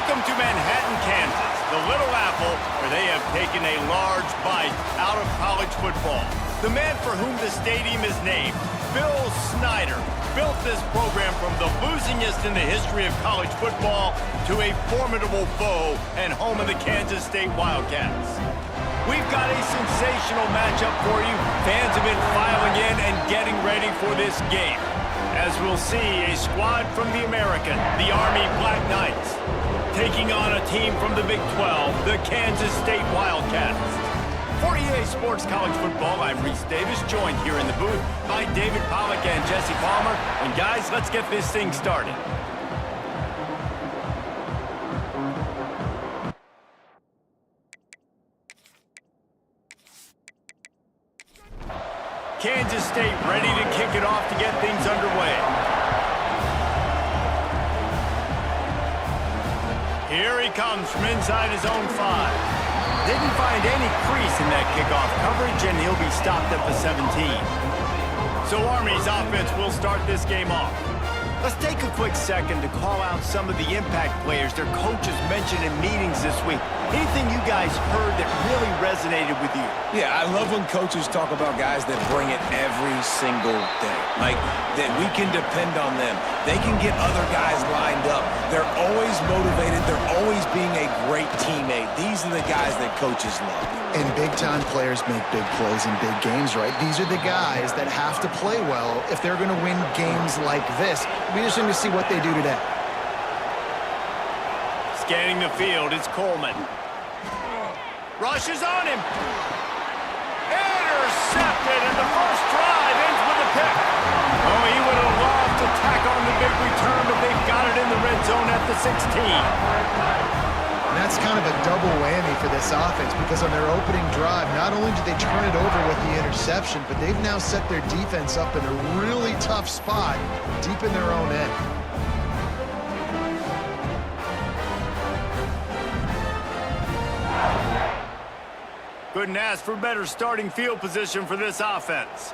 Welcome to Manhattan, Kansas, the Little Apple, where they have taken a large bite out of college football. The man for whom the stadium is named, Bill Snyder, built this program from the losingest in the history of college football to a formidable foe and home of the Kansas State Wildcats. We've got a sensational matchup for you. Fans have been filing in and getting ready for this game. As we'll see, a squad from the American, the Army Black Knights, taking on a team from the Big 12, the Kansas State Wildcats. For EA Sports College Football, I'm Reese Davis, joined here in the booth by David Pollack and Jesse Palmer. And guys, let's get this thing started. Kansas State ready to kick it off to get things underway. Here he comes from inside his own 5. Didn't find any crease in that kickoff coverage, and he'll be stopped at the 17. So Army's offense will start this game off. Let's take a quick second to call out some of the impact players their coaches mentioned in meetings this week. Anything you guys heard that really resonated with you? Yeah, I love when coaches talk about guys that bring it every single day. Like, that we can depend on them. They can get other guys lined up. They're always motivated. They're always being a great teammate. These are the guys that coaches love. And big-time players make big plays in big games, right? These are the guys that have to play well if they're going to win games like this. We're just going to see what they do today. Scanning the field, it's Coleman. Rushes on him. Intercepted, and the first drive ends with a pick. Oh, he would have loved to tack on the big return, but they've got it in the red zone at the 16. And that's kind of a double whammy for this offense because on their opening drive, not only did they turn it over with the interception, but they've now set their defense up in a really tough spot deep in their own end. Couldn't ask for better starting field position for this offense.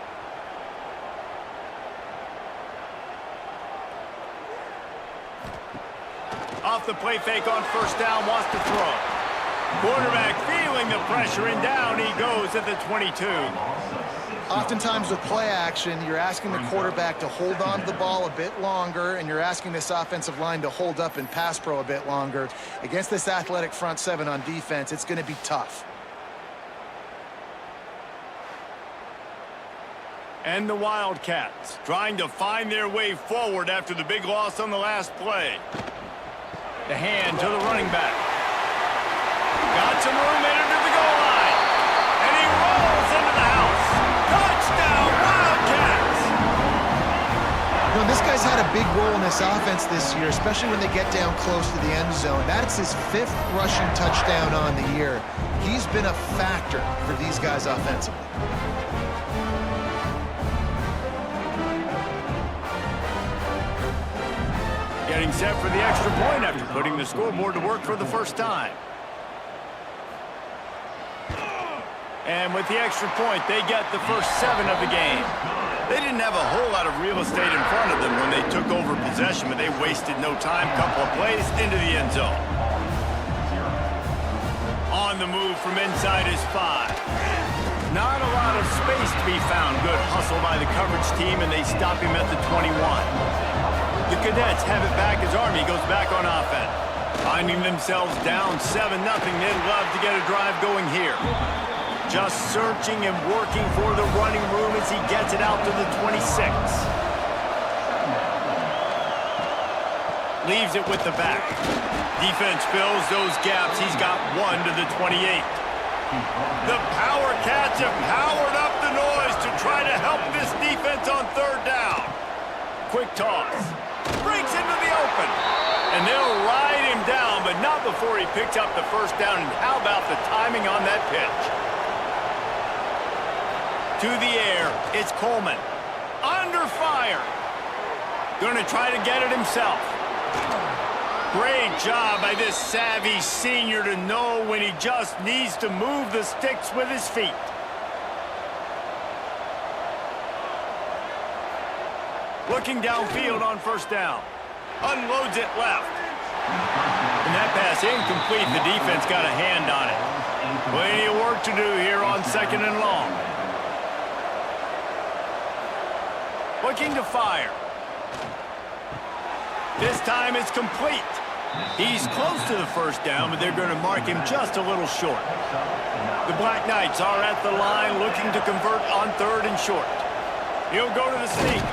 Off the play fake on first down, wants to throw. Quarterback feeling the pressure, and down he goes at the 22. Oftentimes with play action, you're asking the quarterback to hold on to the ball a bit longer, and you're asking this offensive line to hold up in pass pro a bit longer. Against this athletic front seven on defense, it's going to be tough. And the Wildcats trying to find their way forward after the big loss on the last play. The hand to the running back. Got some room headed to the goal line. And he rolls into the house. Touchdown, Wildcats! You know, this guy's had a big role in this offense this year, especially when they get down close to the end zone. That's his 5th rushing touchdown on the year. He's been a factor for these guys offensively. Getting set for the extra point after putting the scoreboard to work for the first time. And with the extra point, they get the first 7 of the game. They didn't have a whole lot of real estate in front of them when they took over possession, but they wasted no time. Couple of plays into the end zone. On the move from inside his 5. Not a lot of space to be found. Good hustle by the coverage team, and they stop him at the 21. The Cadets have it back as Army goes back on offense. Finding themselves down 7-0, they'd love to get a drive going here. Just searching and working for the running room as he gets it out to the 26. Leaves it with the back. Defense fills those gaps. He's got 1 to the 28. The Power Cats have powered up the noise to try to help this defense on 3rd down. Quick toss. Breaks into the open. And they'll ride him down, but not before he picks up the first down. And how about the timing on that pitch? To the air, it's Coleman. Under fire. Going to try to get it himself. Great job by this savvy senior to know when he just needs to move the sticks with his feet. Looking downfield on first down. Unloads it left. that pass incomplete. The defense got a hand on it. Plenty of work to do here on 2nd and long. Looking to fire. This time it's complete. He's close to the first down, but they're going to mark him just a little short. The Black Knights are at the line looking to convert on 3rd and short. He'll go to the sneak.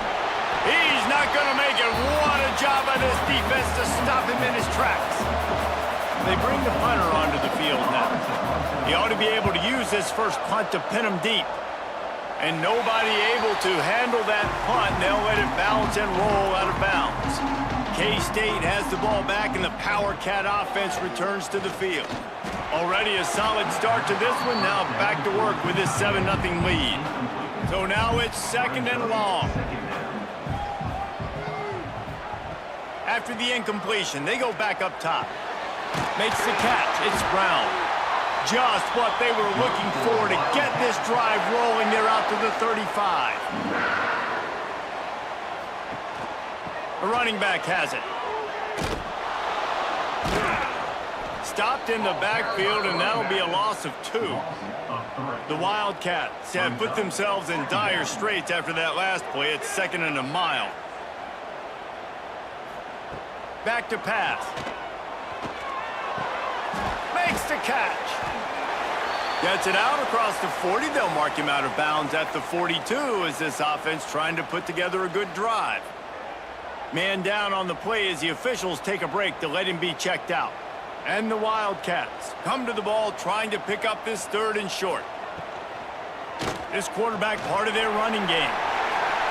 He's not going to make it. What a job by this defense to stop him in his tracks. They bring the punter onto the field now. He ought to be able to use this first punt to pin him deep. And nobody able to handle that punt. They'll let it bounce and roll out of bounds. K-State has the ball back, and the Power Cat offense returns to the field. Already a solid start to this one. Now back to work with this 7-0 lead. So now it's 2nd and long. After the incompletion, they go back up top. Makes the catch. It's Brown. Just what they were looking for to get this drive rolling. They're out to the 35. The running back has it. Stopped in the backfield, and that'll be a loss of 2. The Wildcats have put themselves in dire straits after that last play. It's 2nd and a mile. Back to pass. Makes the catch. Gets it out across the 40. They'll mark him out of bounds at the 42 as this offense trying to put together a good drive. Man down on the play as the officials take a break to let him be checked out. And the Wildcats come to the ball trying to pick up this 3rd and short. This quarterback part of their running game.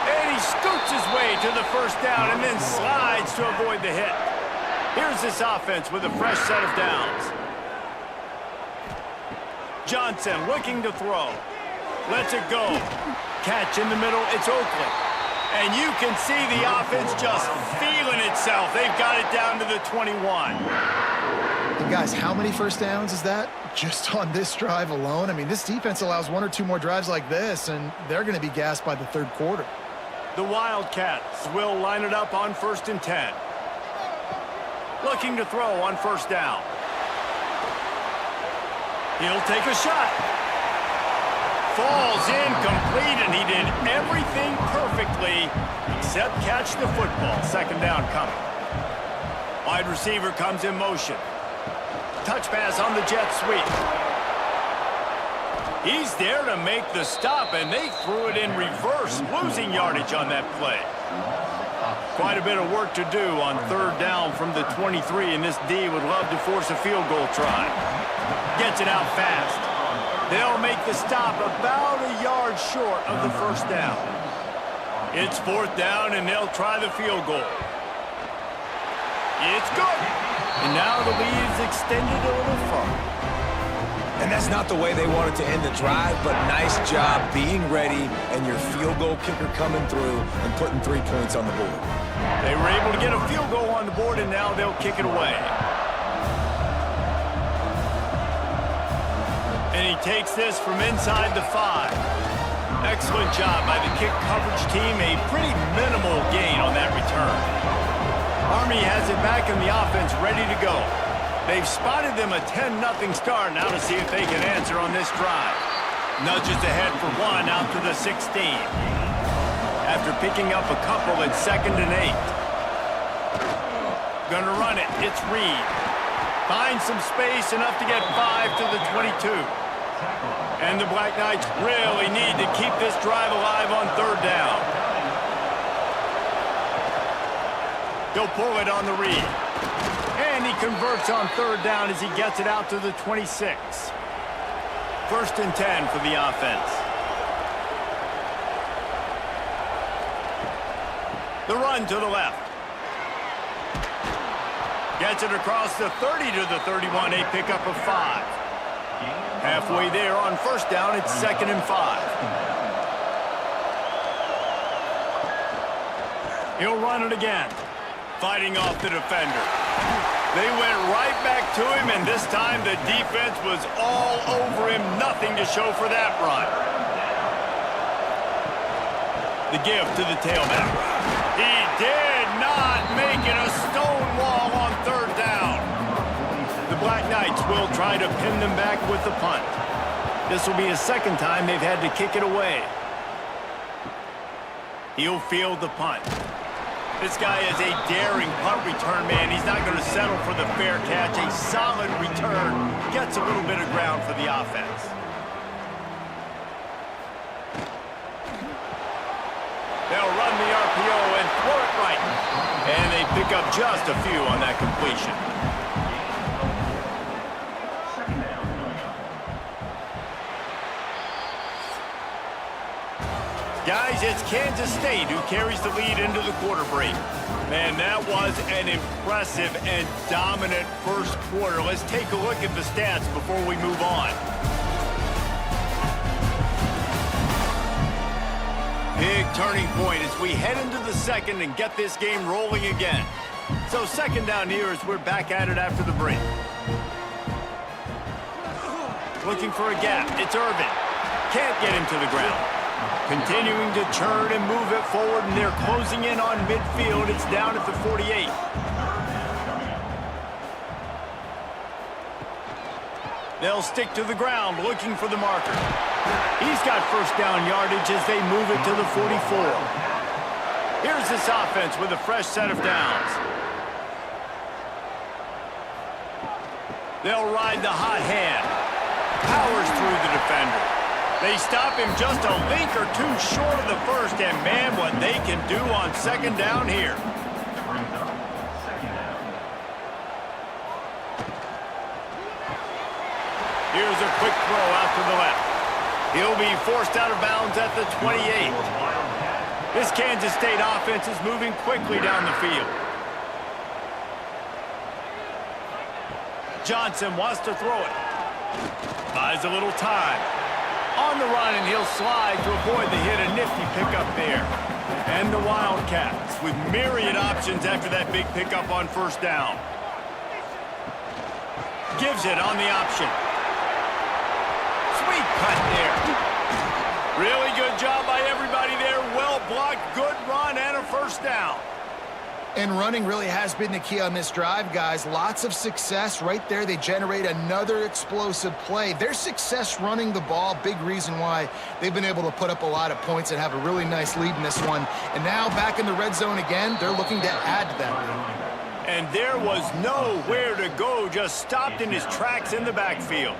And he scoots his way to the first down and then slides to avoid the hit. Here's this offense with a fresh set of downs. Johnson looking to throw. Lets it go. Catch in the middle. It's Oakland. And you can see the offense just feeling itself. They've got it down to the 21. And guys, how many first downs is that just on this drive alone? I mean, this defense allows 1 or 2 more drives like this, and they're going to be gassed by the 3rd quarter. The Wildcats will line it up on 1st and 10. Looking to throw on 1st down. He'll take a shot. Falls incomplete, and he did everything perfectly except catch the football. 2nd down coming. Wide receiver comes in motion. Touch pass on the jet sweep. He's there to make the stop, and they threw it in reverse, losing yardage on that play. Quite a bit of work to do on 3rd down from the 23, and this D would love to force a field goal try. Gets it out fast. They'll make the stop about a yard short of the 1st down. It's 4th down, and they'll try the field goal. It's good. And now the lead is extended a little further. And that's not the way they wanted to end the drive, but nice job being ready and your field goal kicker coming through and putting 3 points on the board. They were able to get a field goal on the board, and now they'll kick it away. And he takes this from inside the 5. Excellent job by the kick coverage team. A pretty minimal gain on that return. Army has it back in the offense, ready to go. They've spotted them a 10-0 start. Now to see if they can answer on this drive. Nudges ahead for 1 out to the 16. After picking up a couple at 2nd and 8. Gonna run it. It's Reed. Finds some space, enough to get 5 to the 22. And the Black Knights really need to keep this drive alive on 3rd down. He'll pull it on the read. And he converts on 3rd down as he gets it out to the 26. 1st and 10 for the offense. The run to the left. Gets it across the 30 to the 31. A pickup of 5. Halfway there on 1st down, it's 2nd and 5. He'll run it again. Fighting off the defender. They went right back to him, and this time the defense was all over him. Nothing to show for that run. The give to the tailback. He did not make it. A stone wall on 3rd down. Black Knights will try to pin them back with the punt. This will be a second time they've had to kick it away. He'll field the punt. This guy is a daring punt return man. He's not going to settle for the fair catch. A solid return. Gets a little bit of ground for the offense. They'll run the RPO and throw it right. And they pick up just a few on that completion. Guys, it's Kansas State who carries the lead into the quarter break. Man, that was an impressive and dominant first quarter. Let's take a look at the stats before we move on. Big turning point as we head into the second and get this game rolling again. So second down here as we're back at it after the break. Looking for a gap. It's Irvin. Can't get him to the ground. Continuing to churn and move it forward, and they're closing in on midfield. It's down at the 48. They'll stick to the ground, looking for the marker. He's got first down yardage as they move it to the 44. Here's this offense with a fresh set of downs. They'll ride the hot hand. Powers through the defender. They stop him just a link or two short of the first, and man, what they can do on second down here. Here's a quick throw out to the left. He'll be forced out of bounds at the 28. This Kansas State offense is moving quickly down the field. Johnson wants to throw it. Buys a little time. On the run, and he'll slide to avoid the hit. A nifty pickup there. And the Wildcats with myriad options after that big pickup on first down. Gives it on the option. Sweet cut there. Really good job by everybody there. Well blocked, good run, and a first down. And running really has been the key on this drive, guys. Lots of success right there. They generate another explosive play. Their success running the ball, big reason why they've been able to put up a lot of points and have a really nice lead in this one. And now back in the red zone again, they're looking to add to that lead. And there was nowhere to go, just stopped in his tracks in the backfield.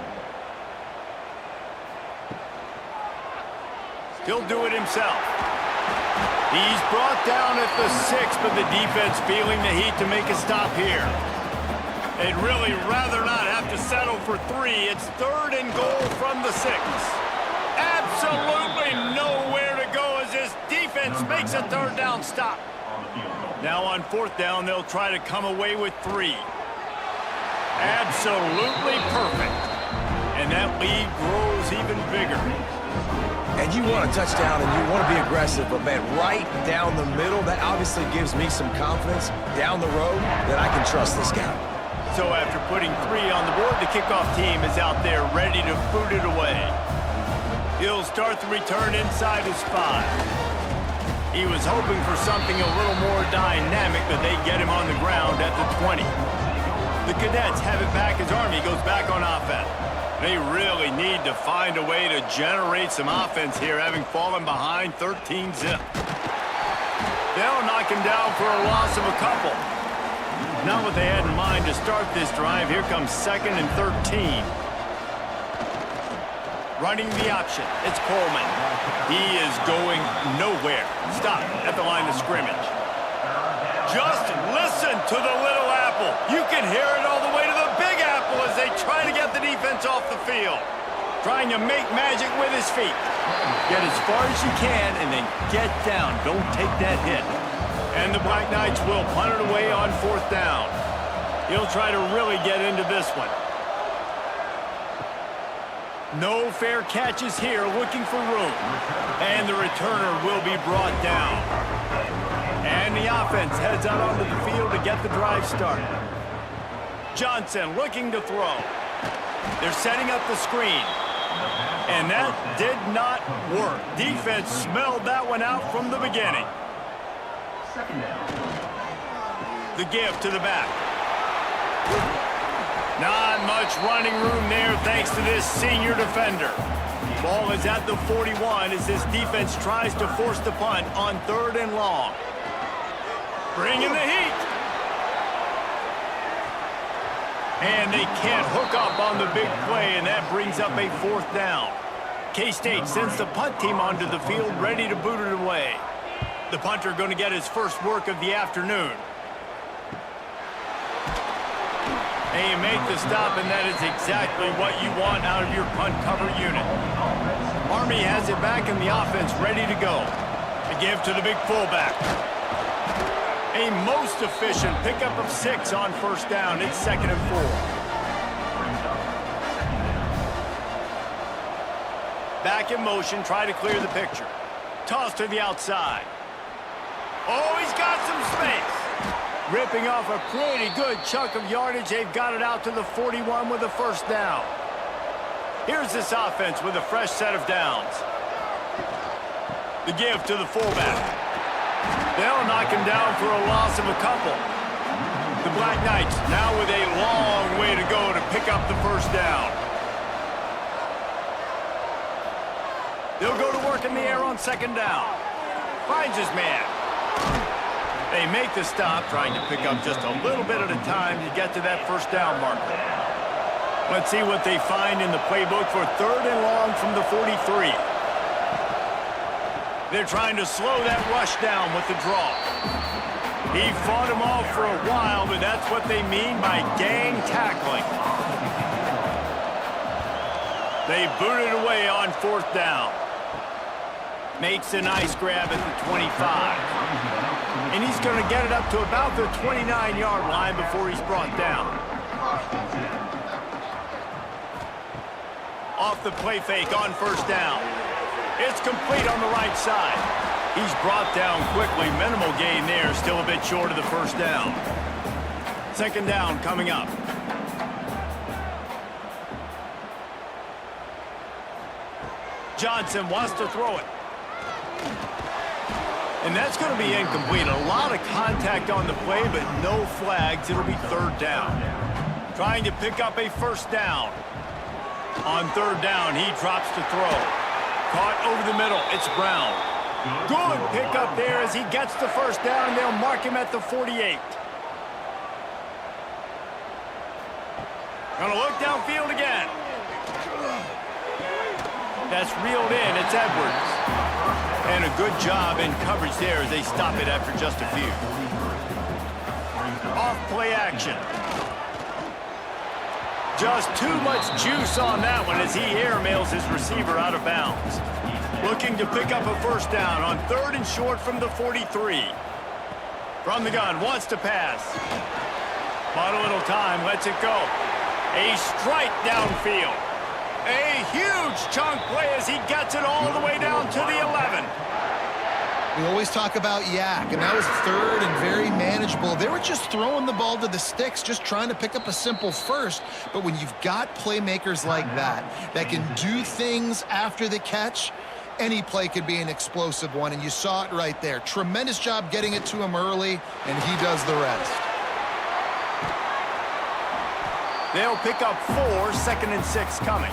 He'll do it himself. He's brought down at the 6, but the defense feeling the heat to make a stop here. They'd really rather not have to settle for 3. It's third and goal from the 6. Absolutely nowhere to go as this defense makes a third down stop. Now on fourth down, they'll try to come away with 3. Absolutely perfect. And that lead grows even bigger. And you want a touchdown and you want to be aggressive, but man, right down the middle, that obviously gives me some confidence down the road that I can trust this guy. So after putting 3 on the board, the kickoff team is out there ready to boot it away. He'll start the return inside his 5. He was hoping for something a little more dynamic, but they get him on the ground at the 20. The Cadets have it back as Army goes back on offense. They really need to find a way to generate some offense here, having fallen behind 13-zip. They'll knock him down for a loss of a couple. Not what they had in mind to start this drive. Here comes 2nd and 13. Running the option. It's Coleman. He is going nowhere. Stop at the line of scrimmage. Just listen to the little apple. You can hear it all the way to the big apple as they try to get the defense off the field. Trying to make magic with his feet. Get as far as you can and then get down. Don't take that hit. And the Black Knights will punt it away on fourth down. He'll try to really get into this one. No fair catches here, looking for room. And the returner will be brought down. And the offense heads out onto the field to get the drive started. Johnson looking to throw. They're setting up the screen. And that did not work. Defense smelled that one out from the beginning. The give to the back. Not much running room there thanks to this senior defender. Ball is at the 41 as this defense tries to force the punt on 3rd and long. Bringing the heat. And they can't hook up on the big play, and that brings up a 4th down. K-State sends the punt team onto the field, ready to boot it away. The punter going to get his first work of the afternoon. And you make the stop, and that is exactly what you want out of your punt cover unit. Army has it back in the offense, ready to go. The give to the big fullback. A most efficient pickup of 6 on 1st down. It's 2nd and 4. Back in motion, try to clear the picture. Toss to the outside. Oh, he's got some space. Ripping off a pretty good chunk of yardage. They've got it out to the 41 with a 1st down. Here's this offense with a fresh set of downs. The give to the fullback. They'll knock him down for a loss of a couple. The Black Knights now with a long way to go to pick up the 1st down. They'll go to work in the air on 2nd down. Finds his man. They make the stop, trying to pick up just a little bit at a time to get to that 1st down marker. Let's see what they find in the playbook for 3rd and long from the 43. They're trying to slow that rush down with the draw. He fought him off for a while, but that's what they mean by gang tackling. They boot it away on 4th down. Makes a nice grab at the 25. And he's going to get it up to about the 29-yard line before he's brought down. Off the play fake on 1st down. It's complete on the right side. He's brought down quickly. Minimal gain there. Still a bit short of the 1st down. 2nd down coming up. Johnson wants to throw it. And that's going to be incomplete. A lot of contact on the play, but no flags. It'll be 3rd down. Trying to pick up a 1st down. On 3rd down, he drops to throw. Caught over the middle. It's Brown. Good pickup there as he gets the 1st down. They'll mark him at the 48. Gonna look downfield again. That's reeled in. It's Edwards. And a good job in coverage there as they stop it after just a few. Off play action. Just too much juice on that one as he airmails his receiver out of bounds. Looking to pick up a 1st down on 3rd and short from the 43. From the gun, wants to pass. Bought a little time, lets it go. A strike downfield. A huge chunk play as he gets it all the way down to the 11. We always talk about yak, and that was 3rd and very manageable. They were just throwing the ball to the sticks, just trying to pick up a simple 1st. But when you've got playmakers like that can do things after the catch, any play could be an explosive one, and you saw it right there. Tremendous job getting it to him early, and he does the rest. They'll pick up 4, 2nd and 6 coming.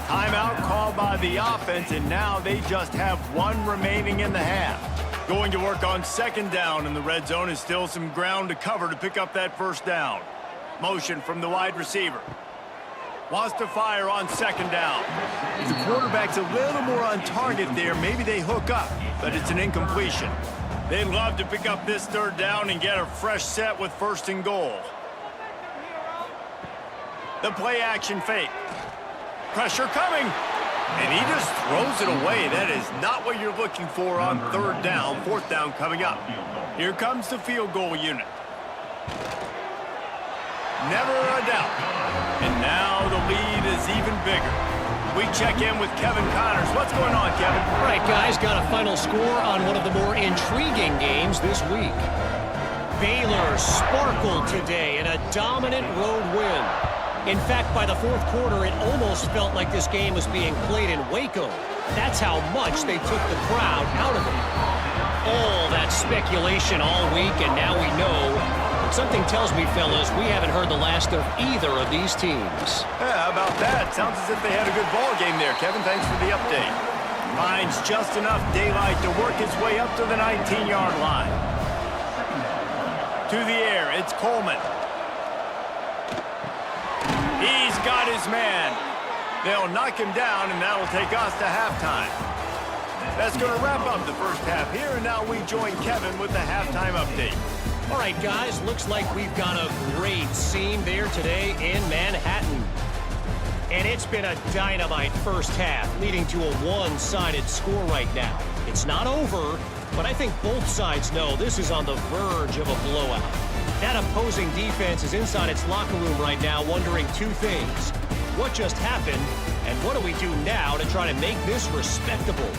Timeout called by the offense, and now they just have 1 remaining in the half. Going to work on 2nd down, and the red zone is still some ground to cover to pick up that 1st down. Motion from the wide receiver. Wants to fire on 2nd down. If the quarterback's a little more on target there, maybe they hook up, but it's an incompletion. They'd love to pick up this 3rd down and get a fresh set with 1st and goal. The play action fake. Pressure coming. And he just throws it away. That is not what you're looking for on 3rd down. 4th down coming up. Here comes the field goal unit. Never a doubt. And now the lead is even bigger. We check in with Kevin Connors. What's going on, Kevin? All right, guys, got a final score on one of the more intriguing games this week. Baylor sparkled today in a dominant road win. In fact, by the 4th quarter, it almost felt like this game was being played in Waco. That's how much they took the crowd out of it. All that speculation all week, and now we know the Something tells me, fellas, we haven't heard the last of either of these teams. Yeah, how about that? Sounds as if they had a good ball game there, Kevin. Thanks for the update. Finds just enough daylight to work his way up to the 19-yard line. To the air, it's Coleman. He's got his man. They'll knock him down, and that'll take us to halftime. That's going to wrap up the first half here, and now we join Kevin with the halftime update. All right, guys, looks like we've got a great scene there today in Manhattan. And it's been a dynamite first half, leading to a one-sided score right now. It's not over, but I think both sides know this is on the verge of a blowout. That opposing defense is inside its locker room right now wondering two things. What just happened, and what do we do now to try to make this respectable?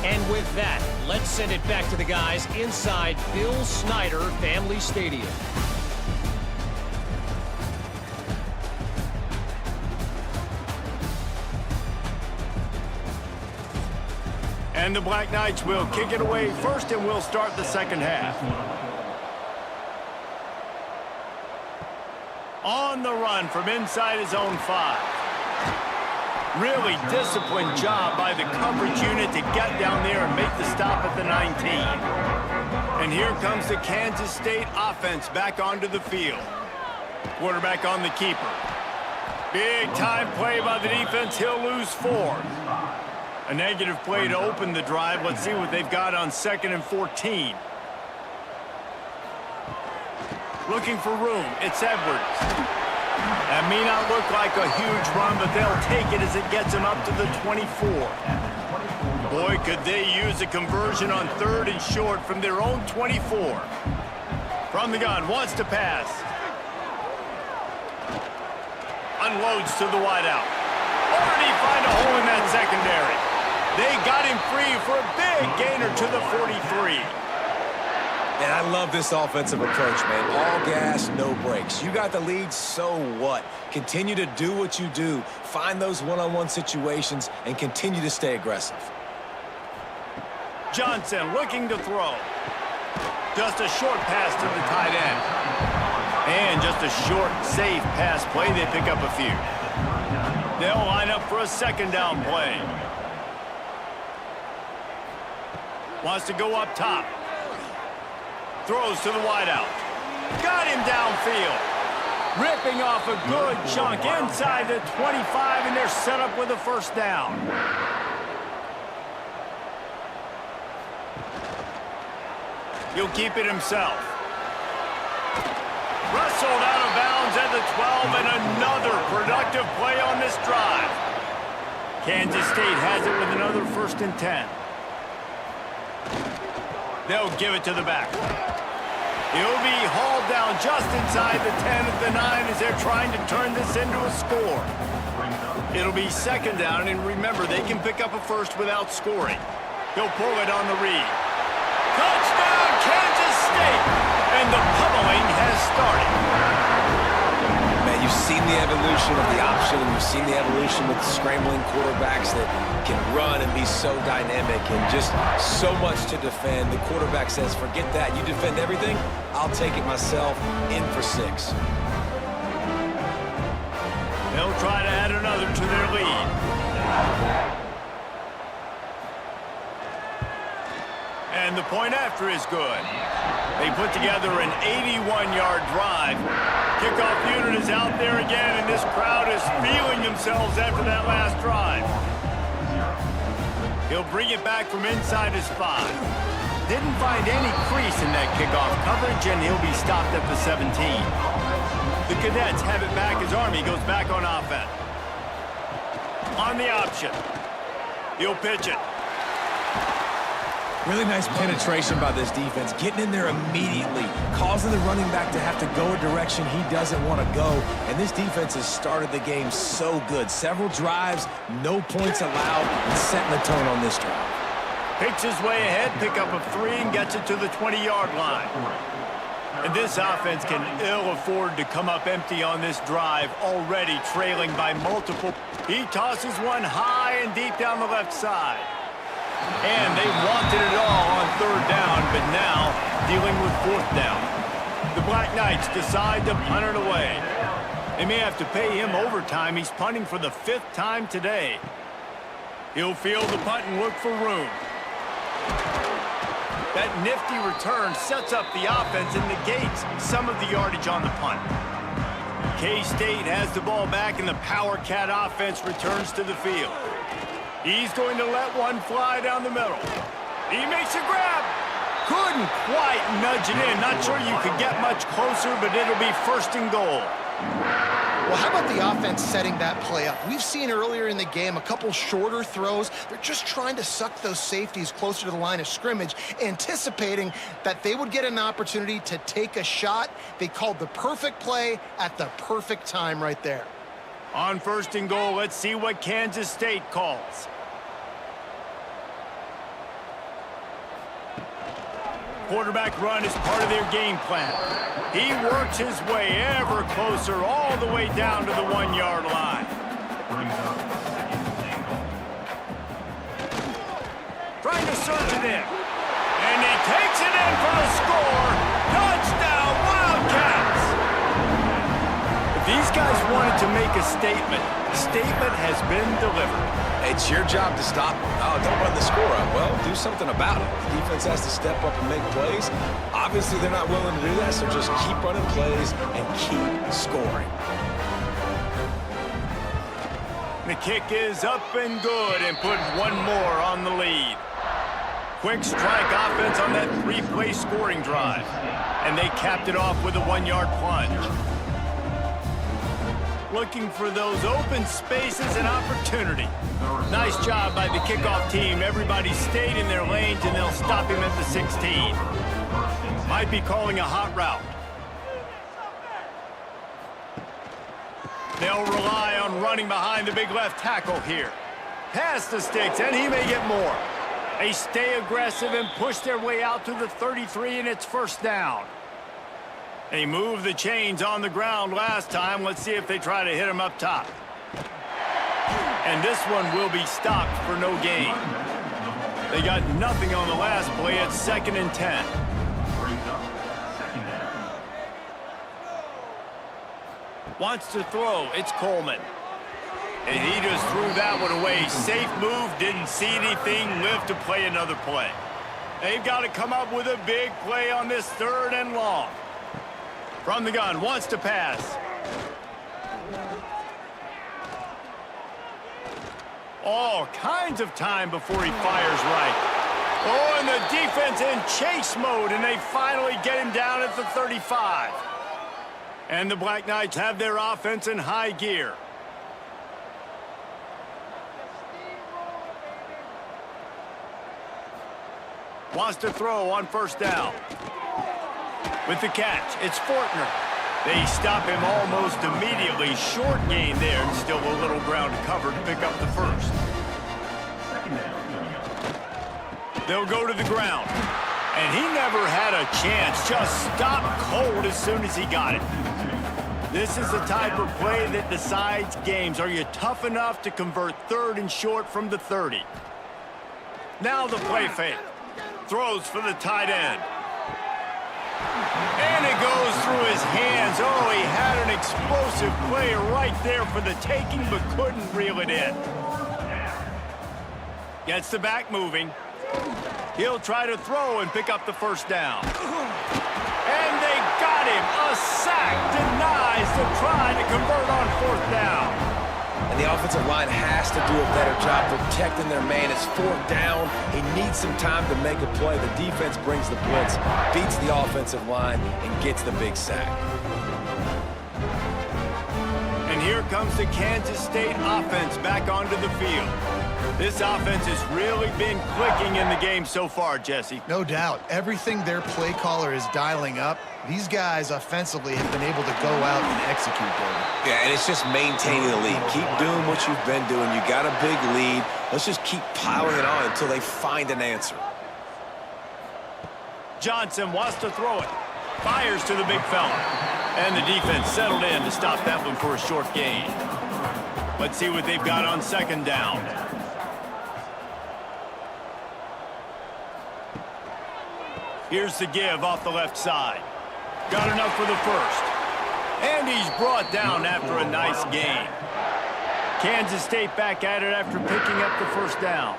And with that, let's send it back to the guys inside Bill Snyder Family Stadium. And the Black Knights will kick it away first, and we'll start the second half. On the run from inside his own 5. Really disciplined job by the coverage unit to get down there and make the stop at the 19. And here comes the Kansas State offense back onto the field. Quarterback on the keeper. Big time play by the defense. He'll lose 4. A negative play to open the drive. Let's see what they've got on 2nd and 14. Looking for room. It's Edwards. That may not look like a huge run, but they'll take it as it gets them up to the 24. Boy, could they use a conversion on 3rd and short from their own 24. From the gun, wants to pass. Unloads to the wideout. Already find a hole in that secondary. They got him free for a big gainer to the 43. And I love this offensive approach, man. All gas, no brakes. You got the lead, so what? Continue to do what you do. Find those one-on-one situations and continue to stay aggressive. Johnson looking to throw. Just a short pass to the tight end. And just a short, safe pass play. They pick up a few. They'll line up for a second down play. Wants to go up top. Throws to the wideout. Got him downfield. Ripping off a good chunk inside the 25, and they're set up with a first down. He'll keep it himself. Wrestled out of bounds at the 12, and another productive play on this drive. Kansas State has it with another 1st and 10. They'll give it to the back. He'll be hauled down just inside the 10 at the 9 as they're trying to turn this into a score. It'll be second down, and remember, they can pick up a first without scoring. He'll pull it on the read. Touchdown, Kansas State! And the pummeling has started. Man, you've seen the evolution of the option, and you've seen the evolution with scrambling quarterbacks that can run and be so dynamic and just so much to defend. The quarterback says, forget that. You defend everything, I'll take it myself. In for 6. They'll try to add another to their lead. And the point after is good. They put together an 81-yard drive. Kickoff unit is out there again, and this crowd is feeling themselves after that last drive. He'll bring it back from inside his 5. Didn't find any crease in that kickoff coverage, and he'll be stopped at the 17. The Cadets have it back as Army goes back on offense. On the option. He'll pitch it. Really nice penetration by this defense, getting in there immediately, causing the running back to have to go a direction he doesn't want to go. And this defense has started the game so good. Several drives, no points allowed, and setting the tone on this drive. Picks his way ahead, pick up a 3, and gets it to the 20-yard line. And this offense can ill afford to come up empty on this drive, already trailing by multiple. He tosses one high and deep down the left side. And they wanted it all on 3rd down, but now dealing with 4th down. The Black Knights decide to punt it away. They may have to pay him overtime. He's punting for the 5th time today. He'll field the punt and look for room. That nifty return sets up the offense and negates some of the yardage on the punt. K-State has the ball back, and the Power Cat offense returns to the field. He's going to let one fly down the middle. He makes a grab. Couldn't quite nudge it in. Not sure you could get much closer, but it'll be 1st and goal. Well, how about the offense setting that play up? We've seen earlier in the game a couple shorter throws. They're just trying to suck those safeties closer to the line of scrimmage, anticipating that they would get an opportunity to take a shot. They called the perfect play at the perfect time right there. On 1st and goal, let's see what Kansas State calls. Quarterback run is part of their game plan. He works his way ever closer all the way down to the 1-yard line. Trying to surge it in. And he takes it in for the score. Touchdown, Wildcats! If these guys wanted to make a statement, the statement has been delivered. It's your job to stop. Oh, don't run the score up. Well, do something about it. The defense has to step up and make plays. Obviously, they're not willing to do that, so just keep running plays and keep scoring. The kick is up and good and put one more on the lead. Quick strike offense on that 3-play scoring drive. And they capped it off with a 1-yard plunge. Looking for those open spaces and opportunity. Nice job by the kickoff team. Everybody stayed in their lanes, and they'll stop him at the 16. Might be calling a hot route. They'll rely on running behind the big left tackle here. Past the sticks, and he may get more. They stay aggressive and push their way out to the 33, and it's 1st down. They moved the chains on the ground last time. Let's see if they try to hit him up top. And this one will be stopped for no gain. They got nothing on the last play. It's 2nd and 10. Wants to throw. It's Coleman. And he just threw that one away. Safe move. Didn't see anything. Lived to play another play. They've got to come up with a big play on this 3rd and long. From the gun, wants to pass. All kinds of time before he fires right. Oh, and the defense in chase mode, and they finally get him down at the 35. And the Black Knights have their offense in high gear. Wants to throw on 1st down. With the catch, it's Fortner. They stop him almost immediately. Short gain there, and still a little ground to cover to pick up the 1st. They'll go to the ground. And he never had a chance. Just stopped cold as soon as he got it. This is the type of play that decides games. Are you tough enough to convert 3rd and short from the 30? Now the play fake. Throws for the tight end. And it goes through his hands. Oh, he had an explosive play right there for the taking, but couldn't reel it in. Gets the back moving. He'll try to throw and pick up the 1st down. And they got him. A sack denies the try to convert on 4th down. And the offensive line has to do a better job protecting their man. It's 4th down. He needs some time to make a play. The defense brings the blitz, beats the offensive line, and gets the big sack. And here comes the Kansas State offense back onto the field. This offense has really been clicking in the game so far, Jesse. No doubt. Everything their play caller is dialing up, these guys offensively have been able to go out and execute, David. Yeah, and it's just maintaining the lead. Keep doing what you've been doing. You got a big lead. Let's just keep piling it on until they find an answer. Johnson wants to throw it. Fires to the big fella. And the defense settled in to stop that one for a short gain. Let's see what they've got on 2nd down. Here's the give off the left side. Got enough for the first. And he's brought down after a nice gain. Kansas State back at it after picking up the first down.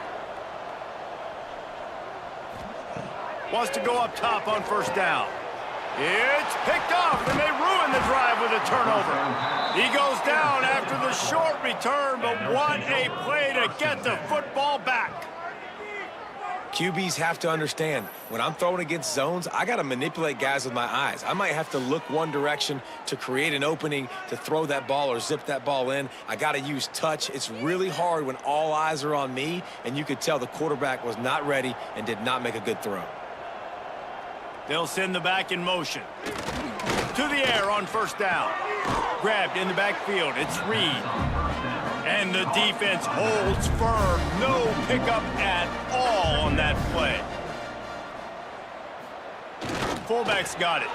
Wants to go up top on first down. It's picked off, and they ruin the drive with a turnover. He goes down after the short return, but what a play to get the football back. QBs have to understand, when I'm throwing against zones, I got to manipulate guys with my eyes. I might have to look one direction to create an opening to throw that ball or zip that ball in. I got to use touch. It's really hard when all eyes are on me, and you could tell the quarterback was not ready and did not make a good throw. They'll send the back in motion. To the air on first down. Grabbed in the backfield. It's Reed. And the defense holds firm. No pickup at all on that play. Fullback's got it.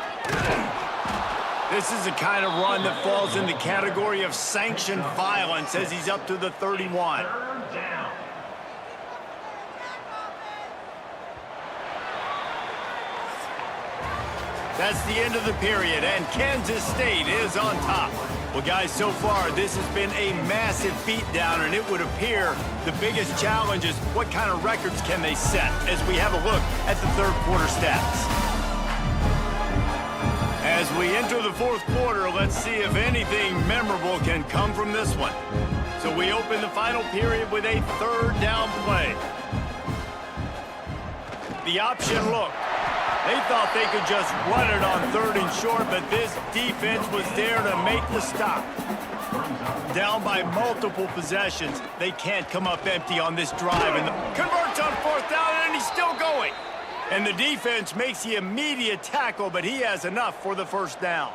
This is the kind of run that falls in the category of sanctioned violence as he's up to the 31. That's the end of the period, and Kansas State is on top. Well, guys, so far, this has been a massive beatdown, and it would appear the biggest challenge is what kind of records can they set as we have a look at the third quarter stats. As we enter the fourth quarter, let's see if anything memorable can come from this one. So we open the final period with a third down play. The option look. They thought they could just run it on third and short, but this defense was there to make the stop. Down by multiple possessions, they can't come up empty on this drive. And converts on fourth down, and he's still going. And the defense makes the immediate tackle, but he has enough for the first down.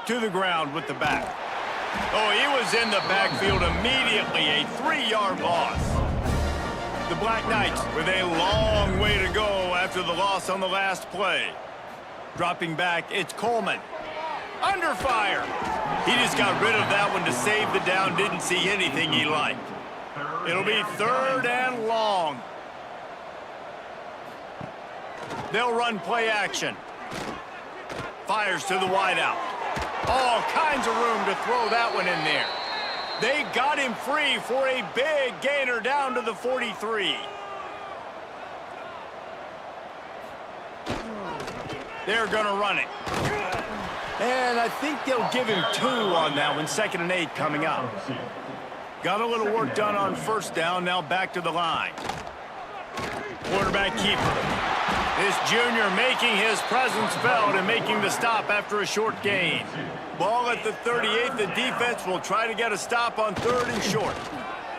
To the ground with the back. Oh, he was in the backfield immediately, a 3-yard loss. The Black Knights with a long way to go after the loss on the last play. Dropping back, it's Coleman. Under fire. He just got rid of that one to save the down, didn't see anything he liked. It'll be third and long. They'll run play action. Fires to the wideout. All kinds of room to throw that one in there. They got him free for a big gainer down to the 43. They're going to run it. And I think they'll give him 2 on that one, 2nd and 8 coming up. Got a little work done on first down, now back to the line. Quarterback keeper. This junior making his presence felt and making the stop after a short gain. Ball at the 38, the defense will try to get a stop on third and short.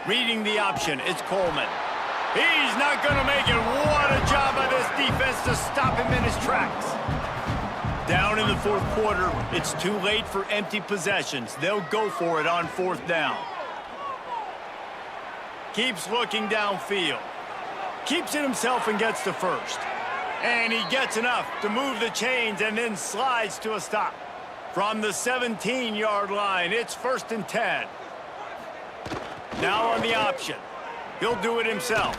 Reading the option, it's Coleman. He's not going to make it. What a job by this defense to stop him in his tracks. Down in the fourth quarter, it's too late for empty possessions. They'll go for it on fourth down. Keeps looking downfield. Keeps it himself and gets to first. And he gets enough to move the chains and then slides to a stop. From the 17-yard line, it's 1st and 10. Now on the option. He'll do it himself.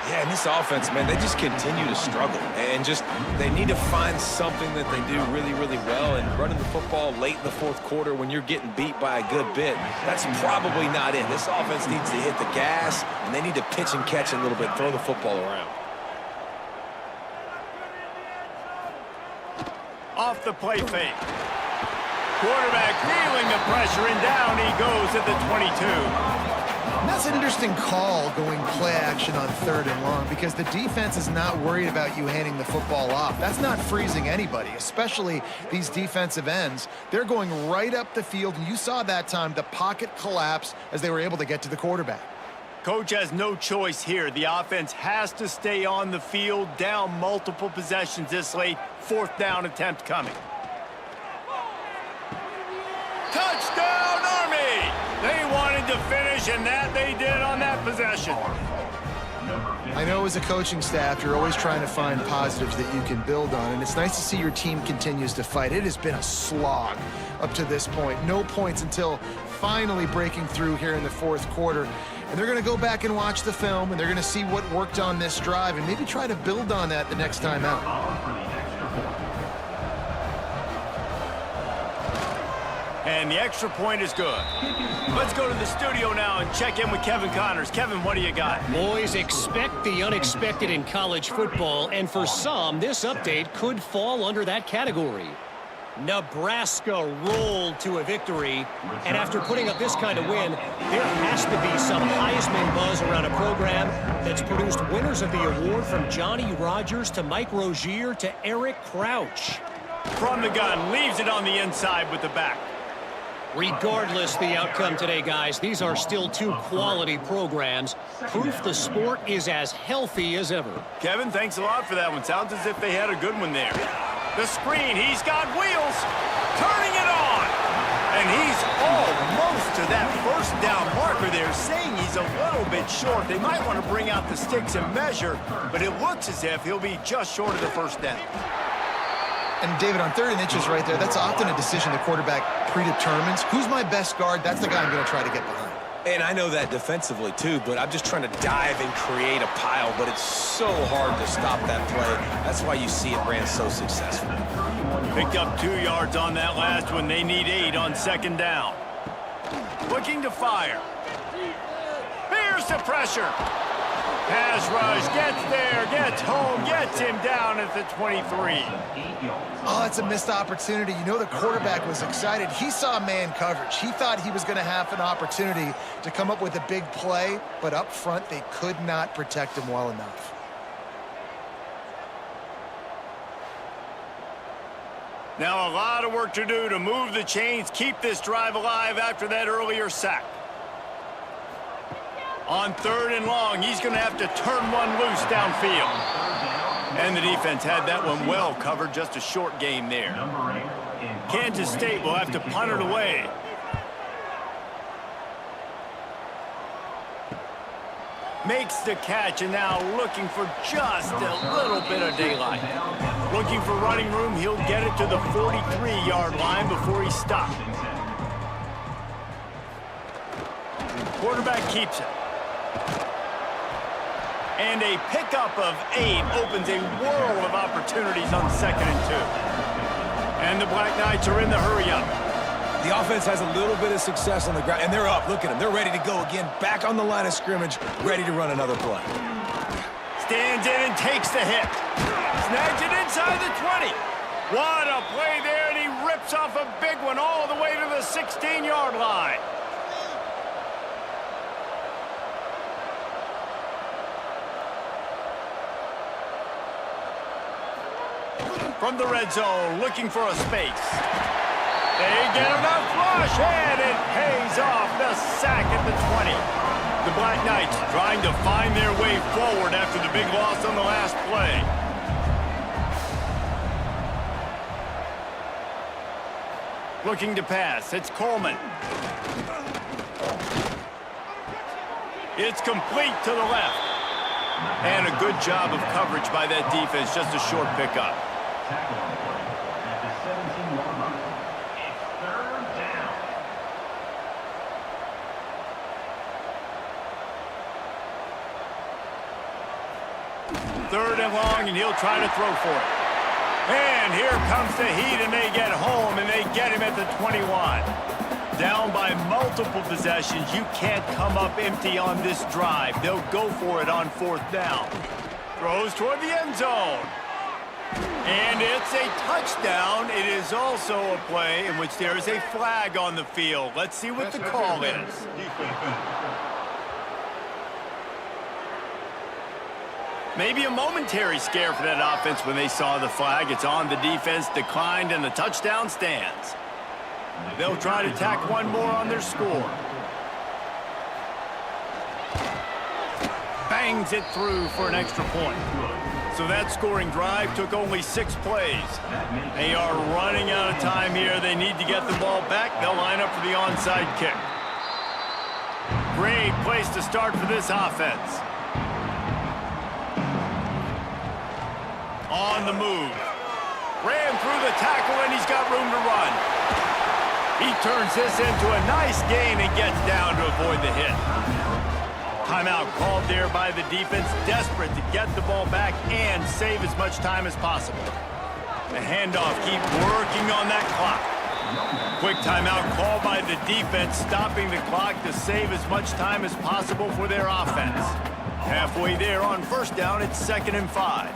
Yeah, and this offense, man, they just continue to struggle. And just, they need to find something that they do really, really well. And running the football late in the fourth quarter when you're getting beat by a good bit, that's probably not it. This offense needs to hit the gas, and they need to pitch and catch a little bit, throw the football around. Off the play fake. Quarterback feeling the pressure, and down he goes at the 22. And that's an interesting call going play action on third and long because the defense is not worried about you handing the football off. That's not freezing anybody, especially these defensive ends. They're going right up the field, and you saw that time the pocket collapse as they were able to get to the quarterback. Coach has no choice here. The offense has to stay on the field, down multiple possessions this late. Fourth down attempt coming. Touchdown, Army! They wanted to finish, and that they did on that possession. I know as a coaching staff, you're always trying to find positives that you can build on, and it's nice to see your team continues to fight. It has been a slog up to this point. No points until finally breaking through here in the fourth quarter. and they're going to go back and watch the film, and they're going to see what worked on this drive and maybe try to build on that the next time out. And the extra point is good. Let's go to the studio now and check in with Kevin Connors. Kevin, what do you got? Boys, expect the unexpected in college football, and for some, this update could fall under that category. Nebraska rolled to a victory, and after putting up this kind of win, there has to be some Heisman buzz around a program that's produced winners of the award from Johnny Rodgers to Mike Rozier to Eric Crouch. From the gun, leaves it on the inside with the back. Regardless the outcome today, guys, these are still two quality programs. Proof the sport is as healthy as ever. Kevin, thanks a lot for that one. Sounds as if they had a good one there. The screen, he's got wheels, turning it on. And he's almost to that first down marker there, saying he's a little bit short. They might want to bring out the sticks and measure, but it looks as if he'll be just short of the first down. And David, on 3rd and inches right there, that's often a decision the quarterback predetermines. Who's my best guard? That's the guy I'm going to try to get behind. And I know that defensively, too, but I'm just trying to dive and create a pile, but it's so hard to stop that play. That's why you see it ran so successful. Picked up 2 yards on that last one. They need 8 on 2nd down. Looking to fire. Fears the pressure. Pass rush, gets there, gets home, gets him down at the 23. Oh, that's a missed opportunity. You know the quarterback was excited. He saw man coverage. He thought he was going to have an opportunity to come up with a big play, but up front they could not protect him well enough. Now a lot of work to do to move the chains, keep this drive alive after that earlier sack. On 3rd and long, he's going to have to turn one loose downfield. And the defense had that one well covered, just a short gain there. Kansas State will have to punt it away. Makes the catch, and now looking for just a little bit of daylight. Looking for running room, he'll get it to the 43-yard line before he stopped. Quarterback keeps it. And a pickup of 8 opens a world of opportunities on 2nd and 2. And the Black Knights are in the hurry-up. The offense has a little bit of success on the ground, and they're up. Look at them. They're ready to go again, back on the line of scrimmage, ready to run another play. Stands in and takes the hit. Snags it inside the 20. What a play there, and he rips off a big one all the way to the 16-yard line. From the red zone, looking for a space. They get enough flush, and it pays off the sack at the 20. The Black Knights trying to find their way forward after the big loss on the last play. Looking to pass, it's Coleman. It's complete to the left. And a good job of coverage by that defense, just a short pickup. Tackle at the 17-yard line. It's 3rd down. 3rd and long, and he'll try to throw for it. And here comes the heat, and they get home, and they get him at the 21. Down by multiple possessions, you can't come up empty on this drive. They'll go for it on 4th down. Throws toward the end zone. And it's a touchdown. It is also a play in which there is a flag on the field. Let's see what the call is. Maybe a momentary scare for that offense when they saw the flag. It's on, the defense declined, and the touchdown stands. They'll try to tack one more on their score. Bangs it through for an extra point. So that scoring drive took only 6 plays. They are running out of time here. They need to get the ball back. They'll line up for the onside kick. Great place to start for this offense. On the move. Ran through the tackle, and he's got room to run. He turns this into a nice gain and gets down to avoid the hit. Timeout called there by the defense, desperate to get the ball back and save as much time as possible. The handoff, keep working on that clock. Quick timeout called by the defense, stopping the clock to save as much time as possible for their offense. Halfway there on first down, it's 2nd and 5.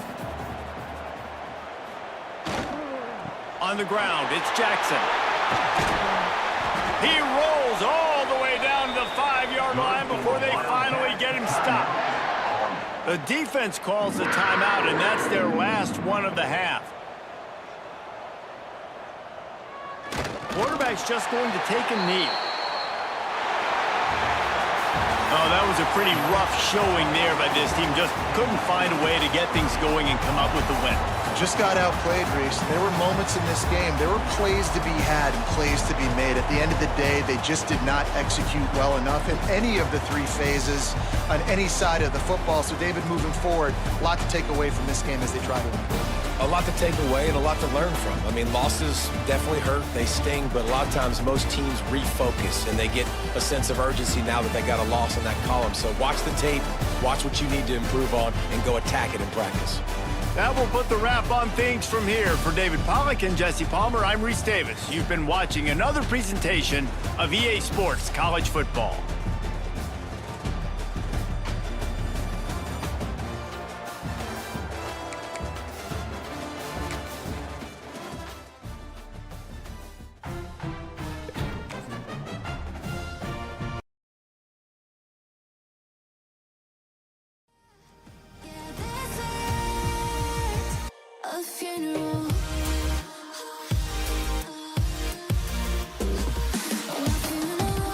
On the ground, it's Jackson. He rolls all the way down to the 5-yard line before they finally get him stopped. The defense calls a timeout, and that's their last one of the half. Quarterback's just going to take a knee. Oh, that was a pretty rough showing there by this team. Just couldn't find a way to get things going and come up with the win. Just got outplayed, Reese. There were moments in this game. There were plays to be had and plays to be made. At the end of the day, they just did not execute well enough in any of the 3 phases on any side of the football. So, David, moving forward, a lot to take away from this game as they try to improve. A lot to take away and a lot to learn from. I mean, losses definitely hurt, they sting, but a lot of times most teams refocus and they get a sense of urgency now that they got a loss in that column. So watch the tape, watch what you need to improve on, and go attack it in practice. That will put the wrap on things from here. For David Pollack and Jesse Palmer, I'm Reese Davis. You've been watching another presentation of EA Sports College Football. A funeral. And a funeral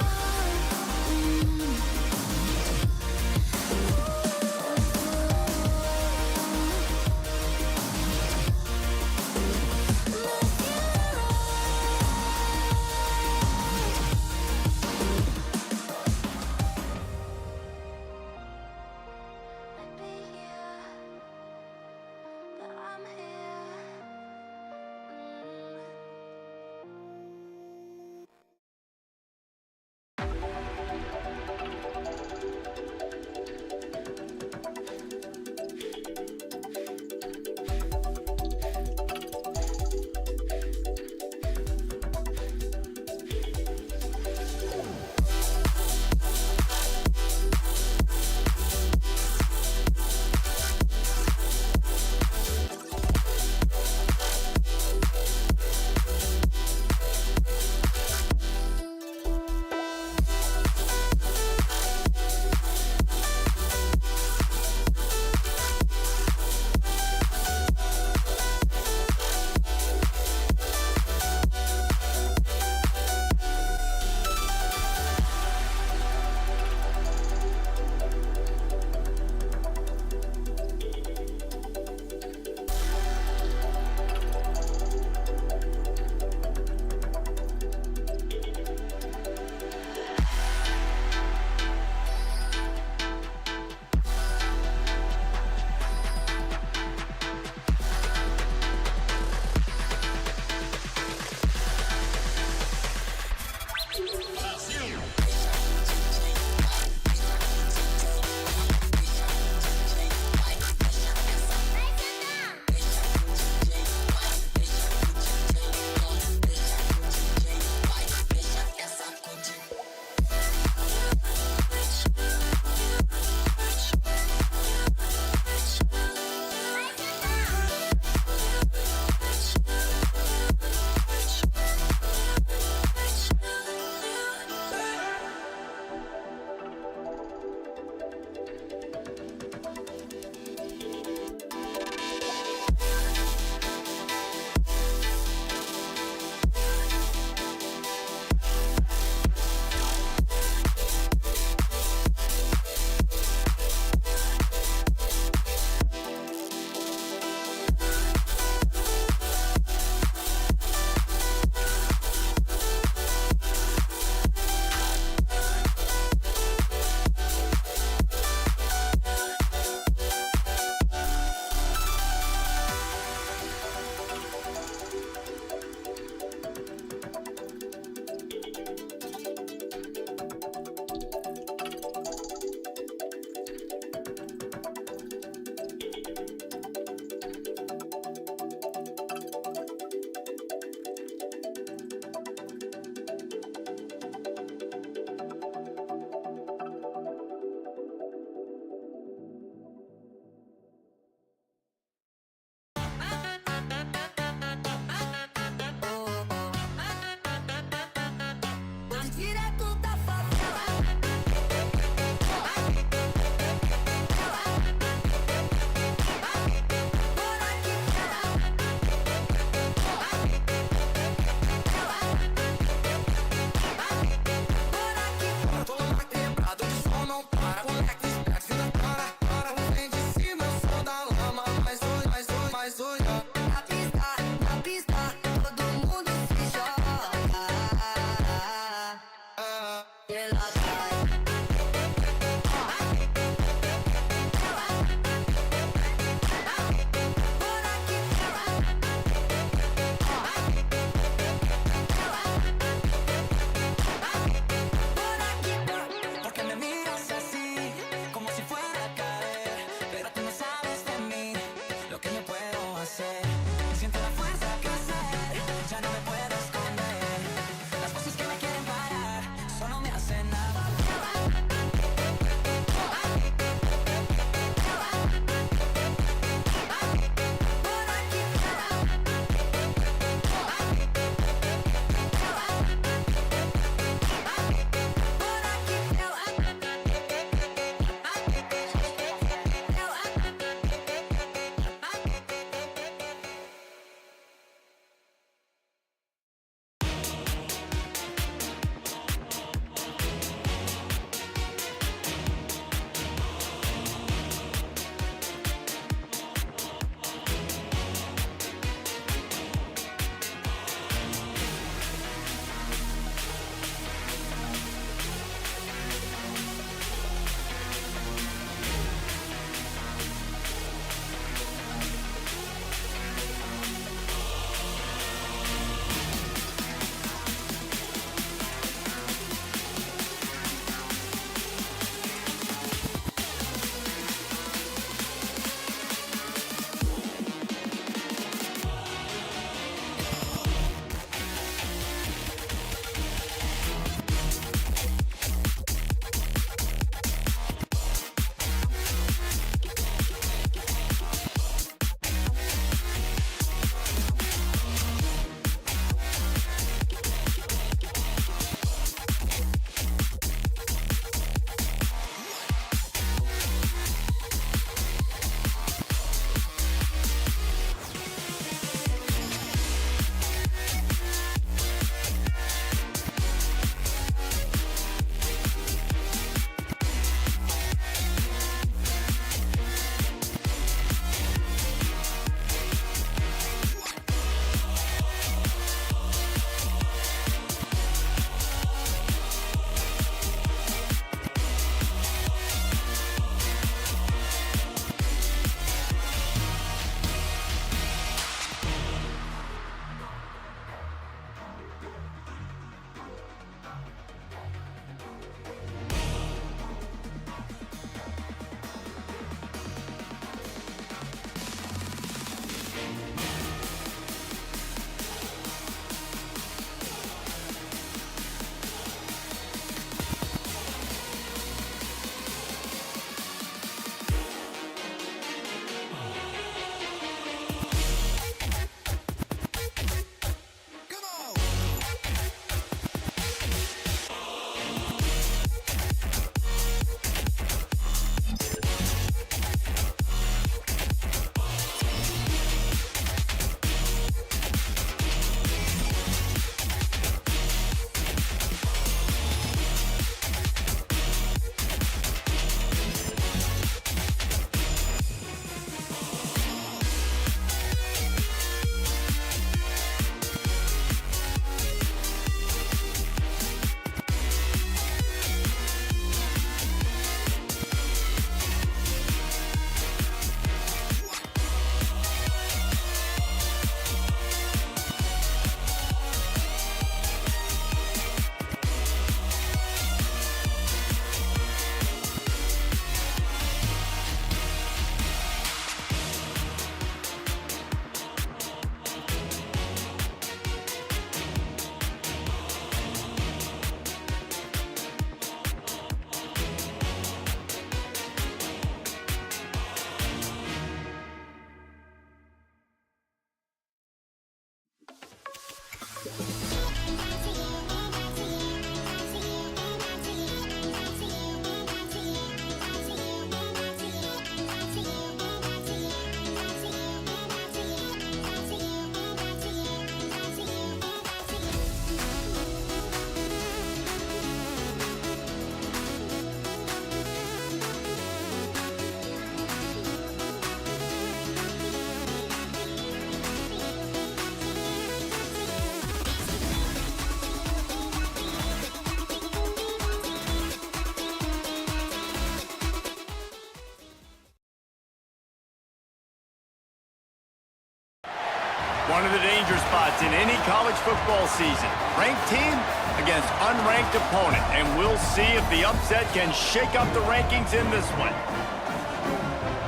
One of the danger spots in any college football season. Ranked team against unranked opponent. And we'll see if the upset can shake up the rankings in this one.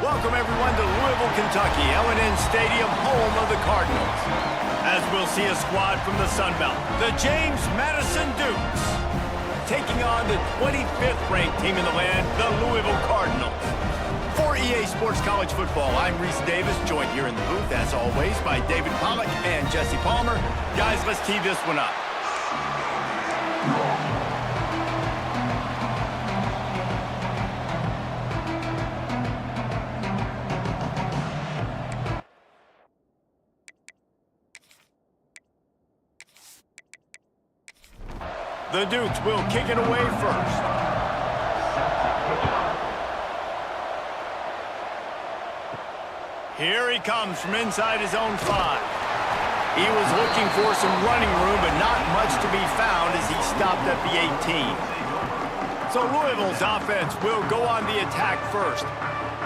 Welcome, everyone, to Louisville, Kentucky, L&N Stadium, home of the Cardinals. As we'll see a squad from the Sun Belt, the James Madison Dukes, taking on the 25th ranked team in the land, the Louisville Cardinals. For EA Sports College Football, I'm Reese Davis, joined here in the booth, as always, by David Pollack and Jesse Palmer. Guys, let's tee this one up. The Dukes will kick it away first. Here he comes from inside his own 5. He was looking for some running room, but not much to be found as he stopped at the 18. So Louisville's offense will go on the attack first.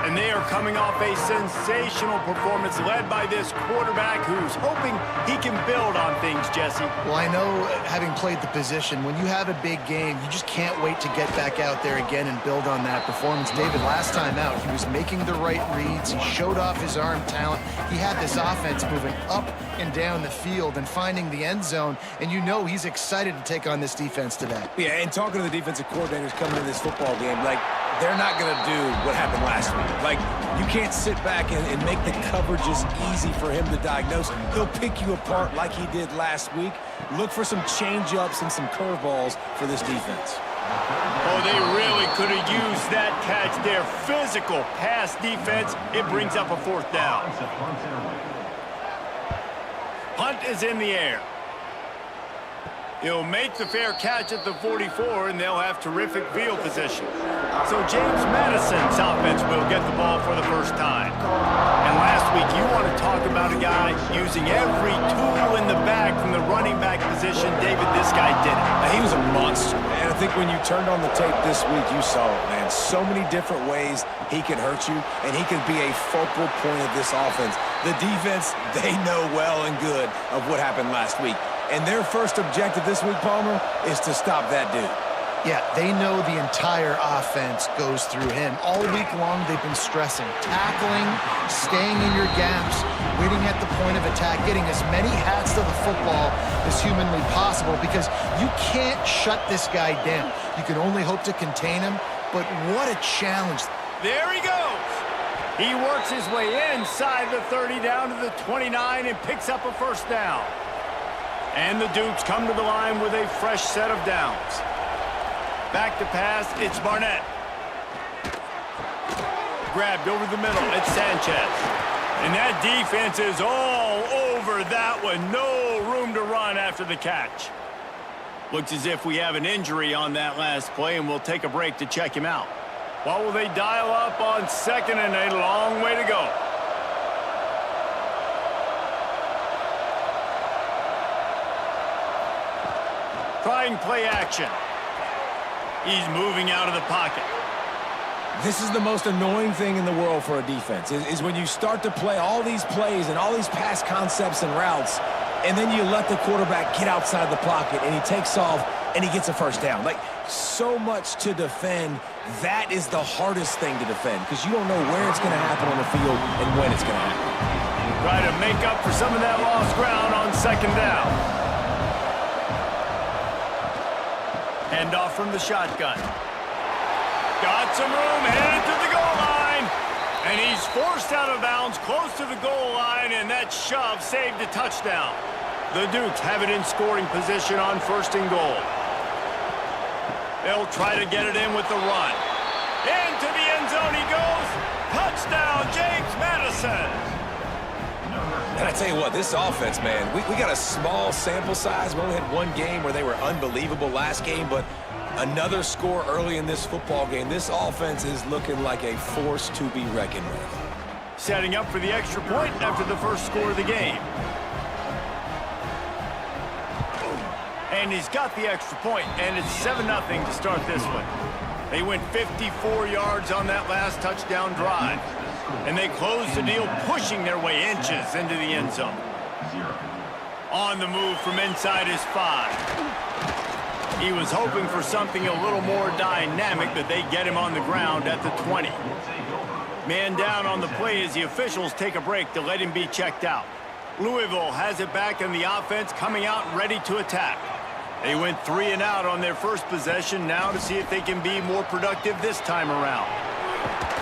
And they are coming off a sensational performance led by this quarterback who's hoping he can build on things, Jesse. Well, I know, having played the position, when you have a big game, you just can't wait to get back out there again and build on that performance. David, last time out, he was making the right reads. He showed off his arm talent. He had this offense moving up and down the field and finding the end zone, and you know he's excited to take on this defense today. Yeah, and talking to the defensive coordinators coming into this football game, like, they're not going to do what happened last week. Like, you can't sit back and make the coverages easy for him to diagnose. He'll pick you apart like he did last week. Look for some change-ups and some curveballs for this defense. Oh, they really could have used that catch there. Physical pass defense. It brings up a 4th down. Punt is in the air. He'll make the fair catch at the 44, and they'll have terrific field position. So James Madison's offense will get the ball for the first time. And last week, you want to talk about a guy using every tool in the bag from the running back position. David, this guy did it. He was a monster, man. I think when you turned on the tape this week, you saw it, man. So many different ways he could hurt you, and he could be a focal point of this offense. The defense, they know well and good of what happened last week. And their first objective this week, Palmer, is to stop that dude. Yeah, they know the entire offense goes through him. All week long, they've been stressing, tackling, staying in your gaps, waiting at the point of attack, getting as many hats to the football as humanly possible, because you can't shut this guy down. You can only hope to contain him, but what a challenge. There he goes. He works his way inside the 30 down to the 29 and picks up a 1st down. And the Dukes come to the line with a fresh set of downs. Back to pass, it's Barnett. Grabbed over the middle, it's Sanchez. And that defense is all over that one. No room to run after the catch. Looks as if we have an injury on that last play, and we'll take a break to check him out. What will they dial up on 2nd and a long way to go? Trying play action. He's moving out of the pocket. This is the most annoying thing in the world for a defense, is when you start to play all these plays and all these pass concepts and routes, and then you let the quarterback get outside the pocket, and he takes off, and he gets a 1st down. Like, so much to defend. That is the hardest thing to defend, because you don't know where it's going to happen on the field and when it's going to happen. Try to make up for some of that lost ground on 2nd down. Handoff from the shotgun. Got some room, headed to the goal line. And he's forced out of bounds close to the goal line, and that shove saved a touchdown. The Dukes have it in scoring position on 1st and goal. They'll try to get it in with the run. Into the end zone he goes. Touchdown, James Madison. And I tell you what, this offense, man, we got a small sample size. We only had one game where they were unbelievable last game, but another score early in this football game. This offense is looking like a force to be reckoned with. Setting up for the extra point after the first score of the game. And he's got the extra point, and it's 7-0 to start this one. They went 54 yards on that last touchdown drive. And they closed the deal, pushing their way inches into the end zone. On the move from inside his 5. He was hoping for something a little more dynamic, but they get him on the ground at the 20. Man down on the play as the officials take a break to let him be checked out. Louisville has it back in the offense, coming out ready to attack. They went 3 and out on their first possession, now to see if they can be more productive this time around.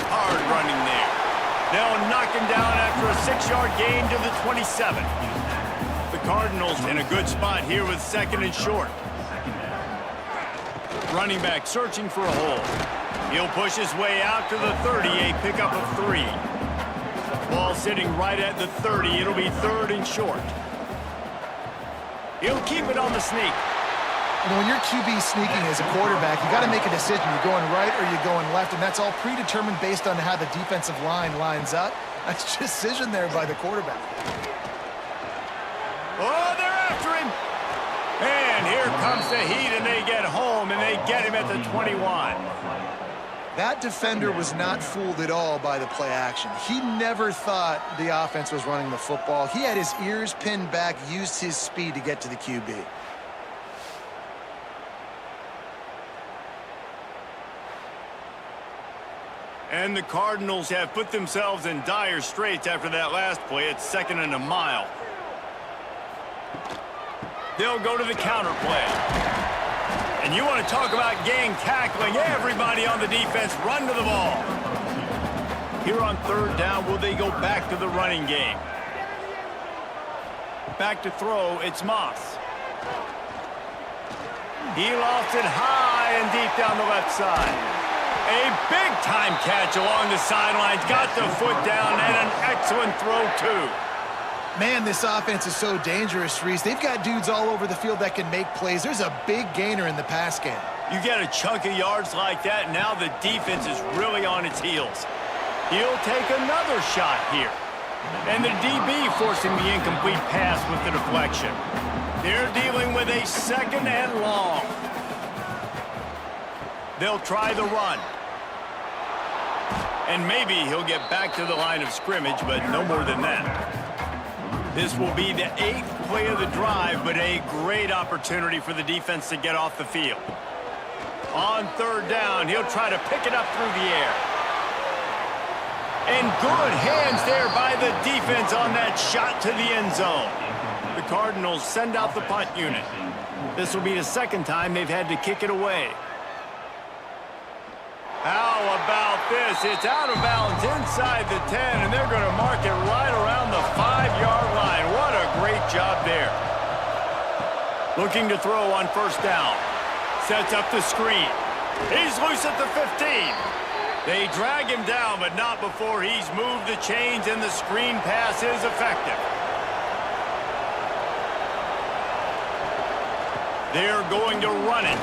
Hard running there. They'll knock him down after a 6-yard gain to the 27. The Cardinals in a good spot here with 2nd and short. Running back searching for a hole. He'll push his way out to the 30, a pickup of 3. Ball sitting right at the 30. It'll be 3rd and short. He'll keep it on the sneak. You know, when you're QB sneaking as a quarterback, you got to make a decision. You're going right or you're going left, and that's all predetermined based on how the defensive line lines up. That's decision there by the quarterback. Oh, they're after him. And here comes the heat, and they get home, and they get him at the 21. That defender was not fooled at all by the play action. He never thought the offense was running the football. He had his ears pinned back, used his speed to get to the QB. And the Cardinals have put themselves in dire straits after that last play. It's 2nd and a mile. They'll go to the counter play. And you want to talk about gang tackling. Everybody on the defense run to the ball. Here on 3rd down, will they go back to the running game? Back to throw, it's Moss. He lost it high and deep down the left side. A big-time catch along the sidelines. Got the foot down and an excellent throw, too. Man, this offense is so dangerous, Reese. They've got dudes all over the field that can make plays. There's a big gainer in the pass game. You get a chunk of yards like that, now the defense is really on its heels. He'll take another shot here. And the DB forcing the incomplete pass with the deflection. They're dealing with a 2nd and long. They'll try the run. And maybe he'll get back to the line of scrimmage, but no more than that. This will be the 8th play of the drive, but a great opportunity for the defense to get off the field. On 3rd down, he'll try to pick it up through the air. And good hands there by the defense on that shot to the end zone. The Cardinals send out the punt unit. This will be the 2nd time they've had to kick it away. How about this? It's out of bounds inside the 10, and they're going to mark it right around the 5-yard line. What a great job there. Looking to throw on 1st down. Sets up the screen. He's loose at the 15. They drag him down, but not before he's moved the chains, and the screen pass is effective. They're going to run it.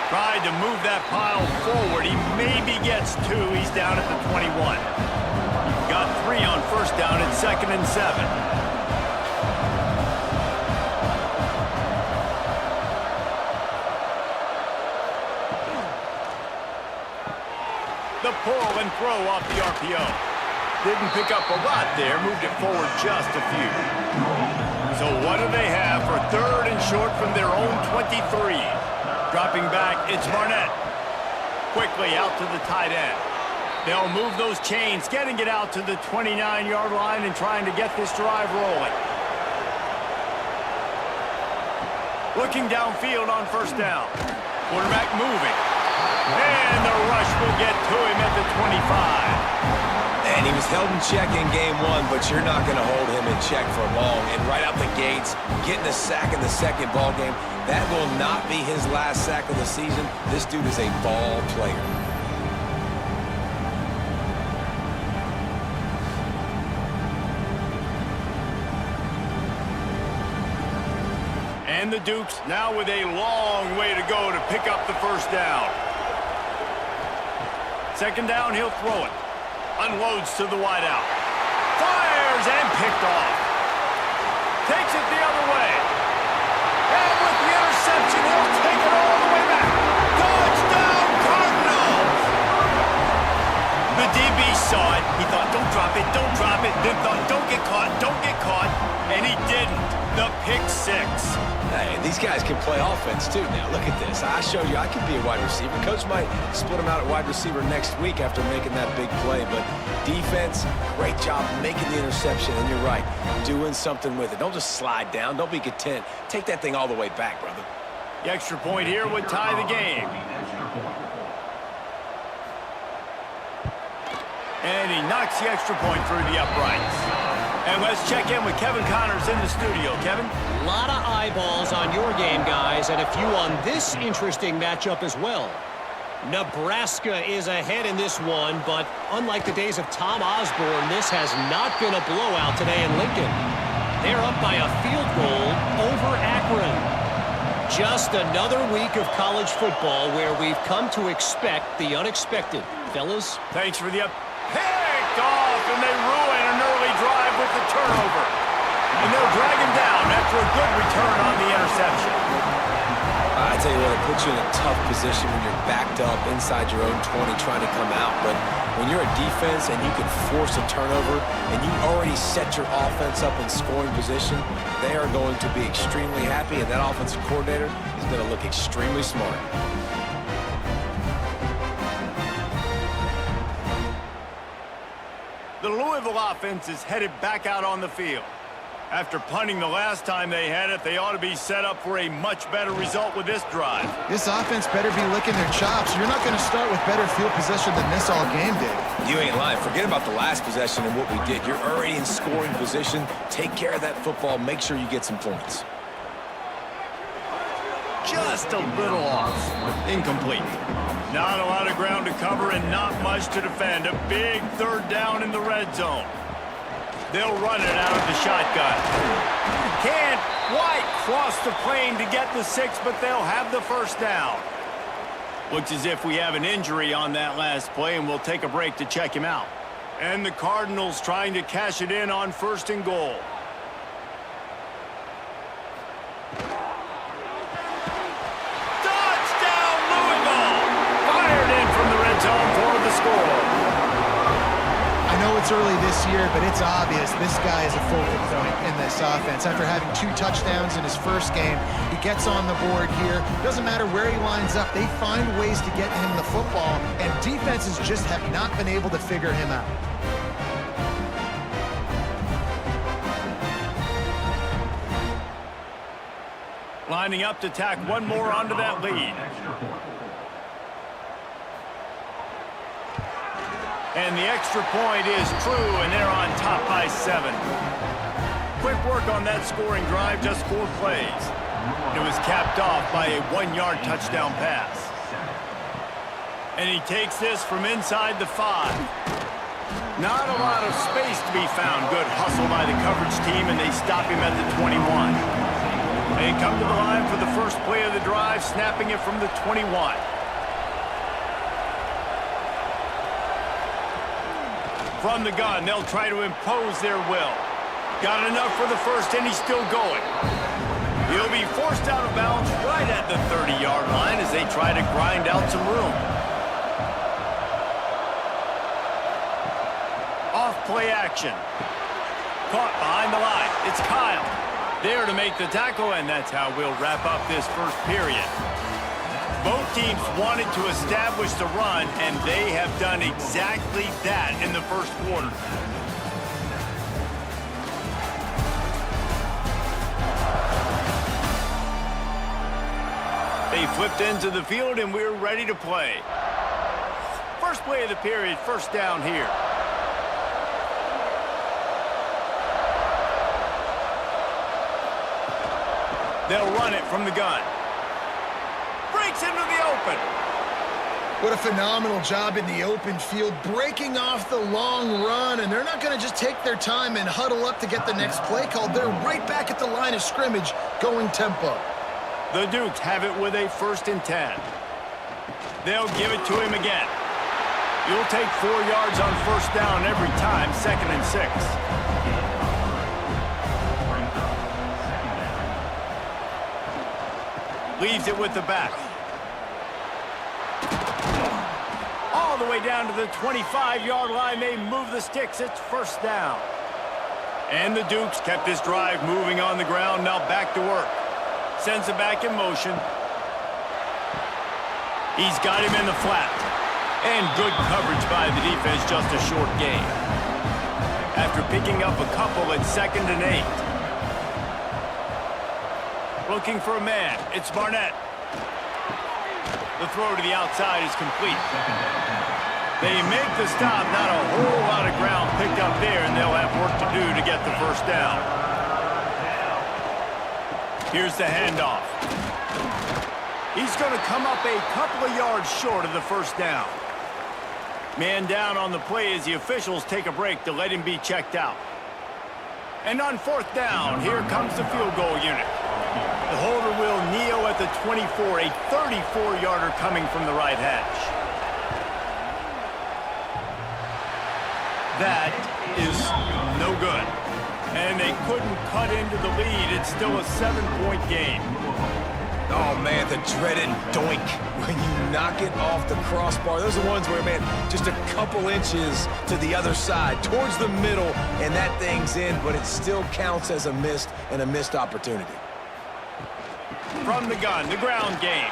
Tried to move that pile forward. He maybe gets 2. He's down at the 21. Got 3 on 1st down at 2nd and 7. The pull and throw off the RPO. Didn't pick up a lot there. Moved it forward just a few. So what do they have for 3rd and short from their own 23? Dropping back, it's Barnett. Quickly out to the tight end. They'll move those chains, getting it out to the 29-yard line and trying to get this drive rolling. Looking downfield on 1st down. Quarterback moving. And the rush will get to him at the 25. And he was held in check in game one, but you're not going to hold him in check for long. And right out the gates, getting a sack in the second ball game, that will not be his last sack of the season. This dude is a ball player. And the Dukes now with a long way to go to pick up the first down. Second down, he'll throw it. Unloads to the wideout. Fires and picked off. Takes it the other way. And with the interception, he'll take it all the way back. Touchdown, Cardinals! The DB saw it. He thought, don't drop it, don't drop it. Then thought, don't get caught, don't get caught. And he didn't. The pick six. Hey, these guys can play offense, too. Now, look at this. I showed you I can be a wide receiver. Coach might split him out at wide receiver next week after making that big play. But defense, great job making the interception. And you're right, doing something with it. Don't just slide down. Don't be content. Take that thing all the way back, brother. The extra point here would tie the game. And he knocks the extra point through the uprights. And let's check in with Kevin Connors in the studio. Kevin? A lot of eyeballs on your game, guys, and a few on this interesting matchup as well. Nebraska is ahead in this one, but unlike the days of Tom Osborne, this has not been a blowout today in Lincoln. They're up by a field goal over Akron. Just another week of college football where we've come to expect the unexpected. Fellas? Thanks for the picked off, and they ruin an early drive with the turnover. And they'll drag him down after a good return on the interception. I tell you what, it puts you in a tough position when you're backed up inside your own 20 trying to come out. But when you're a defense and you can force a turnover and you already set your offense up in scoring position, they are going to be extremely happy, and that offensive coordinator is going to look extremely smart. The Louisville offense is headed back out on the field. After punting the last time they had it, they ought to be set up for a much better result with this drive. This offense better be licking their chops. You're not going to start with better field possession than this all game did. You ain't lying. Forget about the last possession and what we did. You're already in scoring position. Take care of that football. Make sure you get some points. Just a little off. Incomplete. Not a lot of ground to cover and not much to defend. A big third down in the red zone. They'll run it out of the shotgun. Can't quite cross the plane to get the 6, but they'll have the first down. Looks as if we have an injury on that last play, and we'll take a break to check him out. And the Cardinals trying to cash it in on 1st and goal. Touchdown, Louisville! Fired in from the red zone for the score. I know it's early this year, but it's obvious this guy is a focal point in this offense. After having 2 touchdowns in his first game, he gets on the board here. Doesn't matter where he lines up, they find ways to get him the football, and defenses just have not been able to figure him out. Lining up to tack one more onto that lead. And the extra point is true, and they're on top by 7. Quick work on that scoring drive, just 4 plays. It was capped off by a 1-yard touchdown pass. And he takes this from inside the 5. Not a lot of space to be found. Good hustle by the coverage team, and they stop him at the 21. They come to the line for the first play of the drive, snapping it from the 21. From the gun, they'll try to impose their will. Got enough for the first, and he's still going. He'll be forced out of bounds right at the 30-yard line as they try to grind out some room. Off play action. Caught behind the line. It's Kyle. There to make the tackle, and that's how we'll wrap up this first period. Both teams wanted to establish the run, and they have done exactly that in the first quarter. They Play flipped into the field, and we're ready to play. First play of the period, first down here. They'll run it from the gun. Breaks into the open. What a phenomenal job in the open field, breaking off the long run, and they're not going to just take their time and huddle up to get the next play called. They're right back at the line of scrimmage, going tempo. The Dukes have it with a 1st and 10. They'll give it to him again. You'll take 4 yards on first down every time, 2nd and 6. Leaves it with the back. All the way down to the 25-yard line. They move the sticks. It's first down. And the Dukes kept this drive moving on the ground. Now back to work. Sends it back in motion. He's got him in the flat. And good coverage by the defense, just a short gain. After picking up a couple at 2nd and 8. Looking for a man. It's Barnett. The throw to the outside is complete. They make the stop. Not a whole lot of ground picked up there, and they'll have work to do to get the first down. Here's the handoff. He's going to come up a couple of yards short of the first down. Man down on the play as the officials take a break to let him be checked out. And on 4th down, here comes the field goal unit. The holder will kneel at the 24, a 34-yarder coming from the right hash. That is no good. And they couldn't cut into the lead. It's still a 7-point game. Oh, man, the dreaded doink when you knock it off the crossbar. Those are the ones where, man, just a couple inches to the other side, towards the middle, and that thing's in, but it still counts as a missed opportunity. From the gun, the ground game.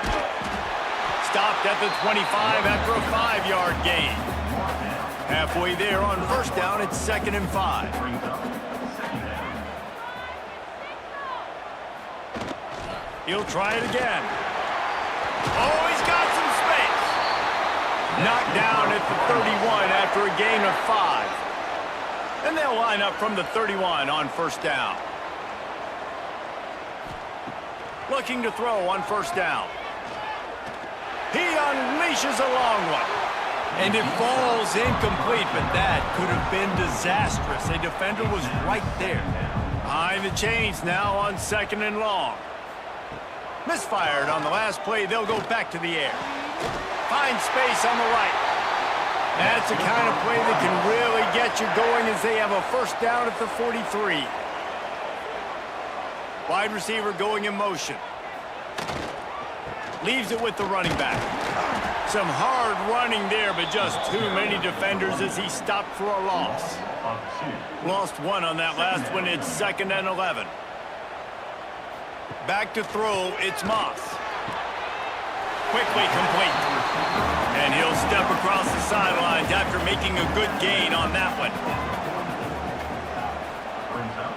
Stopped at the 25 after a 5-yard gain. Halfway there on first down, it's 2nd and 5. He'll try it again. Oh, he's got some space. Knocked down at the 31 after a gain of 5. And they'll line up from the 31 on first down. Looking to throw on first down. He unleashes a long one. And it falls incomplete, but that could have been disastrous. A defender was right there. Behind the chains now on 2nd and long. Misfired on the last play. They'll go back to the air. Find space on the right. That's the kind of play that can really get you going as they have a first down at the 43. Wide receiver going in motion. Leaves it with the running back. Some hard running there, but just too many defenders as he stopped for a loss. Lost 1 on that last one. It's 2nd and 11. Back to throw, it's Moss. Quickly complete. And he'll step across the sidelines after making a good gain on that one.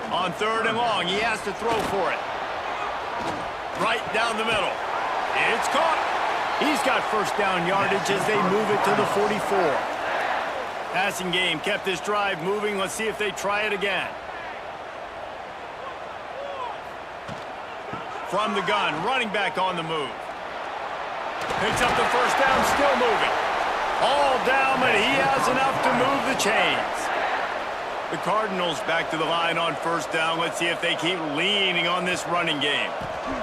On 3rd and long, he has to throw for it. Right down the middle. It's caught. He's got first down yardage as they move it to the 44. Passing game kept this drive moving. Let's see if they try it again. From the gun, running back on the move. Picks up the first down, still moving. All down, but he has enough to move the chains. The Cardinals back to the line on first down. Let's see if they keep leaning on this running game.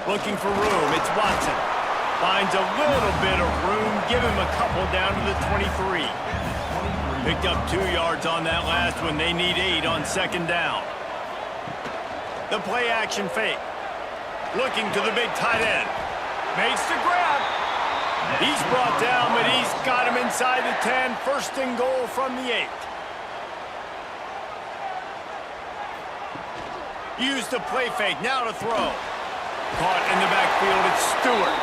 Looking for room, it's Watson. Finds a little bit of room, give him a couple down to the 23. Picked up 2 yards on that last one. They need 8 on 2nd down. The play action fake. Looking to the big tight end. Makes the grab. He's brought down, but he's got him inside the 10. 1st and goal from the 8. Used the play fake, now to throw. Caught in the backfield, it's Stewart.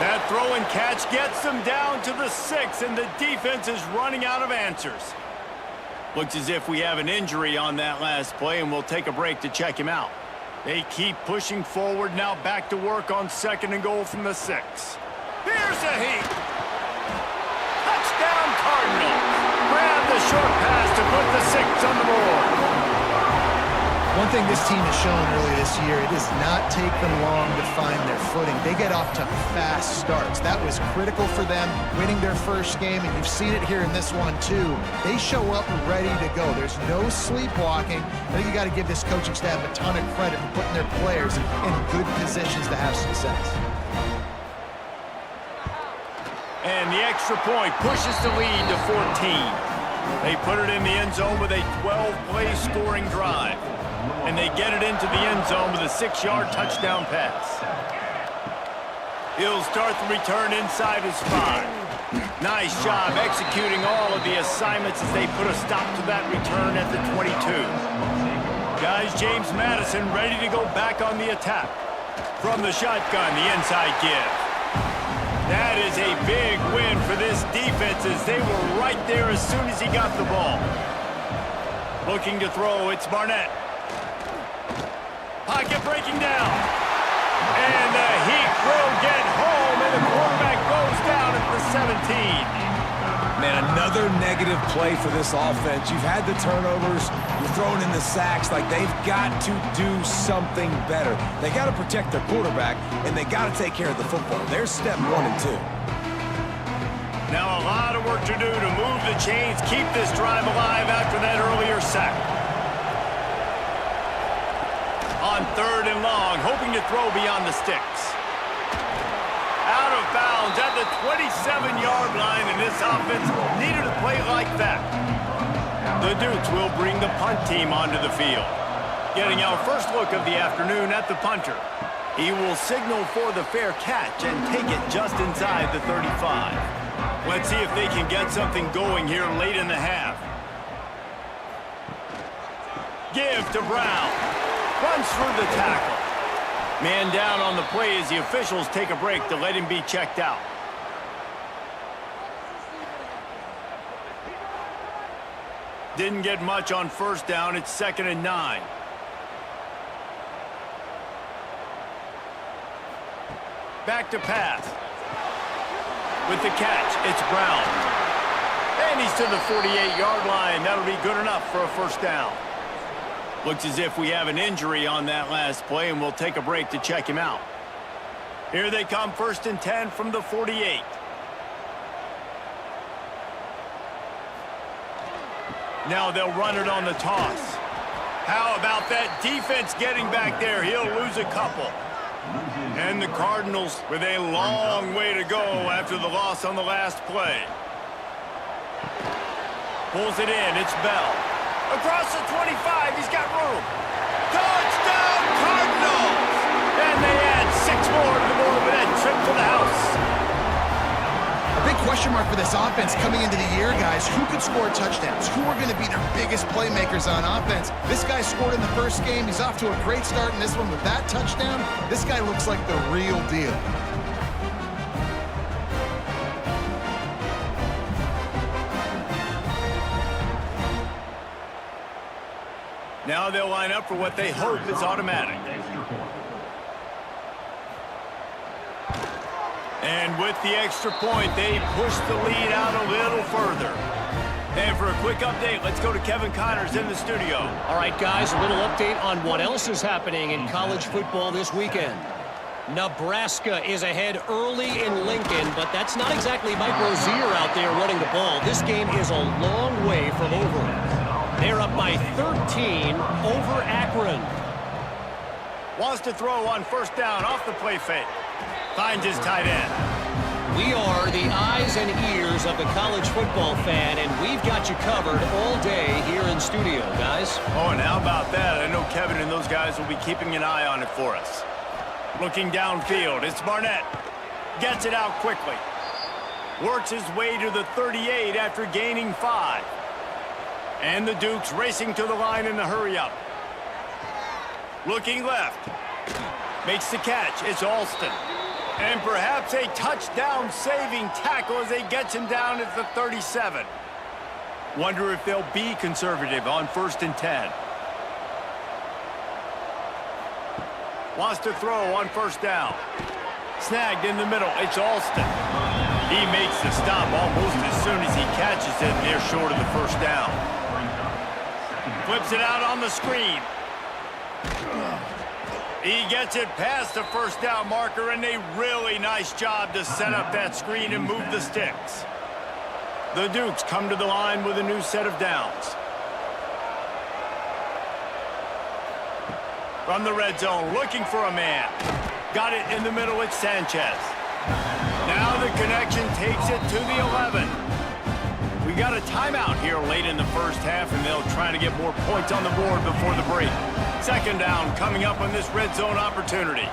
That throw and catch gets them down to the 6, and the defense is running out of answers. Looks as if we have an injury on that last play, and we'll take a break to check him out. They keep pushing forward, now back to work on 2nd and goal from the 6. Here's a heat. Touchdown Cardinals. Grab the short pass to put the 6 on the board. One thing this team has shown earlier this year, it does not take them long to find their footing. They get off to fast starts. That was critical for them, winning their first game, and you've seen it here in this one too. They show up ready to go. There's no sleepwalking. I think you got to give this coaching staff a ton of credit for putting their players in good positions to have success. And the extra point pushes the lead to 14. They put it in the end zone with a 12-play scoring drive. And they get it into the end zone with a 6-yard touchdown pass. He'll start the return inside his 5. Nice job executing all of the assignments as they put a stop to that return at the 22. Guys, James Madison ready to go back on the attack. From the shotgun, the inside give. That is a big win for this defense as they were right there as soon as he got the ball. Looking to throw, it's Barnett. Pocket breaking down. And the Heat will get home, and the quarterback goes down at the 17. Man, another negative play for this offense. You've had the turnovers. You're throwing in the sacks. Like, they've got to do something better. They got to protect their quarterback, and they got to take care of the football. There's step 1 and 2. Now a lot of work to do to move the chains, keep this drive alive after that earlier sack. On 3rd and long, hoping to throw beyond the sticks. Out of bounds at the 27-yard line, and this offense needed a play like that. The Dukes will bring the punt team onto the field. Getting our first look of the afternoon at the punter. He will signal for the fair catch and take it just inside the 35. Let's see if they can get something going here late in the half. Give to Brown. Runs through the tackle. Man down on the play as the officials take a break to let him be checked out. Didn't get much on 1st down. It's 2nd and 9. Back to pass. With the catch, it's Brown. And he's to the 48-yard line. That'll be good enough for a 1st down. Looks as if we have an injury on that last play, and we'll take a break to check him out. Here they come, 1st and 10 from the 48. Now they'll run it on the toss. How about that defense getting back there? He'll lose a couple. And the Cardinals with a long way to go after the loss on the last play. Pulls it in, it's Bell. Across the 25, he's got room. Touchdown, Cardinals! And they add 6 more to the board with that trip to the house. A big question mark for this offense coming into the year, guys. Who could score touchdowns? Who are going to be their biggest playmakers on offense? This guy scored in the first game. He's off to a great start in this one with that touchdown. This guy looks like the real deal. Now they'll line up for what they hope is automatic. And with the extra point, they push the lead out a little further. And for a quick update, let's go to Kevin Connors in the studio. All right, guys, a little update on what else is happening in college football this weekend. Nebraska is ahead early in Lincoln, but that's not exactly Mike Rozier out there running the ball. This game is a long way from over. They're up by 13 over Akron. Wants to throw on 1st down off the play fake. Finds his tight end. We are the eyes and ears of the college football fan, and we've got you covered all day here in studio, guys. Oh, and how about that? I know Kevin and those guys will be keeping an eye on it for us. Looking downfield, it's Barnett. Gets it out quickly. Works his way to the 38 after gaining 5. And the Dukes racing to the line in the hurry-up. Looking left. Makes the catch. It's Alston. And perhaps a touchdown-saving tackle as they gets him down at the 37. Wonder if they'll be conservative on 1st and 10. Wants to throw on first down. Snagged in the middle. It's Alston. He makes the stop almost as soon as he catches it near short of the first down. Flips it out on the screen. He gets it past the first down marker, and a really nice job to set up that screen and move the sticks. The Dukes come to the line with a new set of downs. From the red zone, looking for a man. Got it in the middle with Sanchez. Now the connection takes it to the 11. We got a timeout here late in the first half, and they'll try to get more points on the board before the break. Second down coming up on this red zone opportunity.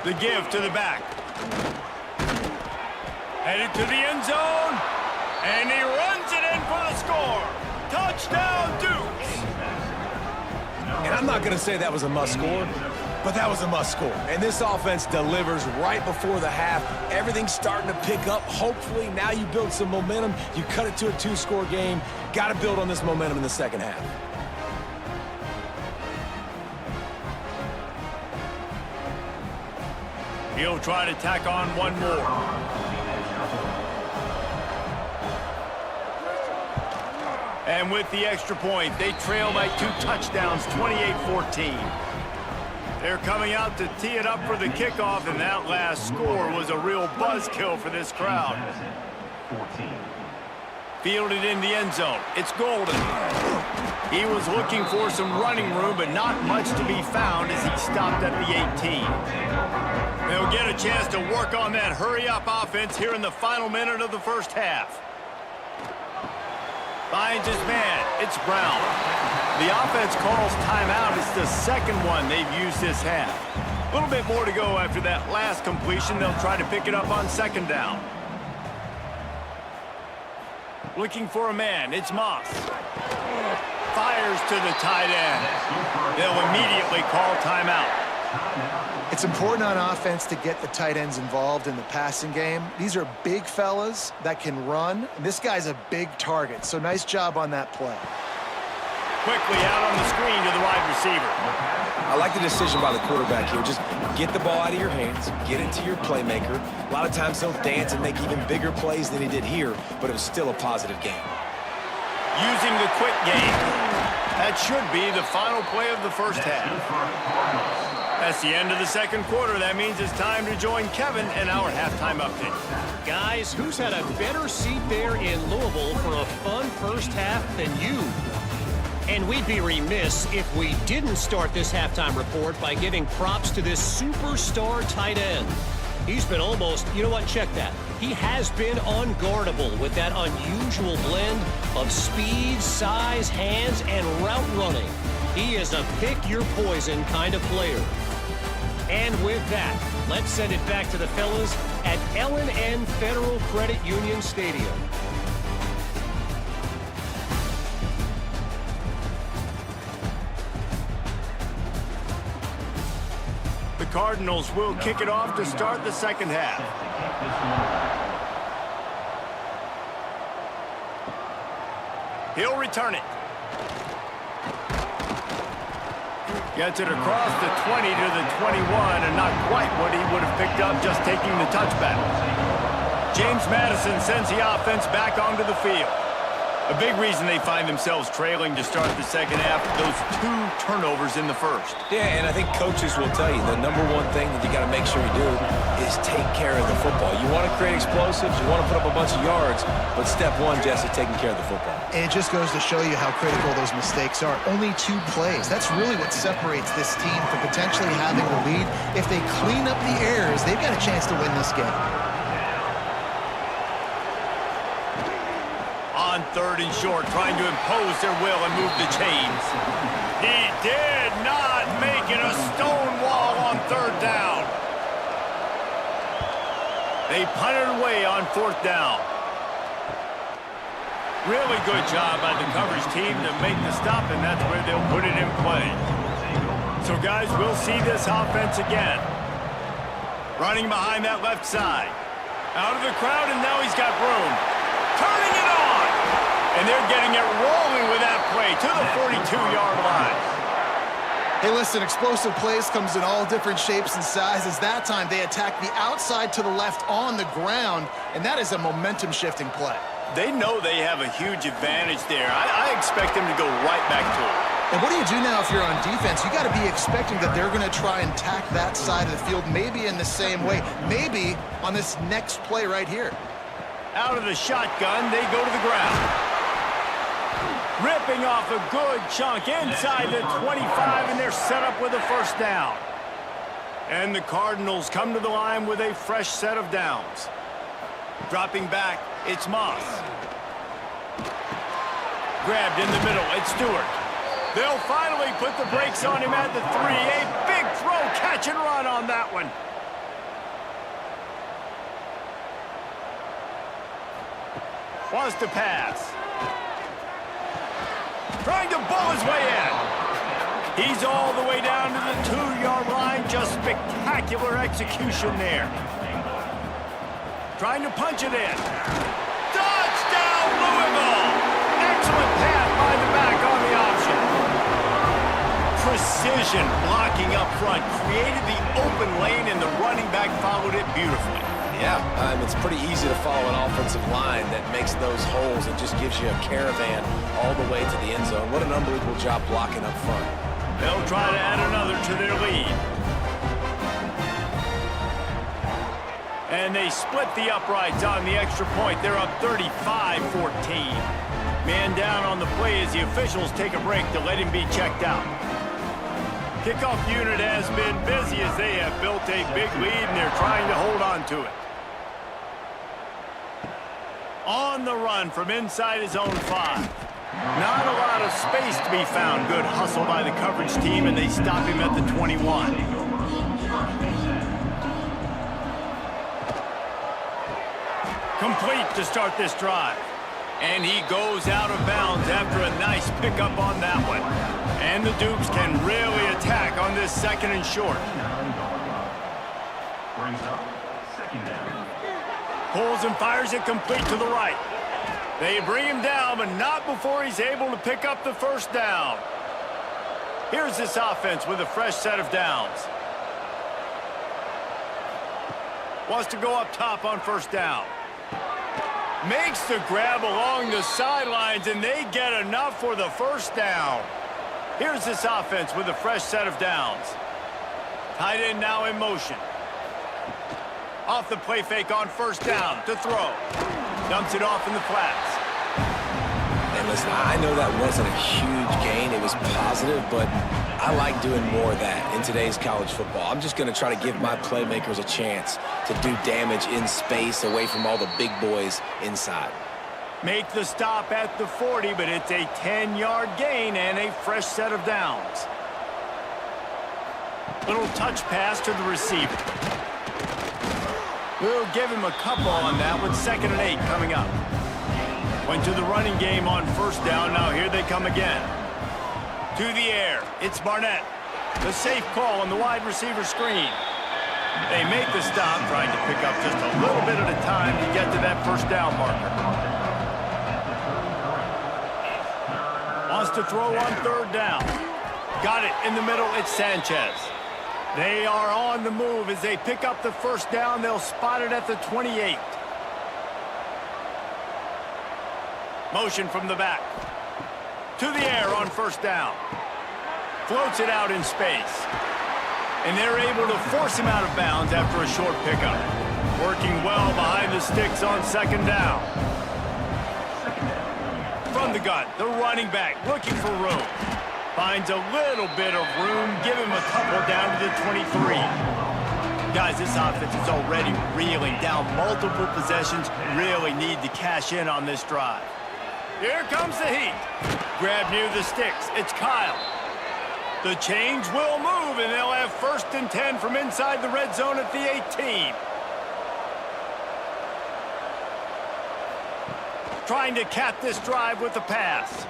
The give to the back. Headed to the end zone, and he runs it in for the score. Touchdown, Dukes! And I'm not going to say that was a must-score, but that was a must-score. And this offense delivers right before the half. Everything's starting to pick up. Hopefully, now you build some momentum. You cut it to a 2-score game. Got to build on this momentum in the second half. He'll try to tack on one more. And with the extra point, they trail by 2 touchdowns, 28-14. They're coming out to tee it up for the kickoff, and that last score was a real buzzkill for this crowd. Fielded in the end zone. It's Golden. He was looking for some running room, but not much to be found as he stopped at the 18. They'll get a chance to work on that hurry-up offense here in the final minute of the first half. Finds his man. It's Brown. The offense calls timeout. It's the second one they've used this half. A little bit more to go after that last completion. They'll try to pick it up on second down. Looking for a man. It's Moss. Fires to the tight end. They'll immediately call timeout. It's important on offense to get the tight ends involved in the passing game. These are big fellas that can run. This guy's a big target, so nice job on that play. Quickly out on the screen to the wide receiver. I like the decision by the quarterback here. Just get the ball out of your hands, get it to your playmaker. A lot of times he'll dance and make even bigger plays than he did here, but it was still a positive game. Using the quick game. That should be the final play of the first half. That's the end of the second quarter. That means it's time to join Kevin in our halftime update. Guys, who's had a better seat there in Louisville for a fun first half than you? And we'd be remiss if we didn't start this halftime report by giving props to this superstar tight end. He's been almost, you know what, check that. He has been unguardable with that unusual blend of speed, size, hands, and route running. He is a pick-your-poison kind of player. And with that, let's send it back to the fellas at L&N Federal Credit Union Stadium. The Cardinals will kick it off to start the second half. He'll return it. Gets it across the 20 to the 21, and not quite what he would have picked up just taking the touchback. James Madison sends the offense back onto the field. A big reason they find themselves trailing to start the second half, those 2 turnovers in the first. Yeah, and I think coaches will tell you the number one thing that you got to make sure you do is take care of the football. You want to create explosives, you want to put up a bunch of yards, but step one, Jesse, taking care of the football. And it just goes to show you how critical those mistakes are. Only 2 plays. That's really what separates this team from potentially having the lead. If they clean up the errors, they've got a chance to win this game. On third and short, trying to impose their will and move the chains. He did not make it a stone wall on third down. They punted away on fourth down. Really good job by the coverage team to make the stop, and that's where they'll put it in play. So, guys, we'll see this offense again. Running behind that left side. Out of the crowd, and now he's got room. Turning it on! And they're getting it rolling with that play to the 42-yard line. Hey, listen, explosive plays comes in all different shapes and sizes. That time, they attack the outside to the left on the ground, and that is a momentum-shifting play. They know they have a huge advantage there. I expect them to go right back to it. And what do you do now if you're on defense? You got to be expecting that they're going to try and tack that side of the field, maybe in the same way, maybe on this next play right here. Out of the shotgun, they go to the ground. Ripping off a good chunk inside the 25, and they're set up with a first down. And the Cardinals come to the line with a fresh set of downs. Dropping back, it's Moss. Grabbed in the middle, it's Stewart. They'll finally put the brakes on him at the 3. A big throw, catch and run on that one. Wants to pass. Trying to bull his way in. He's all the way down to the 2-yard line. Just spectacular execution there. Trying to punch it in. Touchdown, Louisville! Excellent pass by the back on the option. Precision blocking up front. Created the open lane, and the running back followed it beautifully. Yeah, it's pretty easy to follow an offensive line that makes those holes and just gives you a caravan all the way to the end zone. What an unbelievable job blocking up front. They'll try to add another to their lead. And they split the uprights on the extra point. They're up 35-14. Man down on the play as the officials take a break to let him be checked out. Kickoff unit has been busy as they have built a big lead, and they're trying to hold on to it. On the run from inside his own 5. Not a lot of space to be found. Good hustle by the coverage team, and they stop him at the 21. Complete to start this drive. And he goes out of bounds after a nice pickup on that one. And the Dukes can really attack on this 2nd and short. Brings up 2nd down. Pulls and fires it complete to the right. They bring him down, but not before he's able to pick up the first down. Here's this offense with a fresh set of downs. Wants to go up top on first down. Makes the grab along the sidelines, and they get enough for the first down. Here's this offense with a fresh set of downs. Tight end now in motion. Off the play fake on first down to throw. Dumps it off in the flats. And listen, I know that wasn't a huge gain. It was positive, but I like doing more of that in today's college football. I'm just going to try to give my playmakers a chance to do damage in space away from all the big boys inside. Make the stop at the 40, but it's a 10-yard gain and a fresh set of downs. Little touch pass to the receiver. We'll give him a couple on that with 2nd and 8 coming up. Went to the running game on first down. Now here they come again. To the air. It's Barnett. The safe call on the wide receiver screen. They make the stop, trying to pick up just a little bit at a time to get to that first down marker. Wants to throw on 3rd down. Got it in the middle. It's Sanchez. They are on the move as they pick up the first down. They'll spot it at the 28. Motion from the back. To the air on first down. Floats it out in space. And they're able to force him out of bounds after a short pickup. Working well behind the sticks on 2nd down. From the gun, the running back looking for room. Finds a little bit of room. Give him a couple down to the 23. Guys, this offense is already reeling down multiple possessions. Really need to cash in on this drive. Here comes the heat. Grab near the sticks. It's Kyle. The chains will move, and they'll have 1st and 10 from inside the red zone at the 18. Trying to cap this drive with a pass.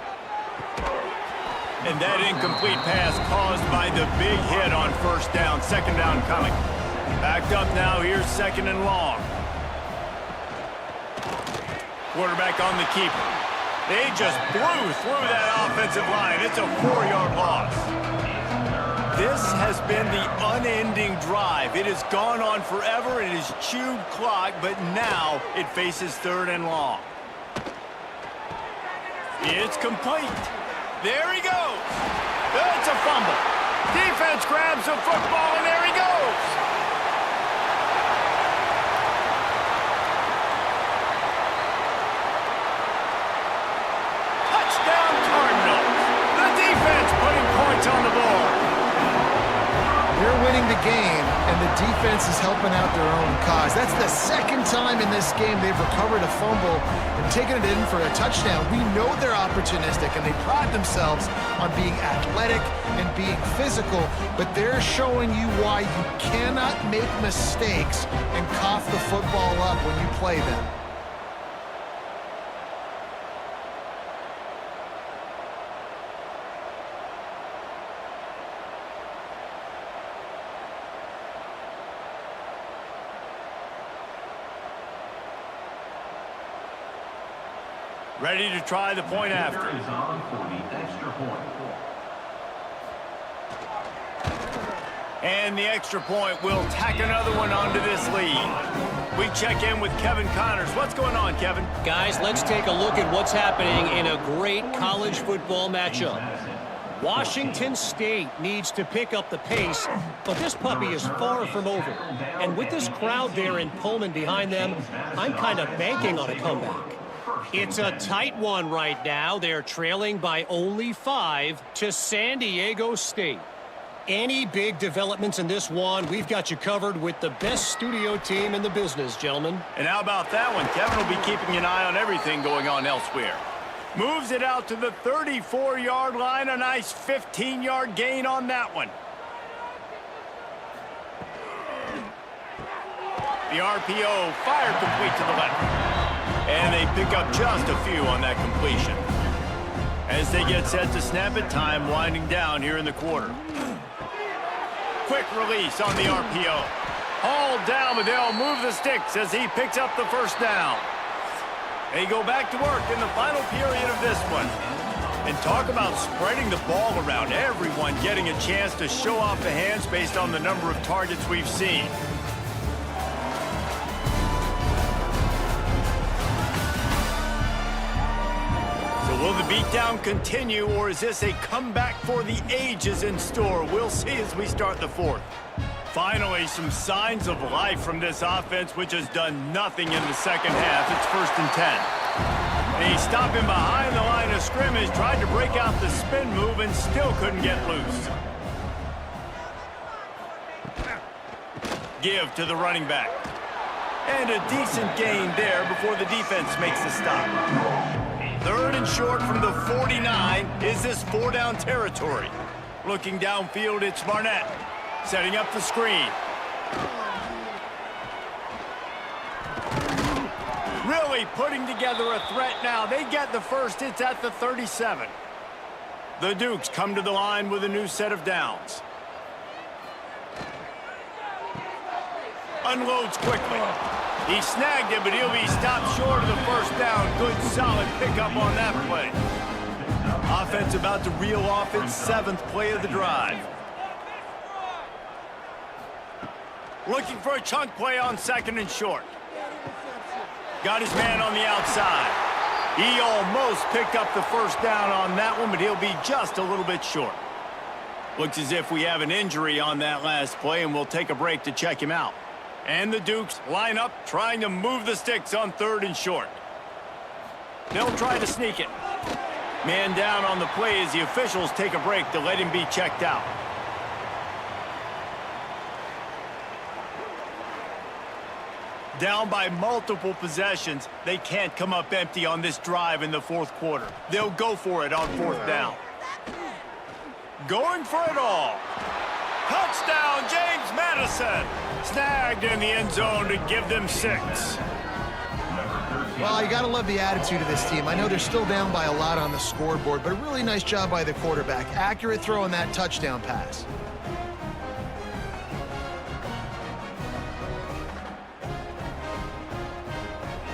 And that incomplete pass caused by the big hit on first down. 2nd down coming. Backed up now. Here's 2nd and long. Quarterback on the keeper. They just blew through that offensive line. It's a 4-yard loss. This has been the unending drive. It has gone on forever. It has chewed clock, but now it faces 3rd and long. It's complete. There he goes. It's a fumble. Defense grabs the football, and there he goes. Touchdown Cardinals. The defense putting points on the board. They're winning the game, and the defense is helping out their own cause. That's the 2nd time in this game they've recovered a fumble and taken it in for a touchdown. We know they're opportunistic, and they pride themselves on being athletic and being physical, but they're showing you why you cannot make mistakes and cough the football up when you play them. Ready to try the point after. Is on for the extra point. And the extra point will tack another one onto this lead. We check in with Kevin Connors. What's going on, Kevin? Guys, let's take a look at what's happening in a great college football matchup. Washington State needs to pick up the pace, but this puppy is far from over. And with this crowd there in Pullman behind them, I'm kind of banking on a comeback. It's a tight one right now. They're trailing by only 5 to San Diego State. Any big developments in this one, we've got you covered with the best studio team in the business, gentlemen. And how about that one? Kevin will be keeping an eye on everything going on elsewhere. Moves it out to the 34-yard line. A nice 15-yard gain on that one. The RPO fired complete to the left. And they pick up just a few on that completion. As they get set to snap it, time winding down here in the quarter. Quick release on the RPO. Hauled down, but they'll move the sticks as he picks up the first down. They go back to work in the final period of this one. And talk about spreading the ball around. Everyone getting a chance to show off the hands based on the number of targets we've seen. Will the beatdown continue, or is this a comeback for the ages in store? We'll see as we start the 4th. Finally, some signs of life from this offense, which has done nothing in the second half. It's 1st and 10. They stop him behind the line of scrimmage, tried to break out the spin move, and still couldn't get loose. Give to the running back. And a decent gain there before the defense makes the stop. 3rd and short from the 49. Is this 4-down territory? Looking downfield, it's Barnett. Setting up the screen. Really putting together a threat now. They get the first. It's at the 37. The Dukes come to the line with a new set of downs. Unloads quickly. He snagged it, but he'll be stopped short of the first down. Good, solid pickup on that play. Offense about to reel off its 7th play of the drive. Looking for a chunk play on 2nd and short. Got his man on the outside. He almost picked up the first down on that one, but he'll be just a little bit short. Looks as if we have an injury on that last play, and we'll take a break to check him out. And the Dukes line up, trying to move the sticks on 3rd and short. They'll try to sneak it. Man down on the play as the officials take a break to let him be checked out. Down by multiple possessions, they can't come up empty on this drive in the 4th quarter. They'll go for it on 4th down. Going for it all. Touchdown, James Madison. Snagged in the end zone to give them 6. Well, you got to love the attitude of this team. I know they're still down by a lot on the scoreboard, but a really nice job by the quarterback. Accurate throw on that touchdown pass.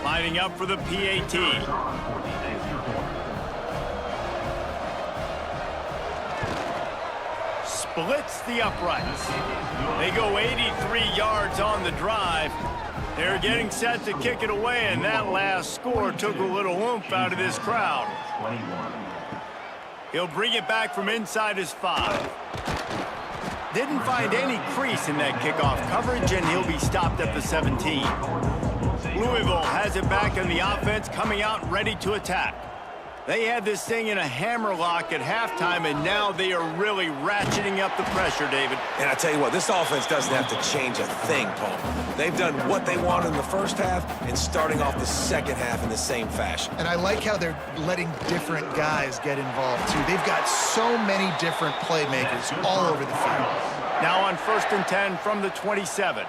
Lining up for the PAT. splits the uprights. They go 83 yards on the drive. They're getting set to kick it away, and that last score took a little oomph out of this crowd. 21. He'll bring it back from inside his 5. Didn't find any crease in that kickoff coverage, and he'll be stopped at the 17. Louisville has it back in the offense, coming out ready to attack. They had this thing in a hammerlock at halftime, and now they are really ratcheting up the pressure, David. And I tell you what, this offense doesn't have to change a thing, Paul. They've done what they wanted in the first half and starting off the second half in the same fashion. And I like how they're letting different guys get involved, too. They've got so many different playmakers all over the field. Now on 1st and 10 from the 27.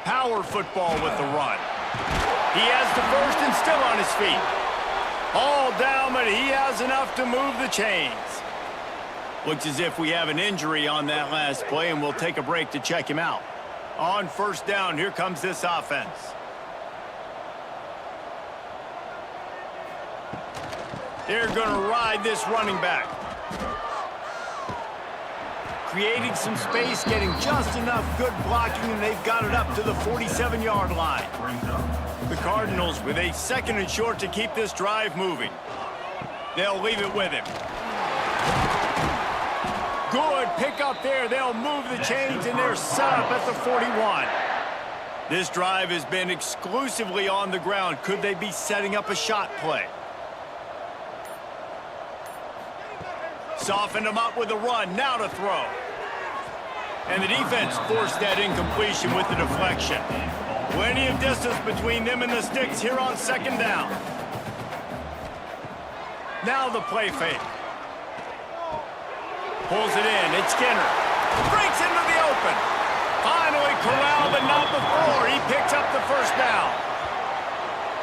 Power football with the run. He has the first and still on his feet. All down, but he has enough to move the chains. Looks as if we have an injury on that last play, and we'll take a break to check him out. On 1st down, here comes this offense. They're going to ride this running back. Creating some space, getting just enough good blocking, and they've got it up to the 47-yard line. The Cardinals with a 2nd and short to keep this drive moving. They'll leave it with him. Good pick up there. They'll move the chains, and they're set up at the 41. This drive has been exclusively on the ground. Could they be setting up a shot play? Softened him up with a run. Now to throw. And the defense forced that incompletion with the deflection. Plenty of distance between them and the sticks here on 2nd down. Now the play fake. Pulls it in. It's Skinner. Breaks into the open. Finally corralled, but not before. He picks up the 1st down.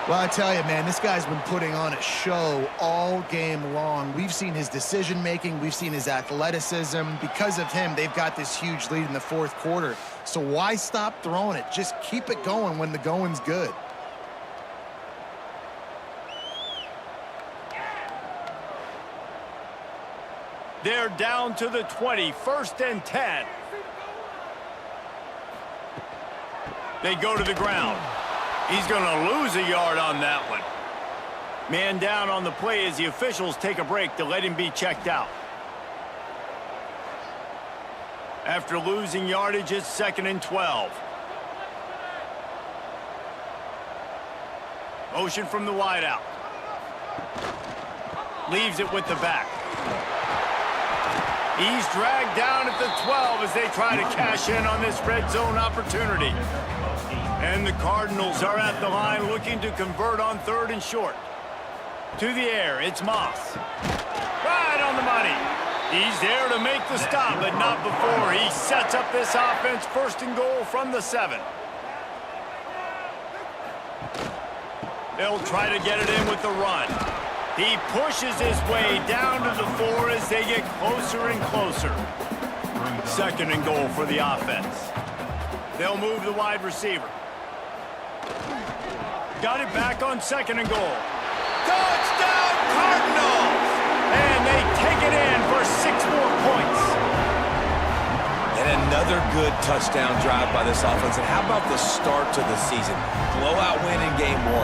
Well, I tell you, man, this guy's been putting on a show all game long. We've seen his decision-making. We've seen his athleticism. Because of him, they've got this huge lead in the 4th quarter. So why stop throwing it? Just keep it going when the going's good. They're down to the 20, 1st and 10. They go to the ground. He's going to lose a yard on that one. Man down on the play as the officials take a break to let him be checked out. After losing yardage, it's 2nd and 12. Motion from the wideout. Leaves it with the back. He's dragged down at the 12 as they try to cash in on this red zone opportunity. And the Cardinals are at the line looking to convert on 3rd and short. To the air, it's Moss. Right on the money. He's there to make the stop, but not before he sets up this offense 1st and goal from the 7. They'll try to get it in with the run. He pushes his way down to the 4 as they get closer and closer. 2nd and goal for the offense. They'll move the wide receiver. Got it back on 2nd and goal. Touchdown, Cardinals! And they take it in for 6 more points. And another good touchdown drive by this offense. And how about the start to the season? Blowout win in game 1.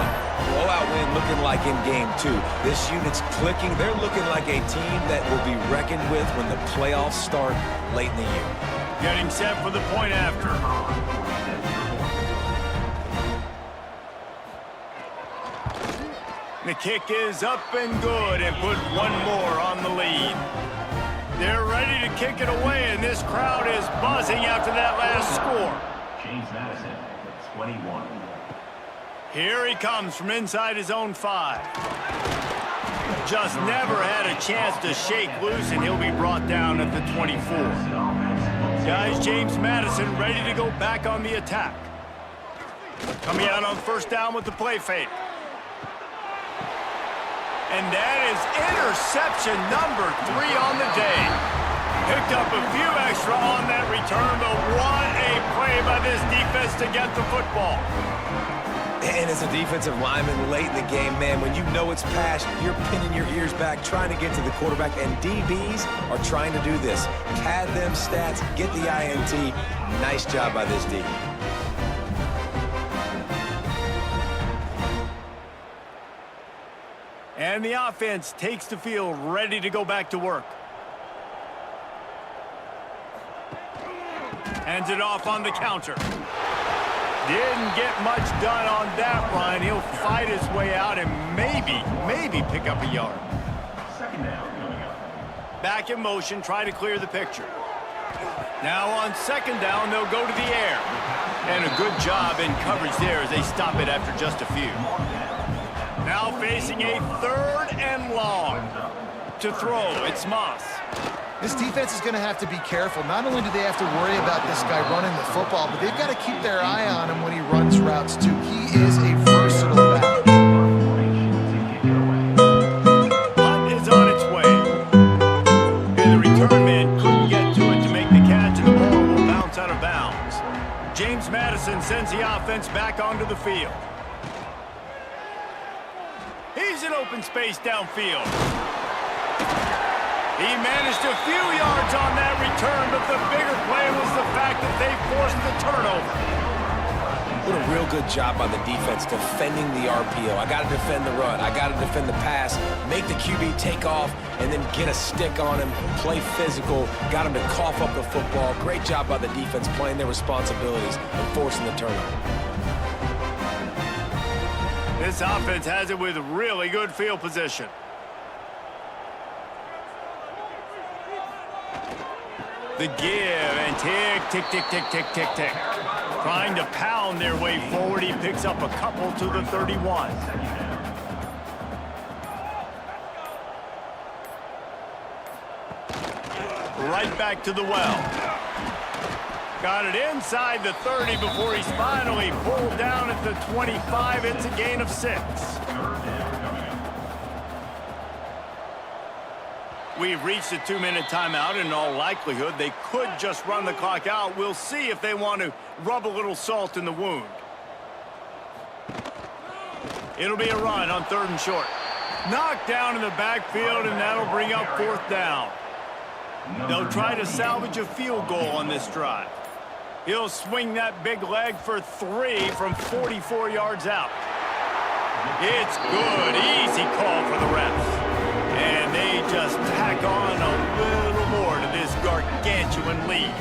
Blowout win looking like in game 2. This unit's clicking. They're looking like a team that will be reckoned with when the playoffs start late in the year. Getting set for the point after. The kick is up and good and put 1 more on the lead. They're ready to kick it away, and this crowd is buzzing after that last score. James Madison, 21. Here he comes from inside his own 5. Just never had a chance to shake loose, and he'll be brought down at the 24. Guys, James Madison ready to go back on the attack. Coming out on 1st down with the play fake. And that is interception number 3 on the day. Picked up a few extra on that return, but what a play by this defense to get the football. And as a defensive lineman late in the game, man, when you know it's pass, you're pinning your ears back, trying to get to the quarterback, and DBs are trying to do this. Pad them stats, get the INT. Nice job by this D. And the offense takes the field ready to go back to work. Hands it off on the counter. Didn't get much done on that run. He'll fight his way out and maybe pick up a yard. Second down coming up. Back in motion, try to clear the picture. Now on second down, they'll go to the air. And a good job in coverage there as they stop it after just a few. Now facing a 3rd and long. To throw, it's Moss. This defense is going to have to be careful. Not only do they have to worry about this guy running the football, but they've got to keep their eye on him when he runs routes, too. He is a versatile back. Punt is on its way. And the return man couldn't get to it to make the catch, and the ball will bounce out of bounds. James Madison sends the offense back onto the field. He's in open space downfield. He managed a few yards on that return, but the bigger play was the fact that they forced the turnover. What a real good job by the defense defending the RPO. I got to defend the run. I got to defend the pass, make the QB take off, and then get a stick on him, play physical, got him to cough up the football. Great job by the defense playing their responsibilities and forcing the turnover. This offense has it with really good field position. The give and tick, tick, tick, tick, tick, tick. Trying to pound their way forward. He picks up a couple to the 31. Right back to the well. Got it inside the 30 before he's finally pulled down at the 25. It's a gain of 6. We've reached a 2-minute timeout, and in all likelihood, they could just run the clock out. We'll see if they want to rub a little salt in the wound. It'll be a run on 3rd and short. Knocked down in the backfield, and that'll bring up 4th down. They'll try to salvage a field goal on this drive. He'll swing that big leg for 3 from 44 yards out. It's good. Easy call for the refs. And they just tack on a little more to this gargantuan lead.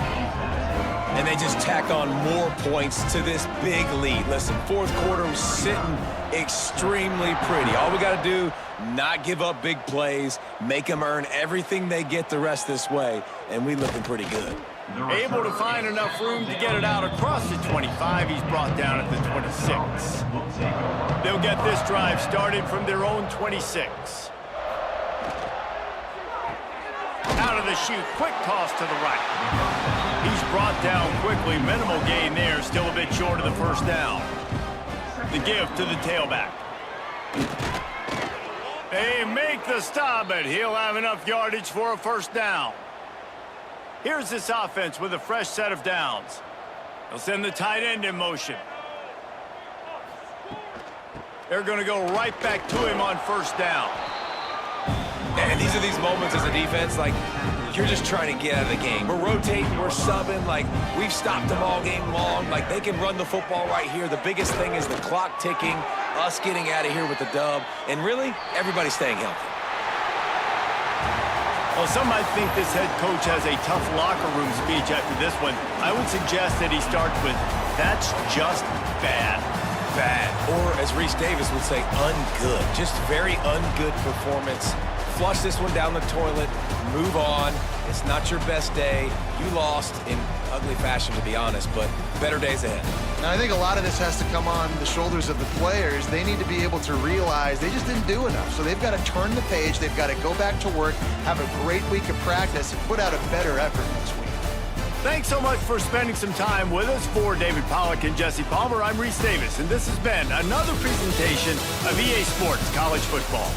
And they just tack on more points to this big lead. Listen, 4th quarter was sitting extremely pretty. All we got to do, not give up big plays, make them earn everything they get the rest this way, and we looking pretty good. Able to find enough room to get it out across the 25. He's brought down at the 26. They'll get this drive started from their own 26. Out of the chute, quick toss to the right. He's brought down quickly. Minimal gain there, still a bit short of the 1st down. The give to the tailback. They make the stop, but he'll have enough yardage for a 1st down. Here's this offense with a fresh set of downs. They'll send the tight end in motion. They're going to go right back to him on 1st down. And these are these moments as a defense, like, you're just trying to get out of the game. We're rotating, we're subbing, like, we've stopped them all game long. Like, they can run the football right here. The biggest thing is the clock ticking, us getting out of here with the dub, and really, everybody staying healthy. Well, some might think this head coach has a tough locker room speech after this one. I would suggest that he starts with, "That's just bad." Bad. Or, as Reese Davis would say, ungood. Just very ungood performance. Flush this one down the toilet, move on. It's not your best day. You lost in ugly fashion, to be honest, but better days ahead. And I think a lot of this has to come on the shoulders of the players. They need to be able to realize they just didn't do enough. So they've got to turn the page. They've got to go back to work, have a great week of practice, and put out a better effort next week. Thanks so much for spending some time with us. For David Pollack and Jesse Palmer, I'm Reese Davis, and this has been another presentation of EA Sports College Football.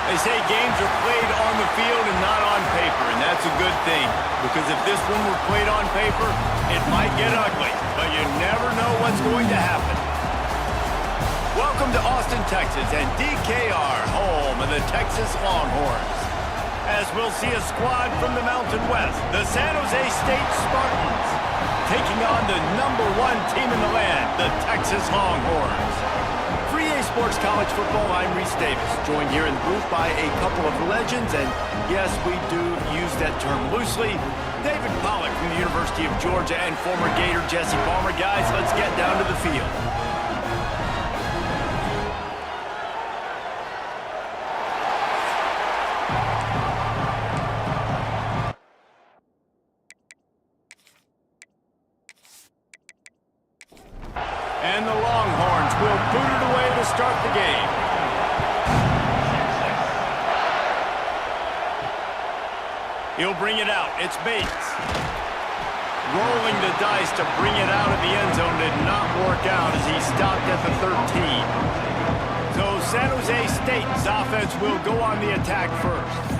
They say games are played on the field and not on paper, and that's a good thing. Because if this one were played on paper, it might get ugly, but you never know what's going to happen. Welcome to Austin, Texas, and DKR, home of the Texas Longhorns. As we'll see a squad from the Mountain West, the San Jose State Spartans, taking on the #1 team in the land, the Texas Longhorns. For EA Sports College Football, I'm Reese Davis, joined here in the booth by a couple of legends, and yes, we do use that term loosely. David Pollack from the University of Georgia and former Gator Jesse Palmer. Guys, let's get down to the field. And the Longhorns will boot it away to start the game. He'll bring it out. It's Bates. Rolling the dice to bring it out of the end zone did not work out as he stopped at the 13. So San Jose State's offense will go on the attack first.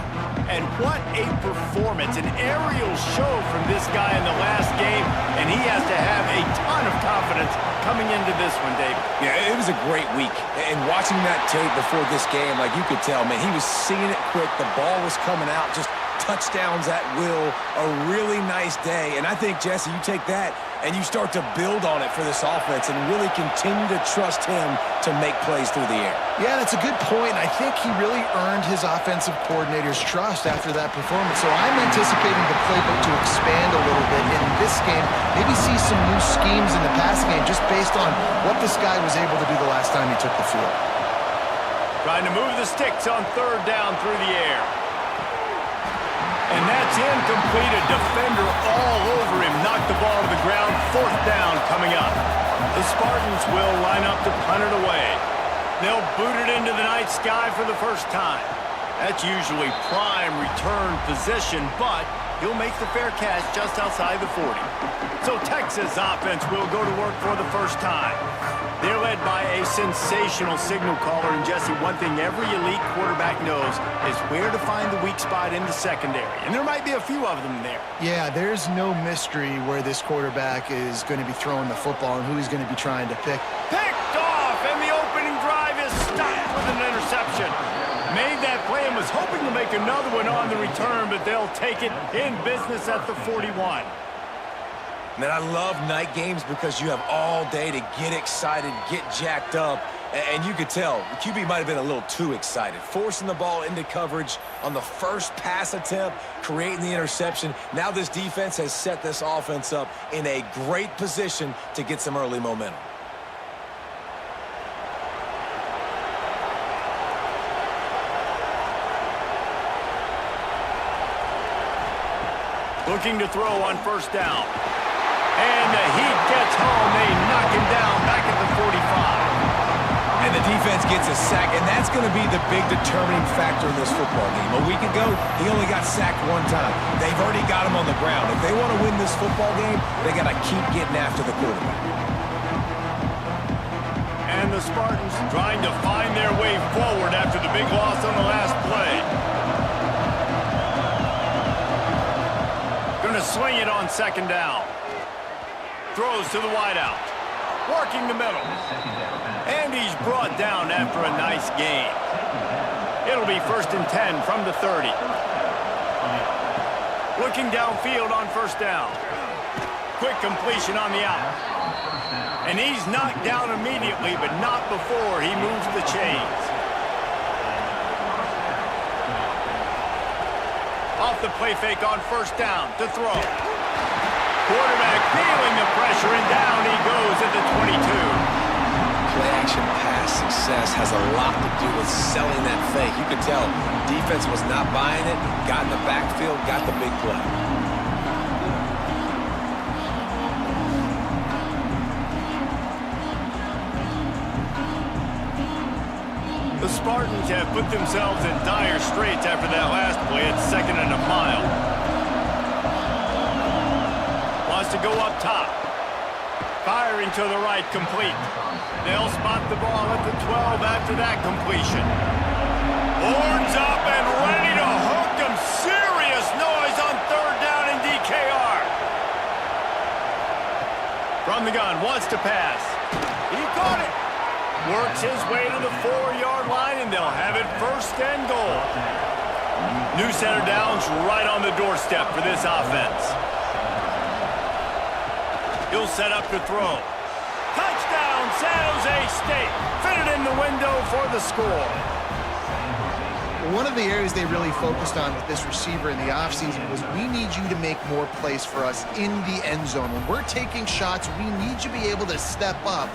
And what a performance, an aerial show from this guy in the last game, and he has to have a ton of confidence coming into this one, Dave. Yeah, it was a great week. And watching that tape before this game, like you could tell, man, he was seeing it quick. The ball was coming out, just touchdowns at will. A really nice day. And I think, Jesse, you take that and you start to build on it for this offense and really continue to trust him to make plays through the air. Yeah, that's a good point. I think he really earned his offensive coordinator's trust after that performance. So I'm anticipating the playbook to expand a little bit in this game. Maybe see some new schemes in the passing game just based on what this guy was able to do the last time he took the field. Trying to move the sticks on third down through the air. And that's incomplete. A defender all over him. Knocked the ball to the ground. Fourth down coming up. The Spartans will line up to punt it away. They'll boot it into the night sky for the first time. That's usually prime return position, but he'll make the fair catch just outside the 40. So Texas offense will go to work for the first time. They're led by a sensational signal caller, and Jesse, one thing every elite quarterback knows is where to find the weak spot in the secondary, and there might be a few of them there. Yeah, there's no mystery where this quarterback is going to be throwing the football and who he's going to be trying to pick. Picked off, and the opening drive is stopped with an interception. Made that play and was hoping to make another one on the return, but they'll take it in business at the 41. Man, I love night games because you have all day to get excited, get jacked up, and you could tell the QB might have been a little too excited, forcing the ball into coverage on the first pass attempt, creating the interception. Now this defense has set this offense up in a great position to get some early momentum. Looking to throw on first down. And the heat gets home. They knock him down back at the 45. And the defense gets a sack, and that's going to be the big determining factor in this football game. A week ago, he only got sacked one time. They've already got him on the ground. If they want to win this football game, they got to keep getting after the quarterback. And the Spartans trying to find their way forward after the big loss on the last play. Going to swing it on second down. Throws to the wideout. Working the middle. And he's brought down after a nice gain. It'll be 1st and 10 from the 30. Looking downfield on first down. Quick completion on the out. And he's knocked down immediately, but not before he moves the chains. Off the play fake on first down to throw. Quarterback feeling the pressure, and down he goes at the 22. Play-action pass success has a lot to do with selling that fake. You could tell defense was not buying it, got in the backfield, got the big play. The Spartans have put themselves in dire straits after that last play at 2nd and a mile. Wants to go up top. Firing to the right, complete. They'll spot the ball at the 12 after that completion. Horns up and ready to hook them. Serious noise on third down in DKR. From the gun, wants to pass. He caught it. Works his way to the 4-yard line, and they'll have it first and goal. New center downs right on the doorstep for this offense. He'll set up to throw. Touchdown, San Jose State. Fitted in the window for the score. One of the areas they really focused on with this receiver in the offseason was we need you to make more plays for us in the end zone. When we're taking shots, we need you to be able to step up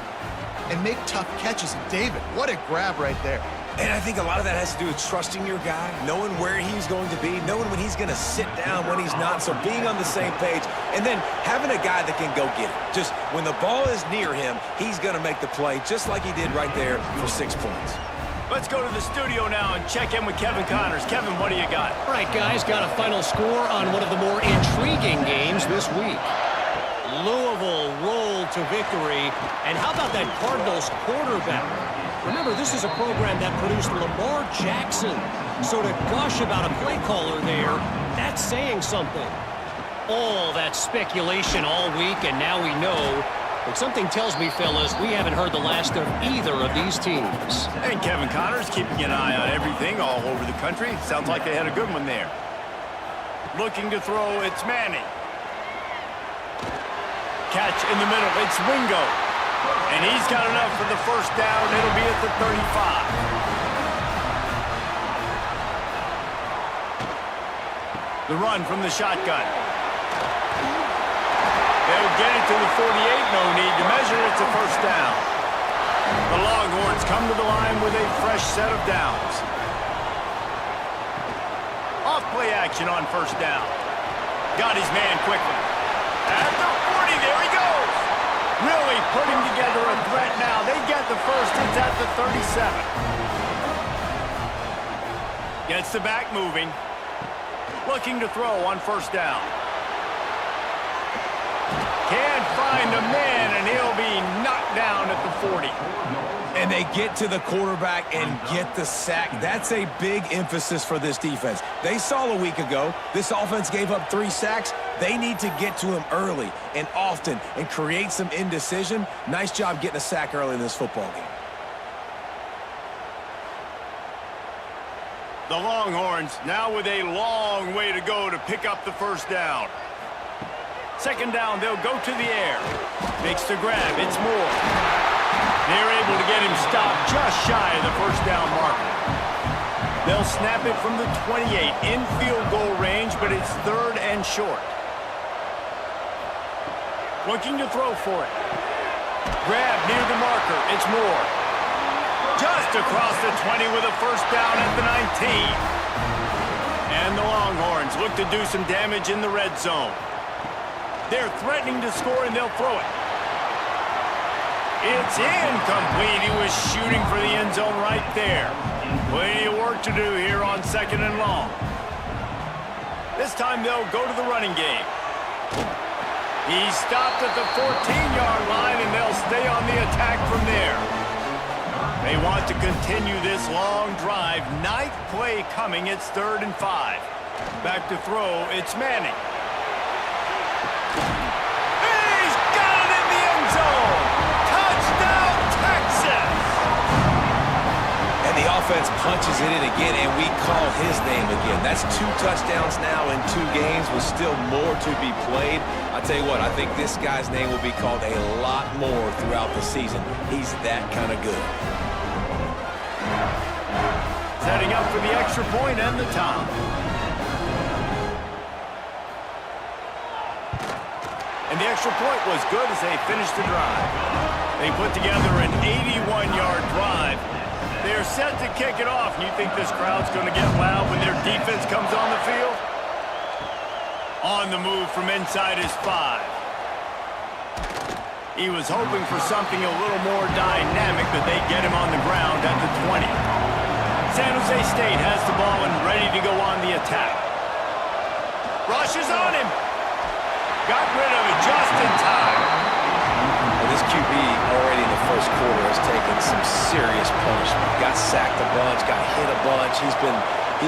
and make tough catches. David, what a grab right there. And I think a lot of that has to do with trusting your guy, knowing where he's going to be, knowing when he's going to sit down, when he's not, so being on the same page, and then having a guy that can go get it. Just when the ball is near him, he's going to make the play, just like he did right there for 6 points. Let's go to the studio now and check in with Kevin Connors. Kevin, what do you got? All right, guys, got a final score on one of the more intriguing games this week. Louisville rolled to victory. And how about that Cardinals quarterback? Remember, this is a program that produced Lamar Jackson. So to gush about a play caller there, that's saying something. All that speculation all week, and now we know. But something tells me, fellas, we haven't heard the last of either of these teams. And Kevin Connors keeping an eye on everything all over the country. Sounds like they had a good one there. Looking to throw, it's Manning. Catch in the middle, it's Wingo. And he's got enough for the first down. It'll be at the 35. The run from the shotgun. They'll get it to the 48, no need to measure. It's a first down. The Longhorns come to the line with a fresh set of downs. Off play action on first down. Got his man quickly. At the 40, there he goes. Really putting together a threat now. They get the first. It's at the 37. Gets the back moving. Looking to throw on first down. Can't find a man, and he'll be knocked down at the 40. And they get to the quarterback and get the sack. That's a big emphasis for this defense. They saw a week ago, this offense gave up 3 sacks. They need to get to him early and often and create some indecision. Nice job getting a sack early in this football game. The Longhorns now with a long way to go to pick up the first down. Second down, they'll go to the air. Makes the grab, it's Moore. They're able to get him stopped just shy of the first down marker. They'll snap it from the 28 in field goal range, but it's third and short. Looking to throw for it. Grab near the marker, it's Moore. Just across the 20 with a first down at the 19. And the Longhorns look to do some damage in the red zone. They're threatening to score, and they'll throw it. It's incomplete. He was shooting for the end zone right there. Plenty of work to do here on second and long. This time they'll go to the running game. He's stopped at the 14-yard line, and they'll stay on the attack from there. They want to continue this long drive. 9th play coming. It's 3rd and 5. Back to throw. It's Manning. He's got it in the end zone. Touchdown, Texas. And the offense punches it in again, and we call his name again. That's 2 touchdowns now in 2 games with still more to be played. I tell you what, I think this guy's name will be called a lot more throughout the season. He's that kind of good. Setting up for the extra point and the top. And the extra point was good as they finished the drive. They put together an 81-yard drive. They're set to kick it off. You think this crowd's going to get loud when their defense comes on the field? On the move from inside his 5. He was hoping for something a little more dynamic, but they get him on the ground at the 20. San Jose State has the ball and ready to go on the attack. Rushes on him. Got rid of it just in time. Well, this QB already in the first quarter has taken some serious punishment. Got sacked a bunch, got hit a bunch. He's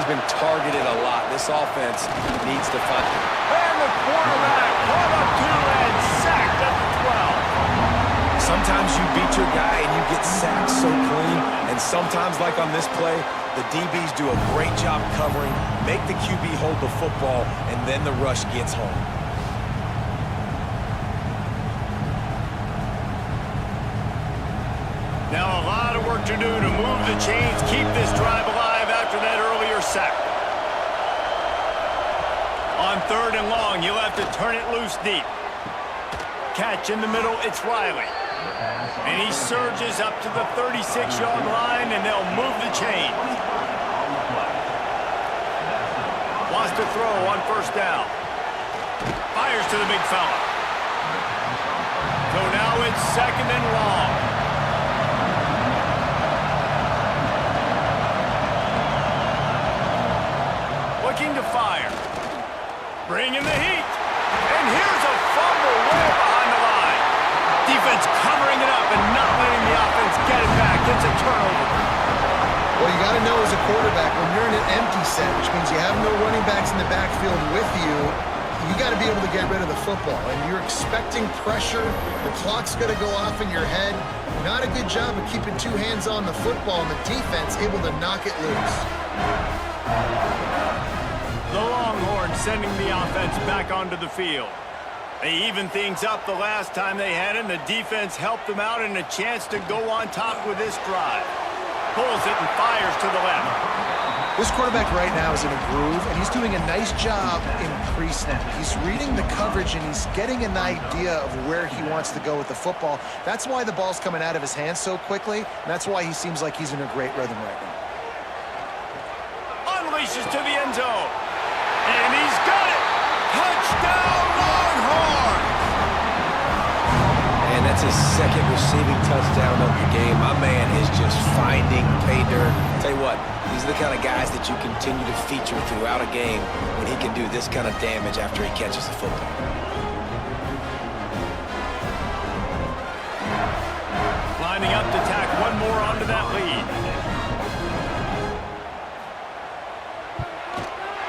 been targeted a lot. This offense needs to find. And the quarterback caught up to and sacked at the 12. Sometimes you beat your guy and you get sacked so clean, and sometimes, like on this play, the DBs do a great job covering, make the QB hold the football, and then the rush gets home. Now a lot of work to do to move the chains, keep this drive alive after that earlier sack. On 3rd and long, you'll have to turn it loose deep. Catch in the middle, it's Riley. And he surges up to the 36-yard line, and they'll move the chain. Wants to throw on 1st down. Fires to the big fella. So now it's 2nd and long. Looking to fire. Bringing the heat. And here's a fumble way behind the line. Defense covering it up and not letting the offense get it back. It's a turnover. Well, you got to know as a quarterback, when you're in an empty set, which means you have no running backs in the backfield with you, you got to be able to get rid of the football. And you're expecting pressure. The clock's going to go off in your head. Not a good job of keeping 2 hands on the football, and the defense able to knock it loose. The Longhorns sending the offense back onto the field. They evened things up the last time they had it, and the defense helped them out and a chance to go on top with this drive. Pulls it and fires to the left. This quarterback right now is in a groove, and he's doing a nice job in pre-snap. He's reading the coverage, and he's getting an idea of where he wants to go with the football. That's why the ball's coming out of his hands so quickly, and that's why he seems like he's in a great rhythm right now. Unleashes to the end zone. And he's got it! Touchdown, Longhorns! And that's his 2nd receiving touchdown of the game. My man is just finding pay dirt. Tell you what, these are the kind of guys that you continue to feature throughout a game when he can do this kind of damage after he catches the football. Lining up to tack one more onto that lead.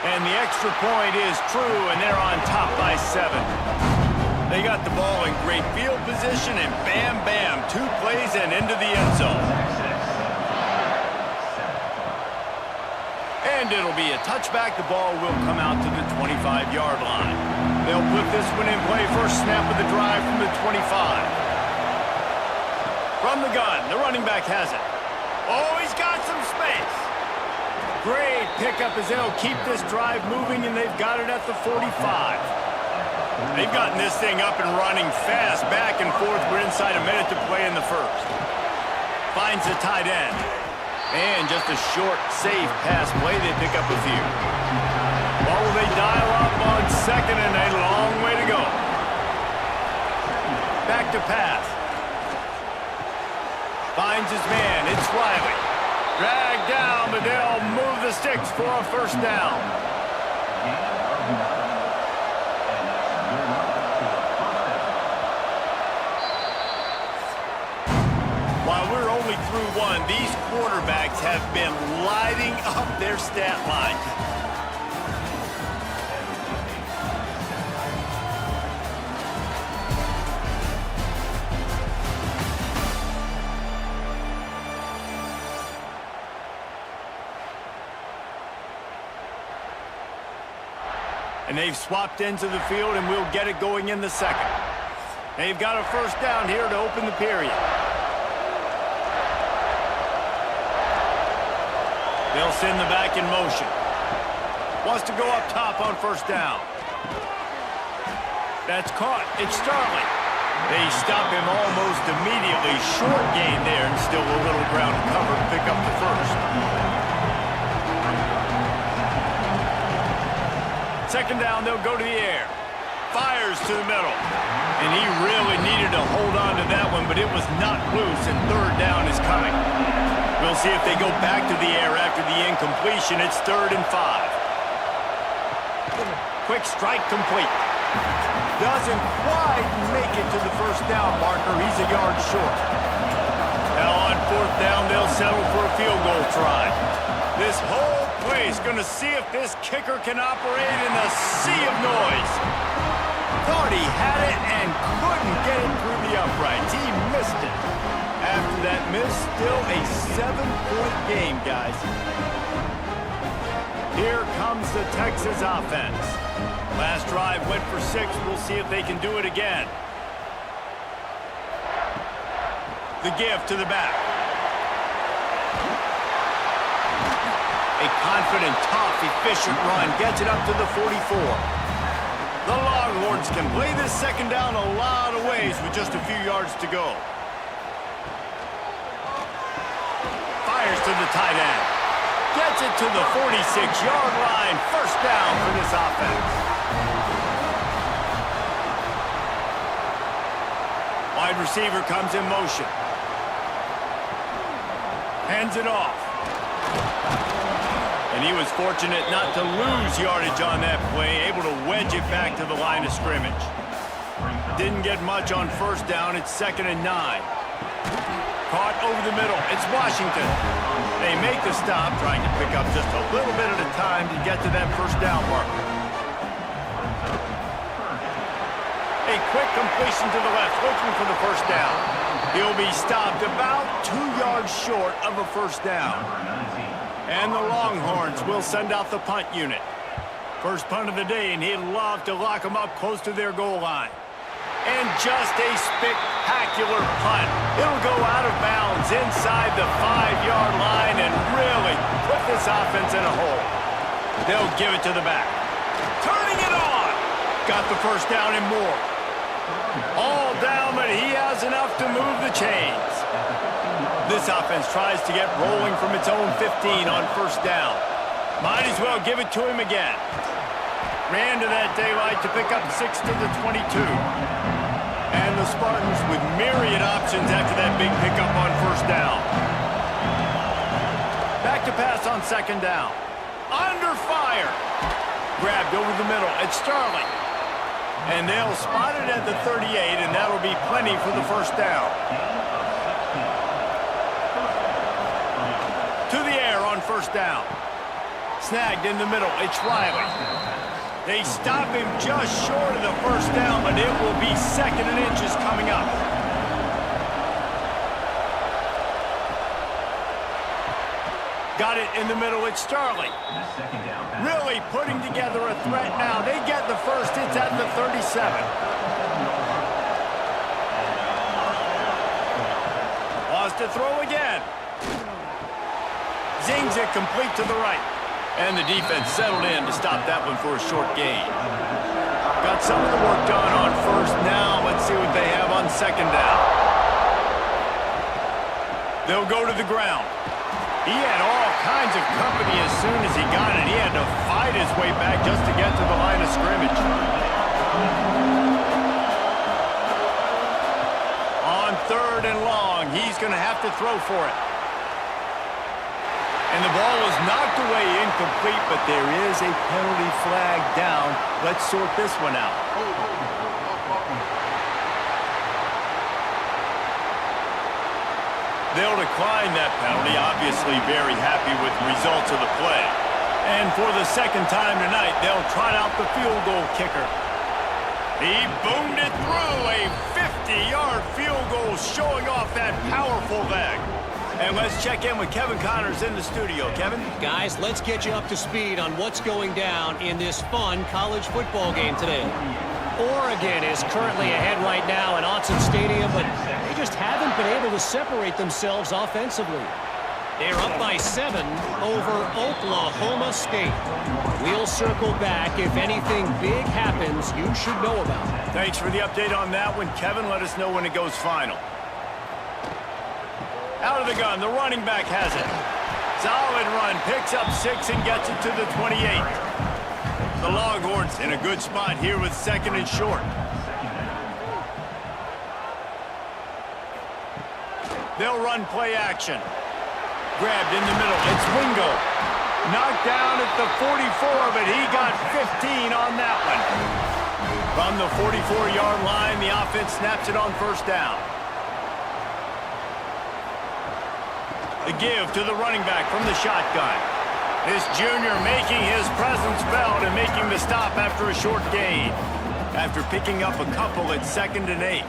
And the extra point is true, and they're on top by 7. They got the ball in great field position, and bam, bam, 2 plays and into the end zone. And it'll be a touchback. The ball will come out to the 25-yard line. They'll put this one in play first snap of the drive from the 25. From the gun, the running back has it. Oh, he's got some space. Great pickup as they'll keep this drive moving, and they've got it at the 45. They've gotten this thing up and running fast, back and forth. We're inside a minute to play in the first. Finds the tight end. And just a short, safe pass play. They pick up a few. Well, will they dial up on 2nd and a long way to go? Back to pass. Finds his man. It's Riley. Dragged down, but they'll move the sticks for a 1st down. While we're only through 1, these quarterbacks have been lighting up their stat line. And they've swapped ends of the field, and we'll get it going in the 2nd. They've got a 1st down here to open the period. They'll send the back in motion. Wants to go up top on 1st down. That's caught. It's Starling. They stop him almost immediately. Short gain there, and still a little ground cover to pick up the 1st. 2nd down, they'll go to the air. Fires to the middle. And he really needed to hold on to that one, but it was not loose, and 3rd down is coming. We'll see if they go back to the air after the incompletion. It's 3rd and 5. Quick strike complete. Doesn't quite make it to the first down marker. He's a yard short. Now on fourth down, they'll settle for a field goal try. This whole place going to see if this kicker can operate in a sea of noise. Thought he had it and couldn't get it through the uprights. He missed it. After that miss, still a 7-point game, guys. Here comes the Texas offense. Last drive went for 6. We'll see if they can do it again. The give to the back. A confident, tough, efficient run gets it up to the 44. The Longhorns can play this second down a lot of ways with just a few yards to go. Fires to the tight end. Gets it to the 46-yard line. First down for this offense. Wide receiver comes in motion. Hands it off. And he was fortunate not to lose yardage on that play, able to wedge it back to the line of scrimmage. Didn't get much on first down. It's 2nd and 9. Caught over the middle. It's Washington. They make the stop, trying to pick up just a little bit at a time to get to that first down marker. A quick completion to the left, looking for the first down. He'll be stopped about 2 yards short of a first down. And the Longhorns will send out the punt unit. First punt of the day, and he'd love to lock them up close to their goal line. And just a spectacular punt. It'll go out of bounds inside the 5-yard line and really put this offense in a hole. They'll give it to the back. Turning it on. Got the first down and more. All down, but he has enough to move the chains. This offense tries to get rolling from its own 15 on first down. Might as well give it to him again. Ran to that daylight to pick up 6 to the 22. And the Spartans with myriad options after that big pickup on first down. Back to pass on second down. Under fire. Grabbed over the middle. It's Starling. And they'll spot it at the 38, and that'll be plenty for the first down. To the air on first down. Snagged in the middle. It's Riley. They stop him just short of the first down, but it will be 2nd and inches coming up. Got it in the middle. It's Starling. Really putting together a threat now. They get the first. It's at the 37. Lost to throw again. Zings it complete to the right. And the defense settled in to stop that one for a short gain. Got some of the work done on first. Now let's see what they have on second down. They'll go to the ground. He had all kinds of company as soon as he got it. He had to fight his way back just to get to the line of scrimmage. On 3rd and long, he's going to have to throw for it. And the ball was knocked away incomplete, but there is a penalty flag down. Let's sort this one out. They'll decline that penalty, obviously very happy with the results of the play. And for the second time tonight, they'll trot out the field goal kicker. He boomed it through, a 50-yard field goal showing off that powerful leg. And let's check in with Kevin Connors in the studio. Kevin? Guys, let's get you up to speed on what's going down in this fun college football game today. Oregon is currently ahead right now in Autzen Stadium, but they just haven't been able to separate themselves offensively. They're up by 7 over Oklahoma State. We'll circle back if anything big happens you should know about. Thanks for the update on that one, Kevin. Let us know when it goes final. Out of the gun, the running back has it. Solid run, picks up 6 and gets it to the 28. The Longhorns in a good spot here with 2nd and short. They'll run play action. Grabbed in the middle, it's Wingo. Knocked down at the 44, but he got 15 on that one. From the 44-yard line, the offense snaps it on first down. The give to the running back from the shotgun. This junior making his presence felt and making the stop after a short gain. After picking up a couple at 2nd and 8.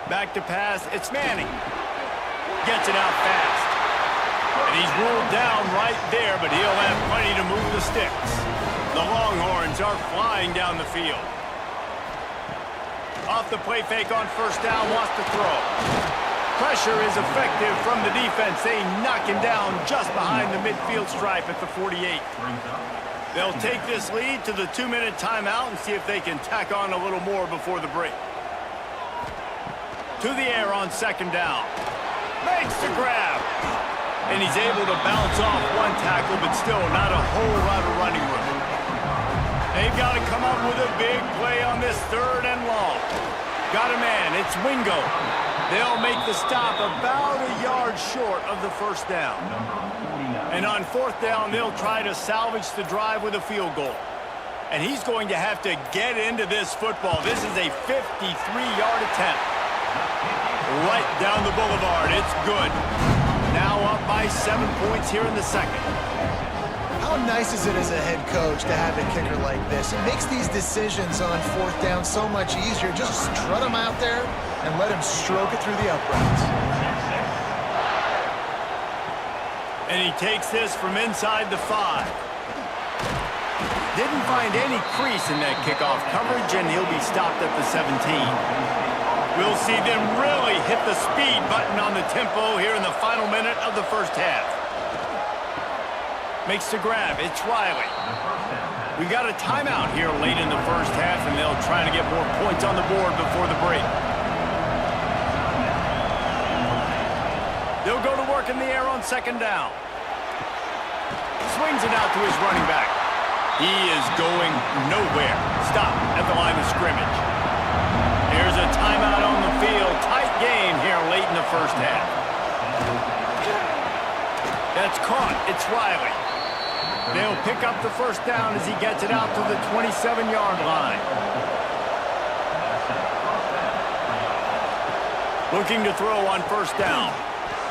Back to pass, it's Manning. Gets it out fast. And he's ruled down right there, but he'll have plenty to move the sticks. The Longhorns are flying down the field. Off the play fake on first down, wants to throw. Pressure is effective from the defense. They knock him down just behind the midfield stripe at the 48. They'll take this lead to the 2-minute timeout and see if they can tack on a little more before the break. To the air on 2nd down. Makes the grab. And he's able to bounce off one tackle, but still not a whole lot of running room. They've got to come up with a big play on this 3rd and long. Got a man, it's Wingo. They'll make the stop about a yard short of the first down. And on 4th down, they'll try to salvage the drive with a field goal. And he's going to have to get into this football. This is a 53-yard attempt. Right down the boulevard, it's good. Now up by 7 points here in the 2nd. How nice is it as a head coach to have a kicker like this? It makes these decisions on 4th down so much easier. Just strut him out there and let him stroke it through the uprights. And he takes this from inside the 5. Didn't find any crease in that kickoff coverage, and he'll be stopped at the 17. We'll see them really hit the speed button on the tempo here in the final minute of the first half. Makes the grab. It's Riley. We got a timeout here late in the first half, and they'll try to get more points on the board before the break. They'll go to work in the air on 2nd down. Swings it out to his running back. He is going nowhere. Stop at the line of scrimmage. Here's a timeout on the field. Tight game here late in the first half. That's caught. It's Riley. They'll pick up the first down as he gets it out to the 27-yard line. Looking to throw on first down.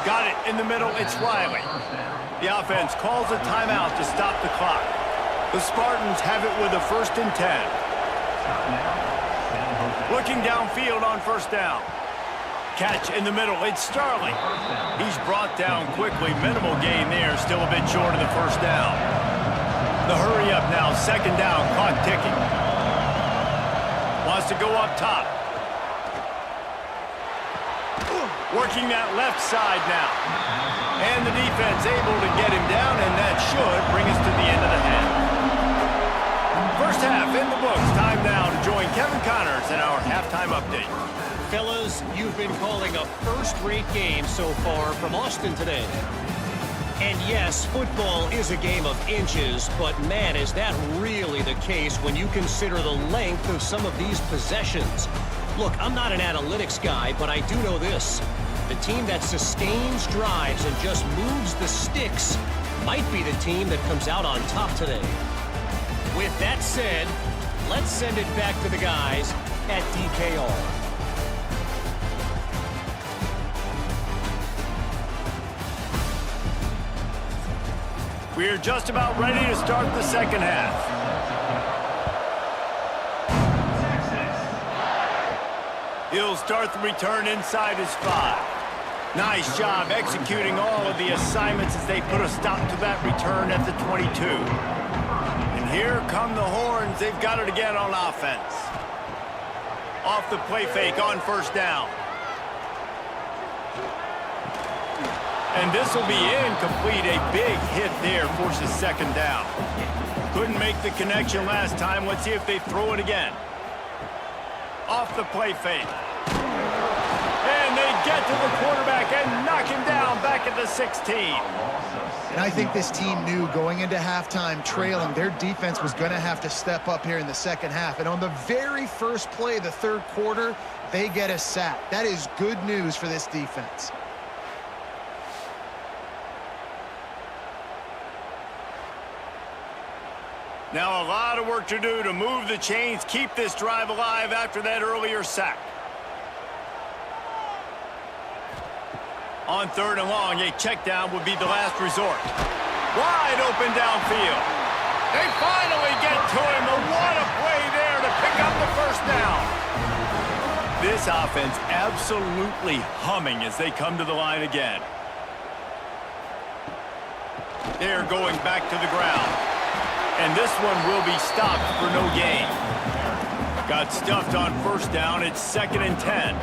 Got it in the middle. It's Riley. The offense calls a timeout to stop the clock. The Spartans have it with a 1st and 10. Looking downfield on first down. Catch in the middle. It's Starling. He's brought down quickly. Minimal gain there. Still a bit short of the first down. The hurry up now. 2nd down. Clock ticking. Wants to go up top. Working that left side now. And the defense able to get him down, and that should bring us to the end of the half. First half in the books. Time now to join Kevin Connors in our halftime update. Fellas, you've been calling a first-rate game so far from Austin today. And yes, football is a game of inches, but man, is that really the case when you consider the length of some of these possessions. Look, I'm not an analytics guy, but I do know this. The team that sustains drives and just moves the sticks might be the team that comes out on top today. With that said, let's send it back to the guys at DKR. We are just about ready to start the second half. He'll start the return inside his 5. Nice job executing all of the assignments as they put a stop to that return at the 22. And here come the Horns. They've got it again on offense. Off the play fake on first down. And this will be incomplete. A big hit there forces 2nd down. Couldn't make the connection last time. Let's see if they throw it again. Off the play fake. And they get to the quarterback and knock him down back at the 16. And I think this team knew going into halftime trailing, their defense was going to have to step up here in the second half. And on the very first play of the 3rd quarter, they get a sack. That is good news for this defense. Now a lot of work to do to move the chains, keep this drive alive after that earlier sack. On 3rd and long, a check down would be the last resort. Wide open downfield. They finally get to him, and what a play there to pick up the first down. This offense absolutely humming as they come to the line again. They're going back to the ground. And this one will be stopped for no gain. Got stuffed on 1st down. It's 2nd and 10.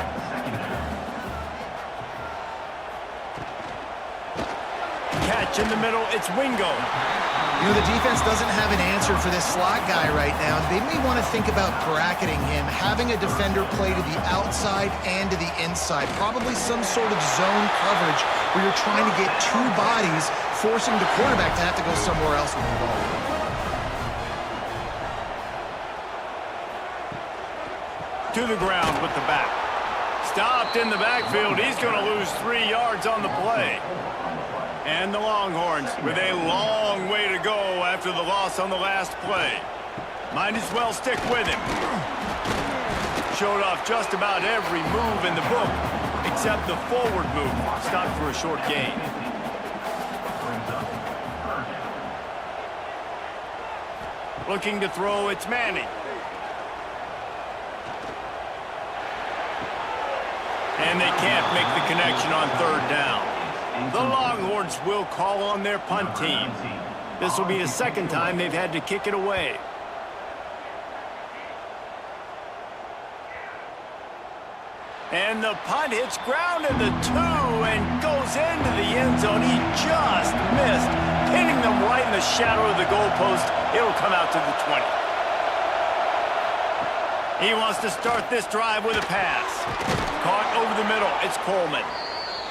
Catch in the middle. It's Wingo. You know, the defense doesn't have an answer for this slot guy right now. They may want to think about bracketing him, having a defender play to the outside and to the inside. Probably some sort of zone coverage where you're trying to get 2 bodies, forcing the quarterback to have to go somewhere else with the ball. To the ground with the back. Stopped in the backfield. He's going to lose 3 yards on the play. And the Longhorns with a long way to go after the loss on the last play. Might as well stick with him. Showed off just about every move in the book, except the forward move. Stopped for a short gain. Looking to throw, it's Manning. And they can't make the connection on 3rd down. The Longhorns will call on their punt team. This will be the 2nd time they've had to kick it away. And the punt hits ground at the 2 and goes into the end zone. He just missed, pinning them right in the shadow of the goalpost. It'll come out to the 20. He wants to start this drive with a pass. Caught over the middle. It's Coleman.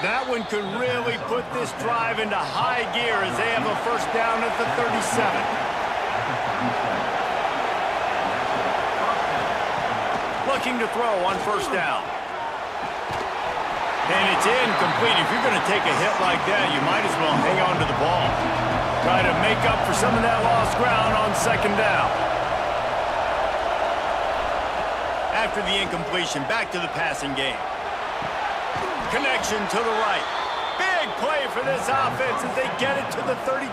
That one could really put this drive into high gear as they have a 1st down at the 37. Looking to throw on 1st down. And it's incomplete. If you're going to take a hit like that, you might as well hang on to the ball. Try to make up for some of that lost ground on 2nd down. After the incompletion, back to the passing game. Connection to the right. Big play for this offense as they get it to the 32.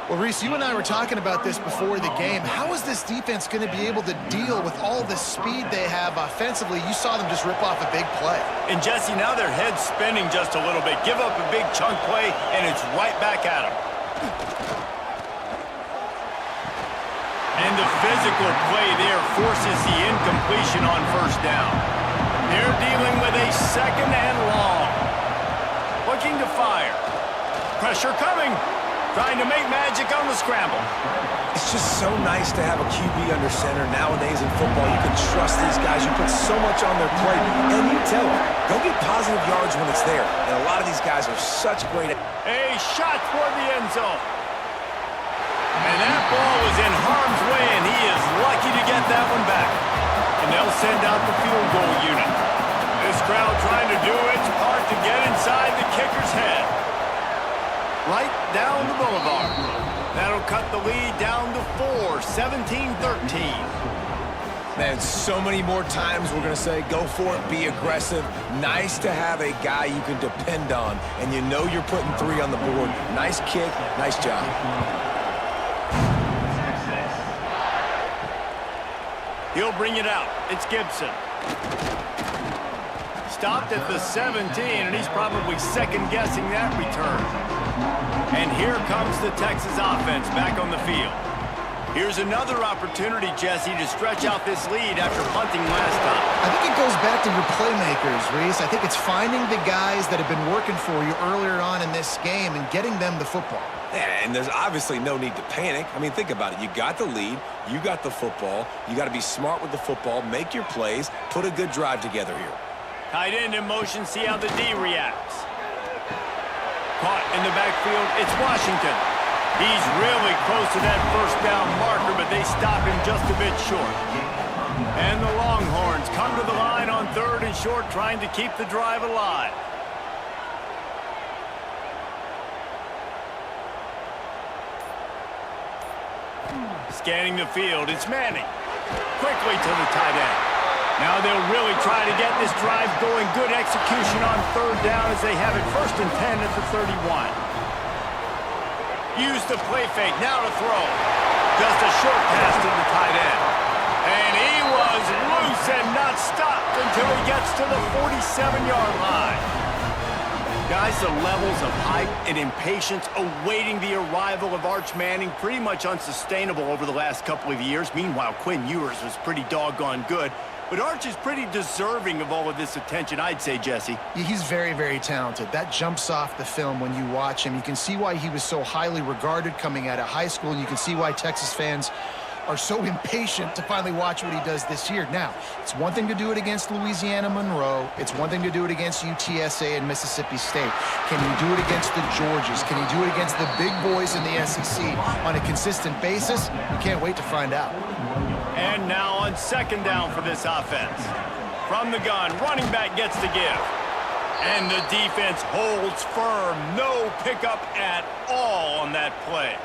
Well, Reese, you and I were talking about this before the game. How is this defense going to be able to deal with all the speed they have offensively? You saw them just rip off a big play. And, Jesse, now their head's spinning just a little bit. Give up a big chunk play, and it's right back at them. And the physical play there forces the incompletion on 1st down. They're dealing with a 2nd and long. Looking to fire. Pressure coming. Trying to make magic on the scramble. It's just so nice to have a QB under center. Nowadays in football, you can trust these guys. You put so much on their plate, and you tell them, go get positive yards when it's there. And a lot of these guys are such great. A shot toward the end zone. And that ball was in harm's way, and he is lucky to get that one back. And they'll send out the field goal unit. This crowd trying to do its part to get inside the kicker's head. Right down the boulevard. That'll cut the lead down to 4, 17-13. Man, so many more times we're going to say, go for it, be aggressive. Nice to have a guy you can depend on, and you know you're putting 3 on the board. Nice kick, nice job. He'll bring it out. It's Gibson. Stopped at the 17, and he's probably second-guessing that return. And here comes the Texas offense back on the field. Here's another opportunity, Jesse, to stretch out this lead after punting last time. I think it goes back to your playmakers, Reese. I think it's finding the guys that have been working for you earlier on in this game and getting them the football. Yeah, and there's obviously no need to panic. I mean, think about it. You got the lead. You got the football. You got to be smart with the football, make your plays, put a good drive together here. Tight end in motion, see how the D reacts. Caught in the backfield, it's Washington. He's really close to that 1st down marker, but they stop him just a bit short. And the Longhorns come to the line on 3rd and short, trying to keep the drive alive. Scanning the field, it's Manning. Quickly to the tight end. Now they'll really try to get this drive going. Good execution on third down as they have it 1st and 10 at the 31. Use the play fake, now to throw. Just a short pass to the tight end. And he was loose and not stopped until he gets to the 47-yard line. Guys, the levels of hype and impatience awaiting the arrival of Arch Manning pretty much unsustainable over the last couple of years. Meanwhile, Quinn Ewers was pretty doggone good. But Arch is pretty deserving of all of this attention, I'd say, Jesse. He's very, very talented. That jumps off the film when you watch him. You can see why he was so highly regarded coming out of high school, and you can see why Texas fans are so impatient to finally watch what he does this year. Now, it's one thing to do it against Louisiana Monroe. It's one thing to do it against UTSA and Mississippi State. Can he do it against the Georgias? Can he do it against the big boys in the SEC on a consistent basis? We can't wait to find out. And now on 2nd down for this offense. From the gun, running back gets the give. And the defense holds firm. No pickup at all on that play.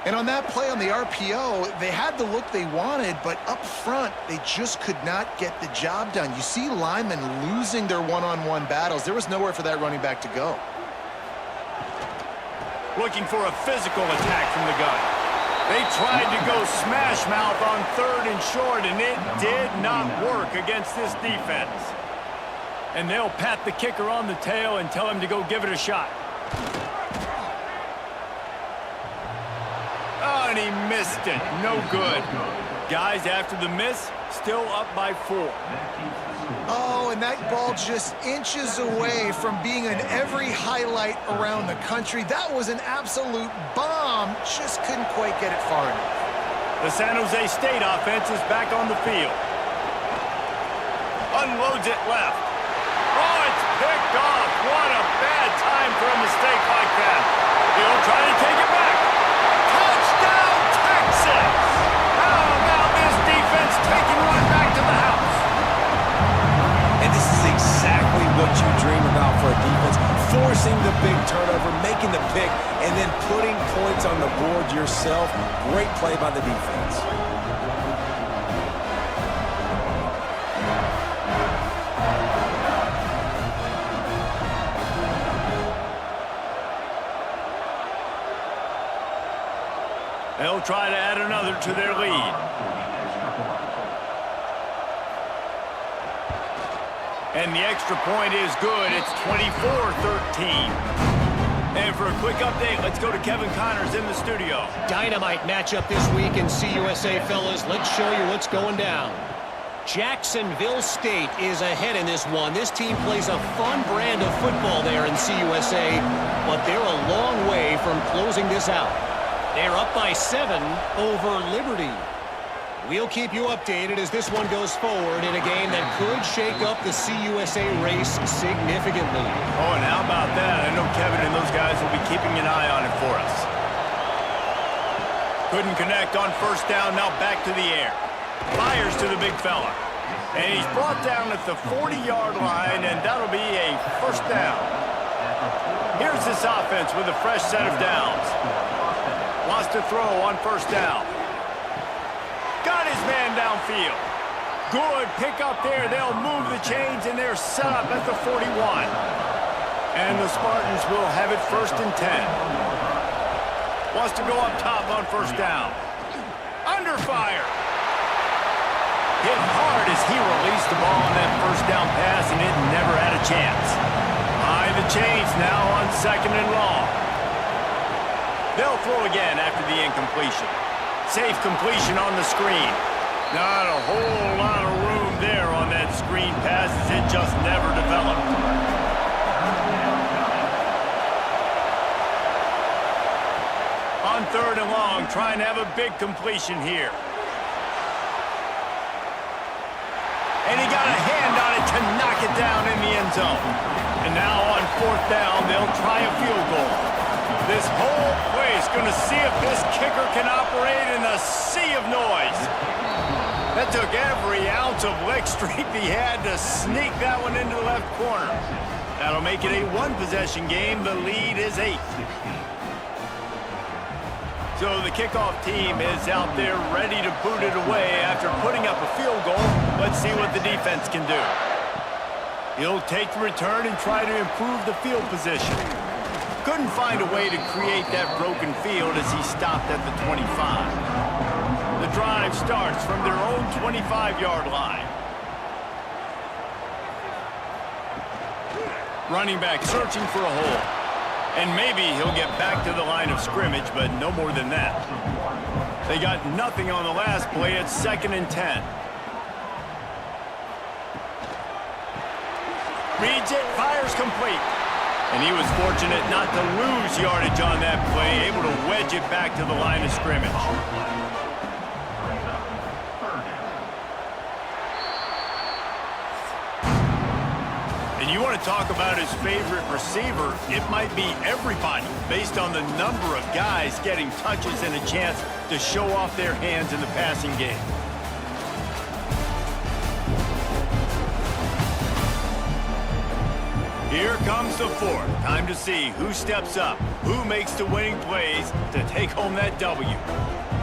And on that play on the RPO, they had the look they wanted, but up front, they just could not get the job done. You see linemen losing their one-on-one battles. There was nowhere for that running back to go. Looking for a physical attack from the gun. They tried to go smash mouth on 3rd and short, and it did not work against this defense. And they'll pat the kicker on the tail and tell him to go give it a shot. Oh, and he missed it. No good. Guys, after the miss, still up by 4. Oh, and that ball just inches away from being in every highlight around the country. That was an absolute bomb. Just couldn't quite get it far enough. The San Jose State offense is back on the field. Unloads it left. Oh, it's picked off. What a bad time for a mistake like that. He'll try to take it back. Touchdown, Texas! How about this defense taking one back to the house? And this is exactly what you dream about for a defense. Forcing the big turnover, making the pick, and then putting points on the board yourself. Great play by the defense. They'll try to add another to their lead. And the extra point is good. It's 24-13. And for a quick update, let's go to Kevin Connors in the studio. Dynamite matchup this week in CUSA, fellas. Let's show you what's going down. Jacksonville State is ahead in this one. This team plays a fun brand of football there in CUSA, but they're a long way from closing this out. They're up by 7 over Liberty. We'll keep you updated as this one goes forward in a game that could shake up the CUSA race significantly. Oh, and how about that? I know Kevin and those guys will be keeping an eye on it for us. Couldn't connect on 1st down, now back to the air. Fires to the big fella. And he's brought down at the 40-yard line, and that'll be a 1st down. Here's this offense with a fresh set of downs. Wants to throw on 1st down. Got his man downfield. Good pick up there. They'll move the chains, and they're set up at the 41. And the Spartans will have it 1st and 10. Wants to go up top on 1st down. Under fire. Hit hard as he released the ball on that 1st down pass, and it never had a chance. High the chains now on 2nd and long. They'll throw again after the incompletion. Safe completion on the screen. Not a whole lot of room there on that screen pass as it just never developed. On 3rd and long, trying to have a big completion here. And he got a hand on it to knock it down in the end zone. And now on 4th down, they'll try a field goal. This whole place going to see if this kicker can operate in a sea of noise. That took every ounce of leg strength he had to sneak that one into the left corner. That'll make it a 1-possession game. The lead is 8. So the kickoff team is out there ready to boot it away after putting up a field goal. Let's see what the defense can do. He'll take the return and try to improve the field position. Couldn't find a way to create that broken field as he stopped at the 25. The drive starts from their own 25-yard line. Running back searching for a hole. And maybe he'll get back to the line of scrimmage, but no more than that. They got nothing on the last play. It's 2nd and 10. Reads it, fires complete. And he was fortunate not to lose yardage on that play, able to wedge it back to the line of scrimmage. And you want to talk about his favorite receiver, it might be everybody, based on the number of guys getting touches and a chance to show off their hands in the passing game. Here comes the fourth. Time to see who steps up, who makes the winning plays to take home that W.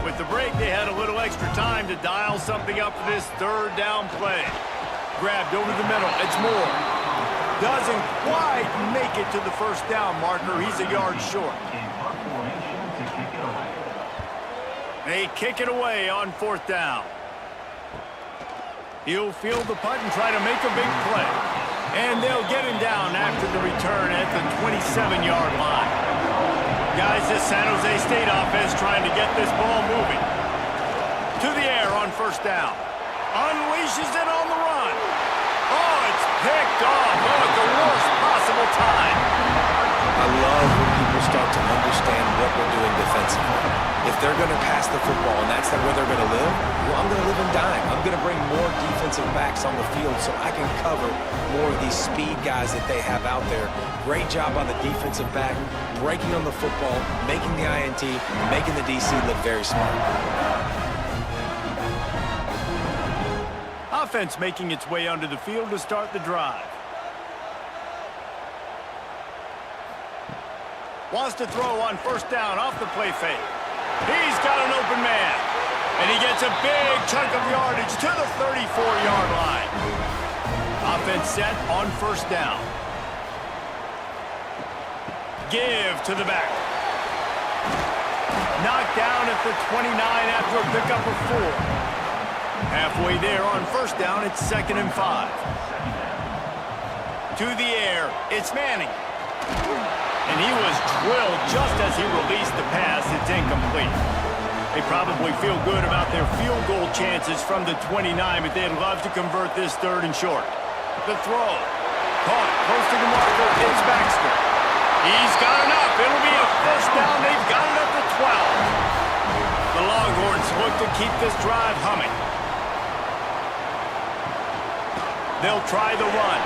With the break, they had a little extra time to dial something up for this 3rd down play. Grabbed over the middle. It's Moore. Doesn't quite make it to the 1st down marker. He's a yard short. They kick it away on 4th down. He'll field the punt and try to make a big play. And they'll get him down after the return at the 27-yard line. Guys, this San Jose State offense trying to get this ball moving. To the air on 1st down. Unleashes it on the run. Oh, it's picked off. Oh, at the worst possible time. I love when people start to understand what we're doing defensively. If they're going to pass the football and that's where they're going to live, well, I'm going to live and dime. I'm going to bring more defensive backs on the field so I can cover more of these speed guys that they have out there. Great job on the defensive back, breaking on the football, making the INT, and making the DC look very smart. Offense making its way onto the field to start the drive. Wants to throw on 1st down off the play fake. He's got an open man. And he gets a big chunk of yardage to the 34-yard line. Offense set on 1st down. Give to the back. Knocked down at the 29 after a pickup of 4. Halfway there on 1st down, it's 2nd and 5. To the air, it's Manning. And he was drilled just as he released the pass. It's incomplete. They probably feel good about their field goal chances from the 29, but they'd love to convert this 3rd and short. The throw. Caught close to the marker. It's Baxter. He's got enough. It'll be a 1st down. They've got it at the 12. The Longhorns look to keep this drive humming. They'll try the run.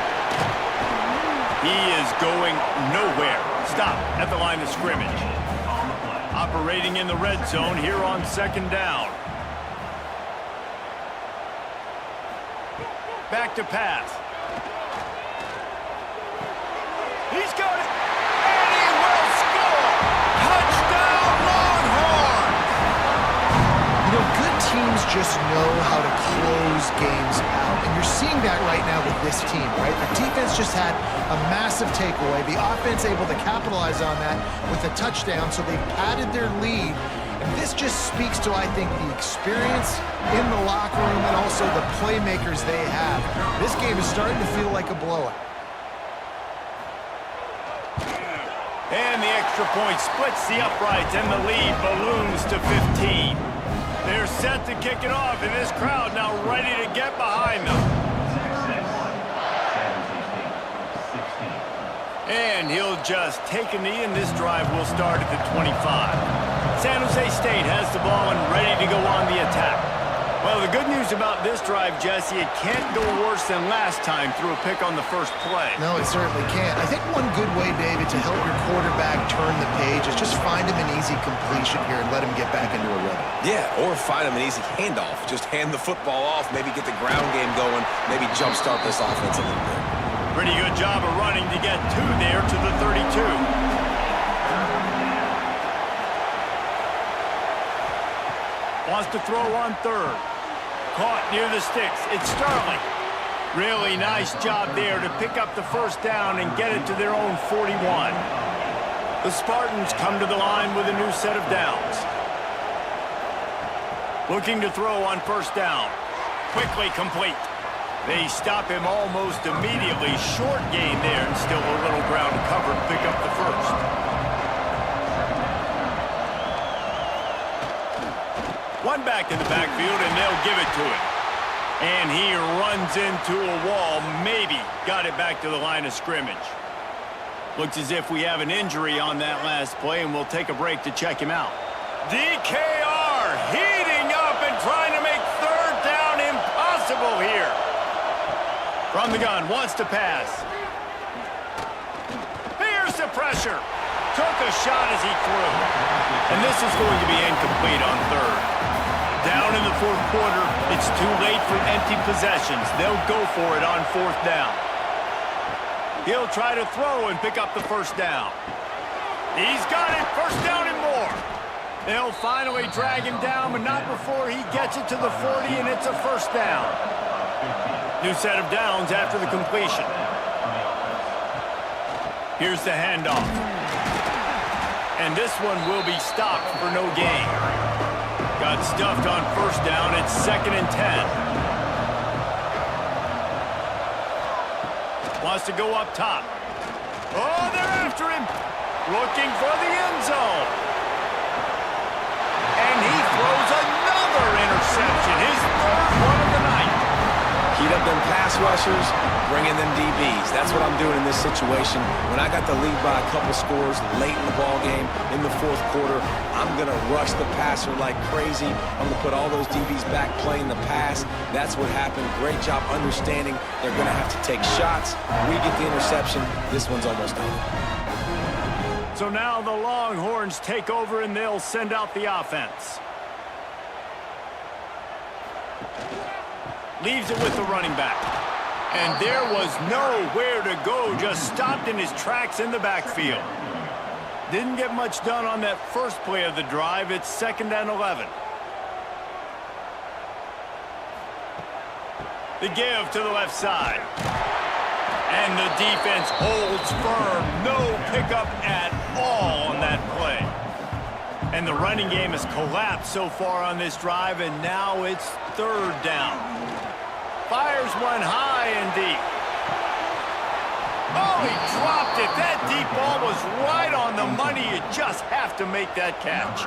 He is going nowhere. Stop at the line of scrimmage. Operating in the red zone here on 2nd down. Back to pass. He's got it. And he will score. Touchdown, Longhorns! You know, good teams just know how to close games out. And you're seeing that right now with this team, right? The defense just had a massive takeaway. The offense able to capitalize on that with a touchdown, so they've padded their lead. And this just speaks to, I think, the experience in the locker room and also the playmakers they have. This game is starting to feel like a blowout. And the extra point splits the uprights, and the lead balloons to 15. They're set to kick it off, and this crowd now ready to get behind them. And he'll just take a knee, and this drive will start at the 25. San Jose State has the ball and ready to go on the attack. Well, the good news about this drive, Jesse, it can't go worse than last time through a pick on the 1st play. No, it certainly can't. I think one good way, David, to help your quarterback turn the page is just find him an easy completion here and let him get back into a rhythm. Yeah, or find him an easy handoff. Just hand the football off, maybe get the ground game going, maybe jumpstart this offense a little bit. Pretty good job of running to get 2 there to the 32. Wants to throw on third. Caught near the sticks. It's Sterling. Really nice job there to pick up the first down and get it to their own 41. The Spartans come to the line with a new set of downs. Looking to throw on first down. Quickly complete. They stop him almost immediately. Short gain there and still a little ground to cover to pick up the first. One back in the backfield and they'll give it to him. And he runs into a wall. Maybe got it back to the line of scrimmage. Looks as if we have an injury on that last play, and we'll take a break to check him out. DKR heating up and trying to make third down impossible here. From the gun, wants to pass. Here's the pressure. Took a shot as he threw. And this is going to be incomplete on third. Down in the fourth quarter, it's too late for empty possessions. They'll go for it on fourth down. He'll try to throw and pick up the first down. He's got it, first down and more. They'll finally drag him down, but not before he gets it to the 40, and it's a first down. New set of downs after the completion. Here's the handoff. And this one will be stopped for no gain. Got stuffed on first down. It's 2nd and 10. Wants to go up top. Oh, they're after him. Looking for the end zone. And he throws another interception. His third one of the night. Heat up them pass rushers, bring in them DBs. That's what I'm doing in this situation. When I got the lead by a couple scores late in the ball game, in the fourth quarter, I'm going to rush the passer like crazy. I'm going to put all those DBs back playing the pass. That's what happened. Great job understanding they're going to have to take shots. We get the interception. This one's almost over. So now the Longhorns take over and they'll send out the offense. Leaves it with the running back. And there was nowhere to go, just stopped in his tracks in the backfield. Didn't get much done on that first play of the drive. It's 2nd and 11. The give to the left side. And the defense holds firm. No pickup at all on that play. And the running game has collapsed so far on this drive, and now it's 3rd down. Fires one high and deep. Oh, he dropped it. That deep ball was right on the money. You just have to make that catch.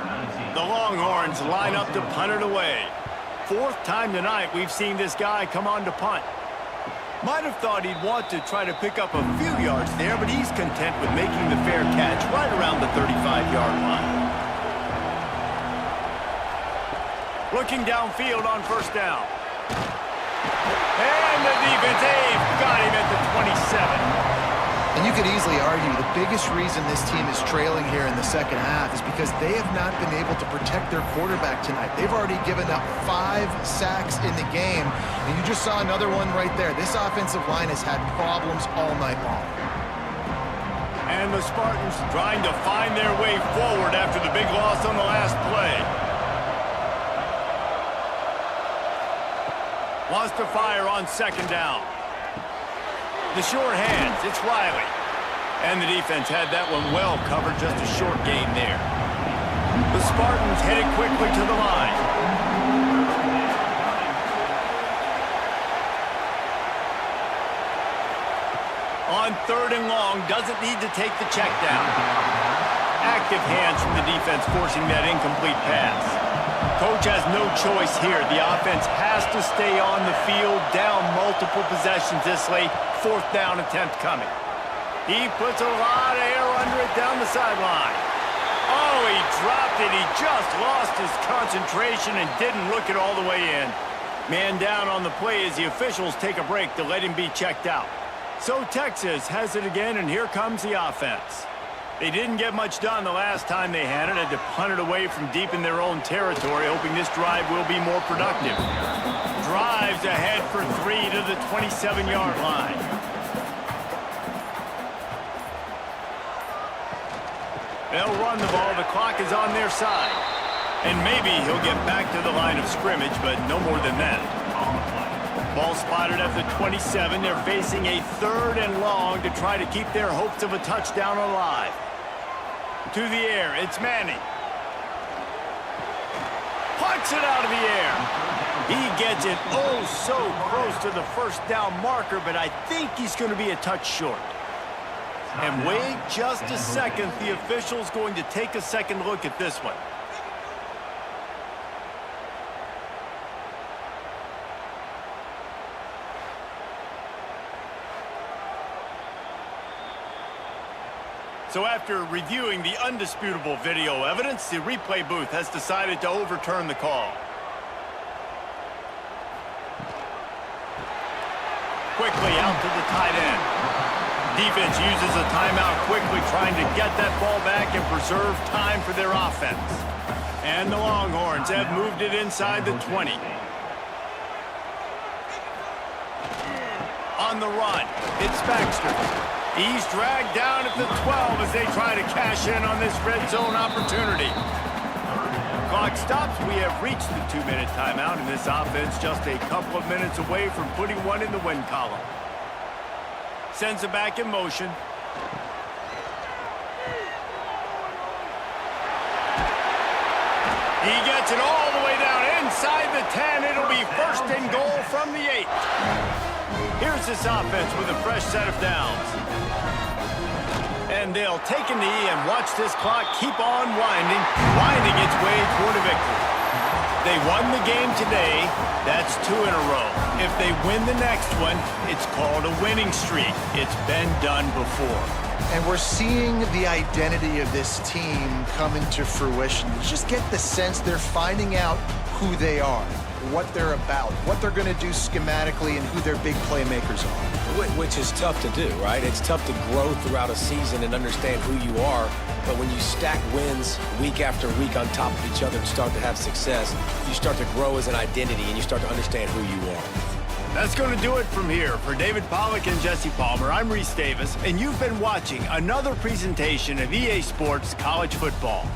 The Longhorns line up to punt it away. 4th time tonight we've seen this guy come on to punt. Might have thought he'd want to try to pick up a few yards there, but he's content with making the fair catch right around the 35-yard line. Looking downfield on first down. And the defense, they've got him at the 27. And you could easily argue the biggest reason this team is trailing here in the second half is because they have not been able to protect their quarterback tonight. They've already given up 5 sacks in the game, and you just saw another one right there. This offensive line has had problems all night long. And the Spartans trying to find their way forward after the big loss on the last play. Wants to fire on 2nd down. The short hands, it's Riley. And the defense had that one well covered, just a short gain there. The Spartans headed quickly to the line. On 3rd and long, doesn't need to take the check down. Active hands from the defense forcing that incomplete pass. Coach has no choice here. The offense has to stay on the field, down multiple possessions this late. 4th down attempt coming. He puts a lot of air under it down the sideline. Oh, he dropped it. He just lost his concentration and didn't look it all the way in. Man down on the play as the officials take a break to let him be checked out. So Texas has it again, and here comes the offense. They didn't get much done the last time they had it. Had to punt it away from deep in their own territory, hoping this drive will be more productive. Drives ahead for 3 to the 27-yard line. They'll run the ball. The clock is on their side. And maybe he'll get back to the line of scrimmage, but no more than that. Ball spotted at the 27. They're facing a 3rd and long to try to keep their hopes of a touchdown alive. To the air, it's Manning. Puts it out of the air. He gets it oh so close to the first down marker, but I think he's going to be a touch short. And wait just a second. The official's going to take a second look at this one. So after reviewing the undisputable video evidence, the replay booth has decided to overturn the call. Quickly out to the tight end. Defense uses a timeout quickly, trying to get that ball back and preserve time for their offense. And the Longhorns have moved it inside the 20. On the run, it's Baxter. He's dragged down at the 12 as they try to cash in on this red zone opportunity. Clock stops. We have reached the 2-minute timeout, and this offense just a couple of minutes away from putting one in the win column. Sends it back in motion. He gets it all the way down inside the 10. It'll be 1st and goal from the 8. Here's this offense with a fresh set of downs. And they'll take a knee and watch this clock keep on winding its way toward a victory. They won the game today. That's 2 in a row. If they win the next one, it's called a winning streak. It's been done before. And we're seeing the identity of this team come into fruition. You just get the sense they're finding out who they are, what they're about, what they're going to do schematically, and who their big playmakers are. Which is tough to do, right? It's tough to grow throughout a season and understand who you are. But when you stack wins week after week on top of each other and start to have success, you start to grow as an identity and you start to understand who you are. That's going to do it from here. For David Pollack and Jesse Palmer, I'm Reese Davis, and you've been watching another presentation of EA Sports College Football.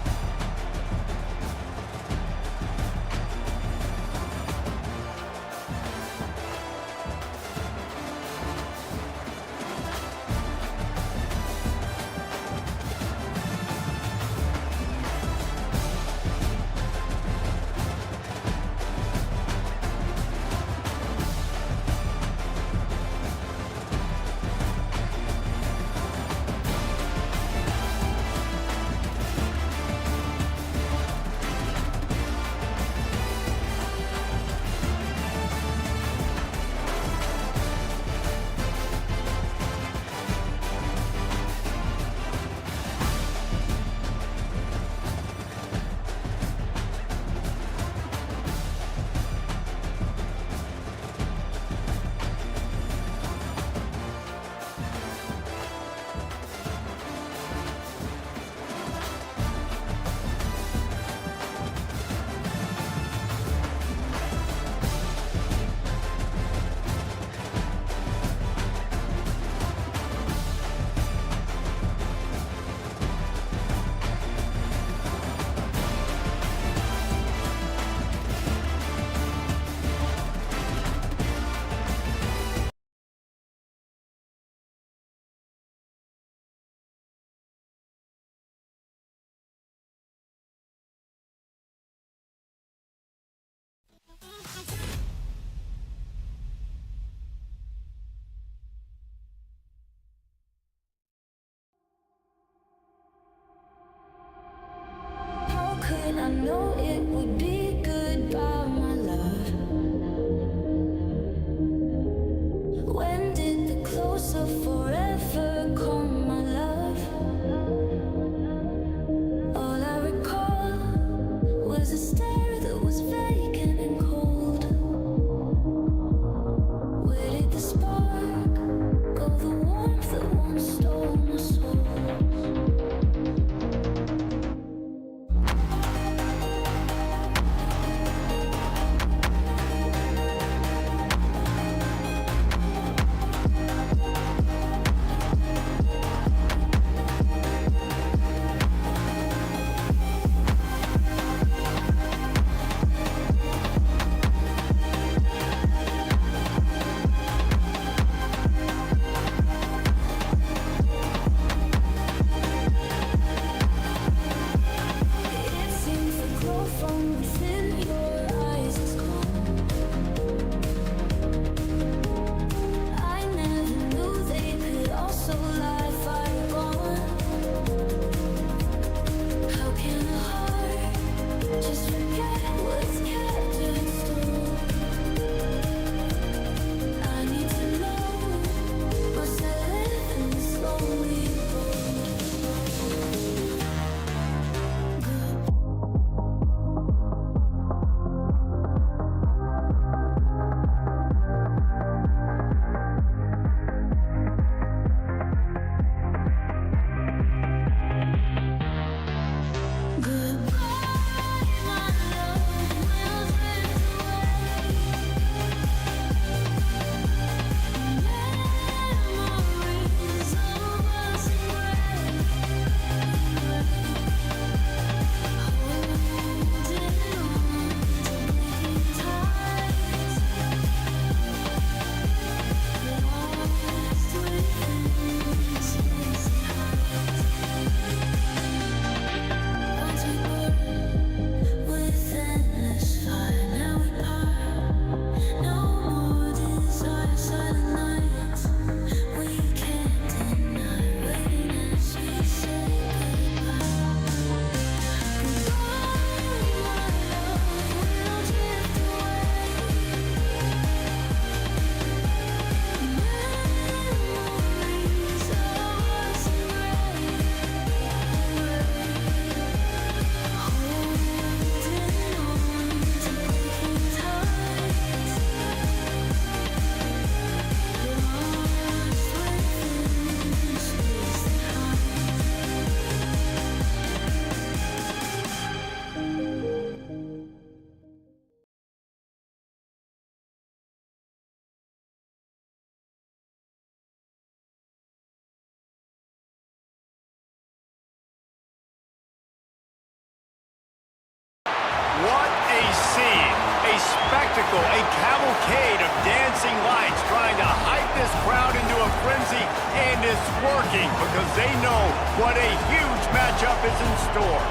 because they know what a huge matchup is in store.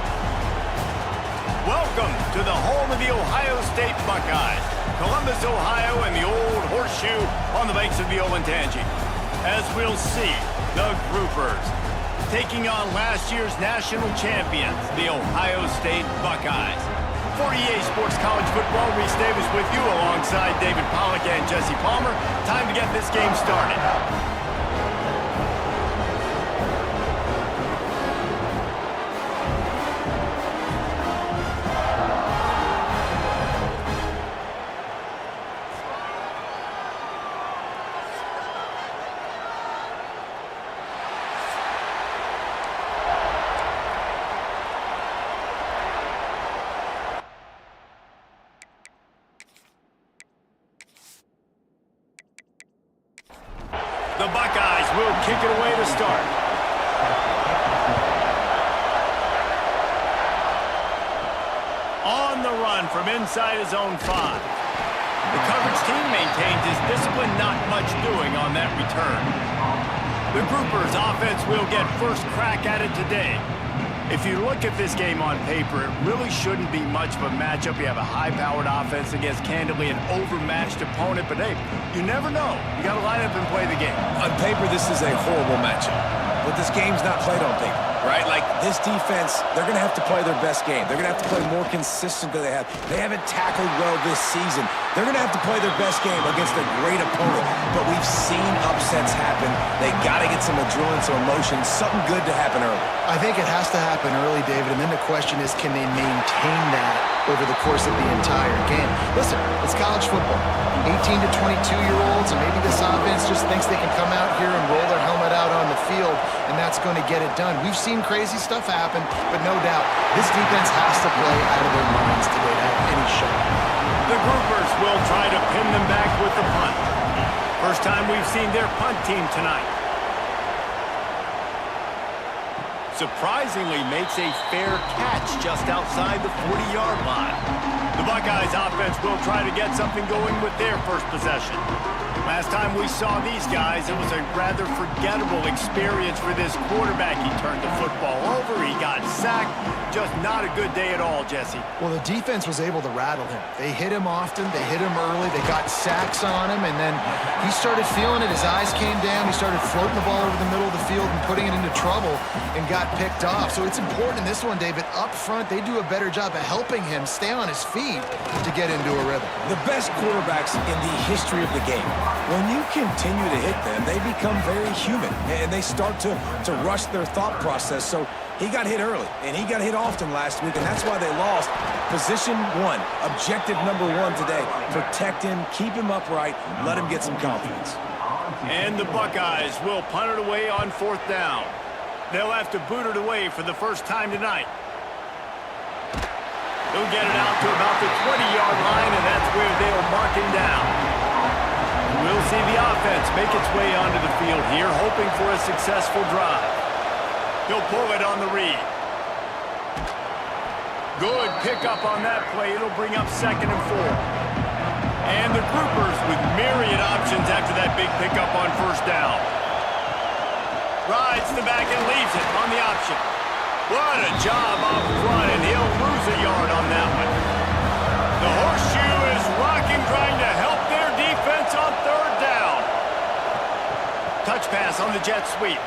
Welcome to the home of the Ohio State Buckeyes, Columbus, Ohio, and the old horseshoe on the banks of the Olentangy. As we'll see, the Groupers taking on last year's national champions, the Ohio State Buckeyes. For EA Sports College Football, Reese Davis with you alongside David Pollack and Jesse Palmer. Time to get this game started. The Buckeyes will kick it away to start. On the run from inside his own 5. The coverage team maintains his discipline, not much doing on that return. The Groupers' offense will get first crack at it today. If you look at this game on paper, it really shouldn't be much of a matchup. You have a high-powered offense against, candidly, an overmatched opponent. But, hey, you never know. You got to line up and play the game. On paper, this is a horrible matchup. But this game's not played on paper, right? Like, this defense, they're going to have to play their best game. They're going to have to play more consistent than they have. They haven't tackled well this season. They're going to have to play their best game against a great opponent. But we've seen upsets happen. They got to get some adrenaline, some emotion, something good to happen early. I think it has to happen early, David, and then the question is, can they maintain that over the course of the entire game? Listen, it's college football. 18 to 22-year-olds, and maybe this offense just thinks they can come out here and roll their helmet out on the field, and that's going to get it done. We've seen crazy stuff happen, but no doubt, this defense has to play out of their minds today to have any shot. The Groupers will try to pin them back with the punt. First time we've seen their punt team tonight. Surprisingly makes a fair catch just outside the 40-yard line. The Buckeyes offense will try to get something going with their first possession. Last time we saw these guys, it was a rather forgettable experience for this quarterback. He turned the football over, he got sacked. Just not a good day at all, Jesse. Well, the defense was able to rattle him. They hit him often, they hit him early, they got sacks on him, and then he started feeling it. His eyes came down, he started floating the ball over the middle of the field and putting it into trouble and got picked off. So it's important in this one, David, up front, they do a better job of helping him stay on his feet to get into a rhythm. The best quarterbacks in the history of the game, when you continue to hit them, they become very human, and they start to rush their thought process. So he got hit early, and he got hit often last week, and that's why they lost. Position 1, objective number 1 today. Protect him, keep him upright, let him get some confidence. And the Buckeyes will punt it away on 4th down. They'll have to boot it away for the first time tonight. They'll get it out to about the 20-yard line, and that's where they'll mark him down. We'll see the offense make its way onto the field here, hoping for a successful drive. He'll pull it on the read. Good pickup on that play. It'll bring up 2nd and 4. And the Groupers with myriad options after that big pickup on 1st down. Rides the back and leaves it on the option. What a job up front, and he'll lose a yard on that one. The horseshoe is rocking, trying to help their defense on 3rd down. Touch pass on the jet sweep.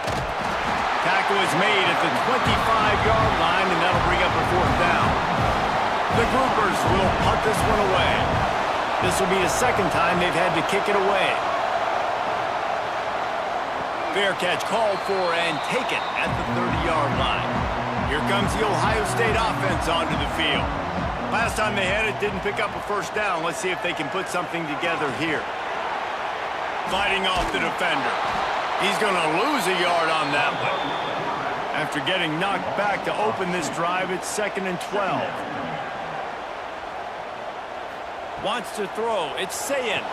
Tackle is made at the 25-yard line, and that'll bring up a 4th down. The Groupers will punt this one away. This will be the 2nd time they've had to kick it away. Fair catch called for and taken at the 30-yard line. Here comes the Ohio State offense onto the field. Last time they had it, didn't pick up a 1st down. Let's see if they can put something together here. Fighting off the defender. He's going to lose a yard on that one. After getting knocked back to open this drive, it's 2nd and 12. Wants to throw. It's Sayin.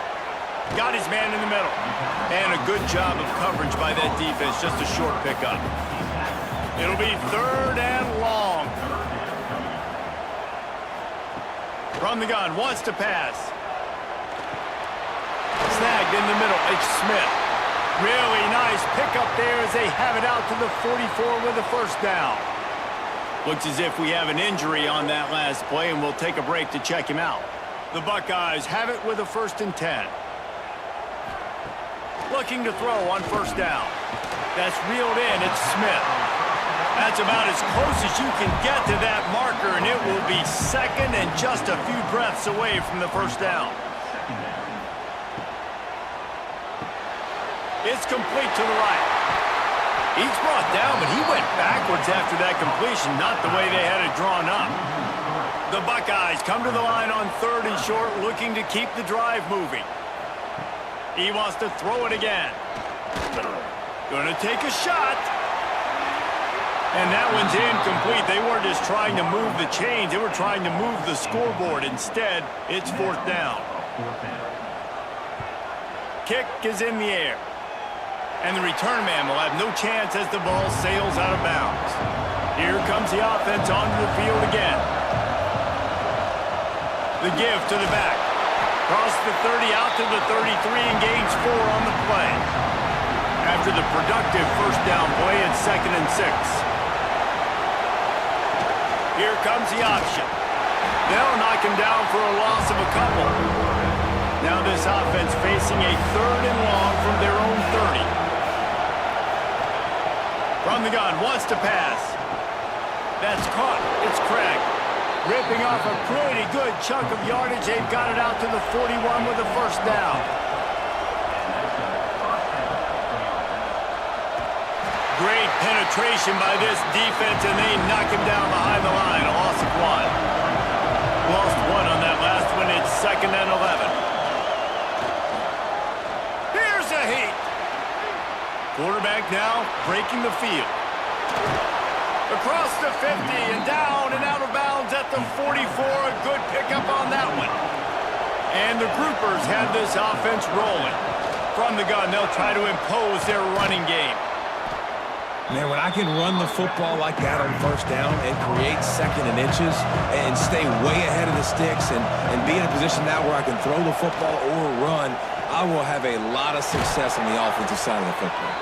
Got his man in the middle. And a good job of coverage by that defense. Just a short pickup. It'll be 3rd and long. From the gun, wants to pass. Snagged in the middle. It's Smith. Really nice pickup there as they have it out to the 44 with a first down. Looks as if we have an injury on that last play, and we'll take a break to check him out. The Buckeyes have it with a 1st and 10. Looking to throw on first down. That's reeled in. It's Smith. That's about as close as you can get to that marker, and it will be 2nd and just a few breaths away from the first down. It's complete to the right. He's brought down, but he went backwards after that completion, not the way they had it drawn up. The Buckeyes come to the line on 3rd and short, looking to keep the drive moving. He wants to throw it again. Going to take a shot. And that one's incomplete. They weren't just trying to move the chains. They were trying to move the scoreboard. Instead, it's 4th down. Kick is in the air. And the return man will have no chance as the ball sails out of bounds. Here comes the offense onto the field again. The give to the back. Cross the 30 out to the 33 and gains 4 on the play. After the productive first down play, it's 2nd and 6. Here comes the option. They'll knock him down for a loss of a couple. Now this offense facing a 3rd and long from their own 30. From the gun, wants to pass. That's caught. It's Craig. Ripping off a pretty good chunk of yardage. They've got it out to the 41 with a first down. Great penetration by this defense, and they knock him down behind the line. A loss of 1. Lost 1 on that last one. It's 2nd and 11. Here's a heat. Quarterback now breaking the field. Across the 50 and down and out of bounds at the 44. A good pickup on that one. And the groupers have this offense rolling. From the gun, they'll try to impose their running game. Man, when I can run the football like that on first down and create 2nd and inches and stay way ahead of the sticks and be in a position now where I can throw the football or run, I will have a lot of success on the offensive side of the football.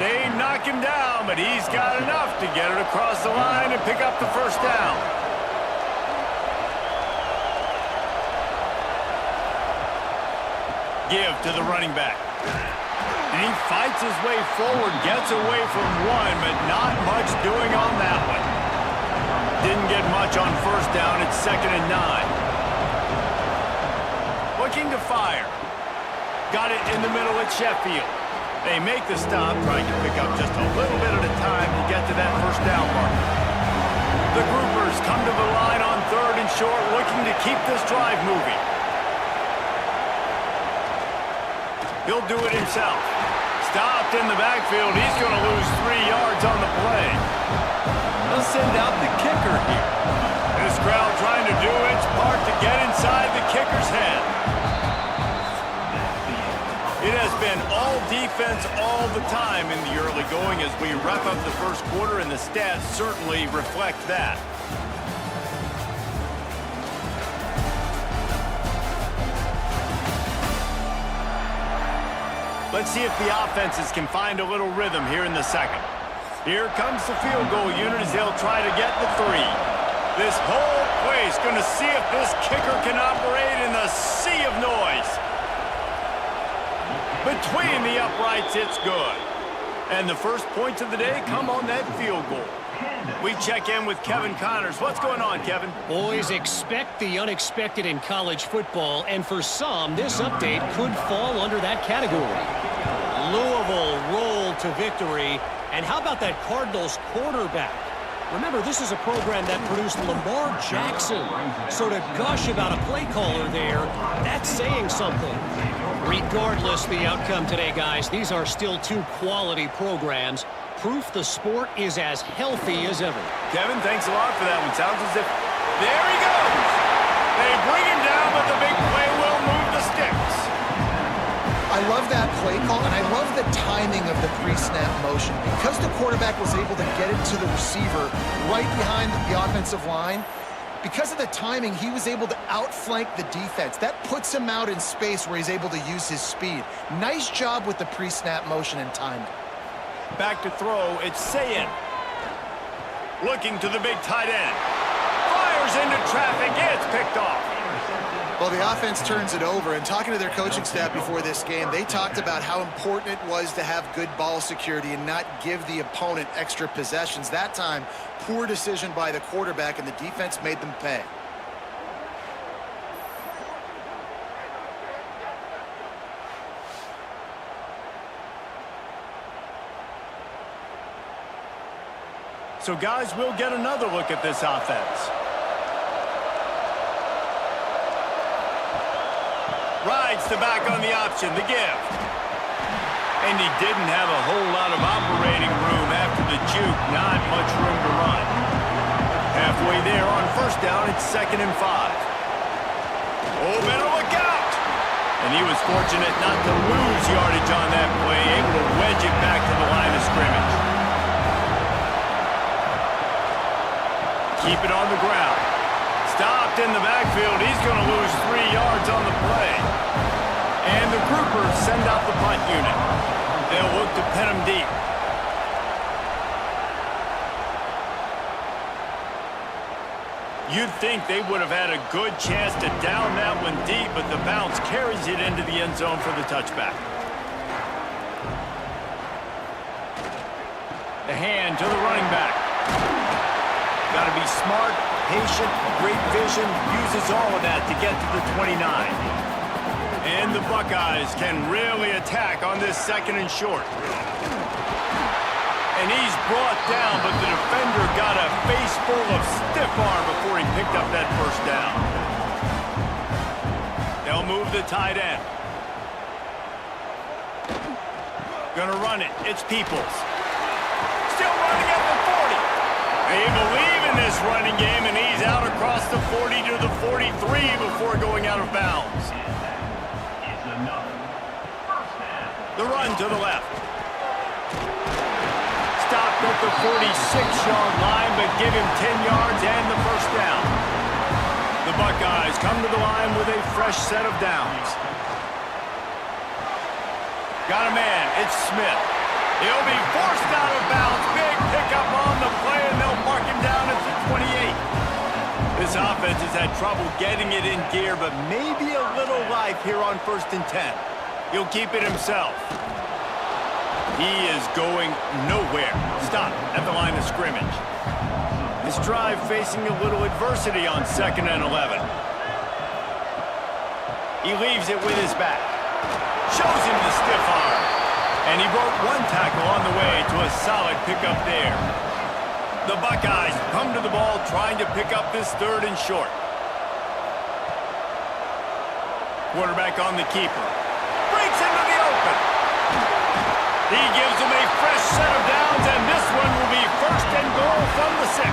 They knock him down, but he's got enough to get it across the line and pick up the first down. Give to the running back. And he fights his way forward, gets away from 1, but not much doing on that one. Didn't get much on first down. It's 2nd and 9. Looking to fire. Got it in the middle at Sheffield. They make the stop, trying to pick up just a little bit at a time to get to that first down mark. The groupers come to the line on 3rd and short, looking to keep this drive moving. He'll do it himself. Stopped in the backfield. He's going to lose 3 yards on the play. They'll send out the kicker here. This crowd trying to do its part to get inside the kicker's head. It has been all defense all the time in the early going as we wrap up the first quarter, and the stats certainly reflect that. Let's see if the offenses can find a little rhythm here in the second. Here comes the field goal unit as they'll try to get the 3. This whole place going to see if this kicker can operate in the sea of noise. Between the uprights, it's good. And the first points of the day come on that field goal. We check in with Kevin Connors. What's going on, Kevin? Boys, expect the unexpected in college football, and for some, this update could fall under that category. Louisville rolled to victory, and how about that Cardinals quarterback? Remember, this is a program that produced Lamar Jackson, so to gush about a play caller there, that's saying something. Regardless the outcome today, guys, these are still 2 quality programs. Proof the sport is as healthy as ever. Kevin, thanks a lot for that one. Sounds as if... There he goes! They bring him down, but the big play will move the sticks. I love that play call, and I love the timing of the pre-snap motion. Because the quarterback was able to get it to the receiver right behind the offensive line, Because of the timing, he was able to outflank the defense. That puts him out in space where he's able to use his speed. Nice job with the pre-snap motion and timing. Back to throw, it's Sayin. Looking to the big tight end. Fires into traffic, it's picked off. Well, the offense turns it over, and talking to their coaching staff before this game, they talked about how important it was to have good ball security and not give the opponent extra possessions. That time, poor decision by the quarterback, and the defense made them pay. So, guys, we'll get another look at this offense. Rides the back on the option, the give. And he didn't have a whole lot of operating room after the juke. Not much room to run. Halfway there on first down, it's 2nd and 5. Oh, better look out! And he was fortunate not to lose yardage on that play, able to wedge it back to the line of scrimmage. Keep it on the ground. Stopped in the backfield. He's going to lose 3 yards on the play. And the groupers send out the punt unit. They'll look to pin him deep. You'd think they would have had a good chance to down that one deep, but the bounce carries it into the end zone for the touchback. The hand to the running back. Got to be smart, patient, great vision, uses all of that to get to the 29. And the Buckeyes can really attack on this 2nd and short. And he's brought down, but the defender got a face full of stiff arm before he picked up that first down. They'll move the tight end. Gonna run it. It's Peoples. Still running at the 40. They believe in this running game, and he's out across the 40 to the 43 before going out of bounds. The run to the left. Stopped at the 46-yard line, but give him 10 yards and the first down. The Buckeyes come to the line with a fresh set of downs. Got a man. It's Smith. He'll be forced out of bounds. Big pickup on the play, and they'll mark him down at the 28. This offense has had trouble getting it in gear, but maybe a little life here on 1st and 10. He'll keep it himself. He is going nowhere. Stop at the line of scrimmage. This drive facing a little adversity on 2nd and 11. He leaves it with his back. Shows him the stiff arm. And he broke 1 tackle on the way to a solid pickup there. The Buckeyes come to the ball trying to pick up this 3rd and short. Quarterback on the keeper. Breaks into the open. He gives them a fresh set of downs, and this one will be 1st and goal from the 6.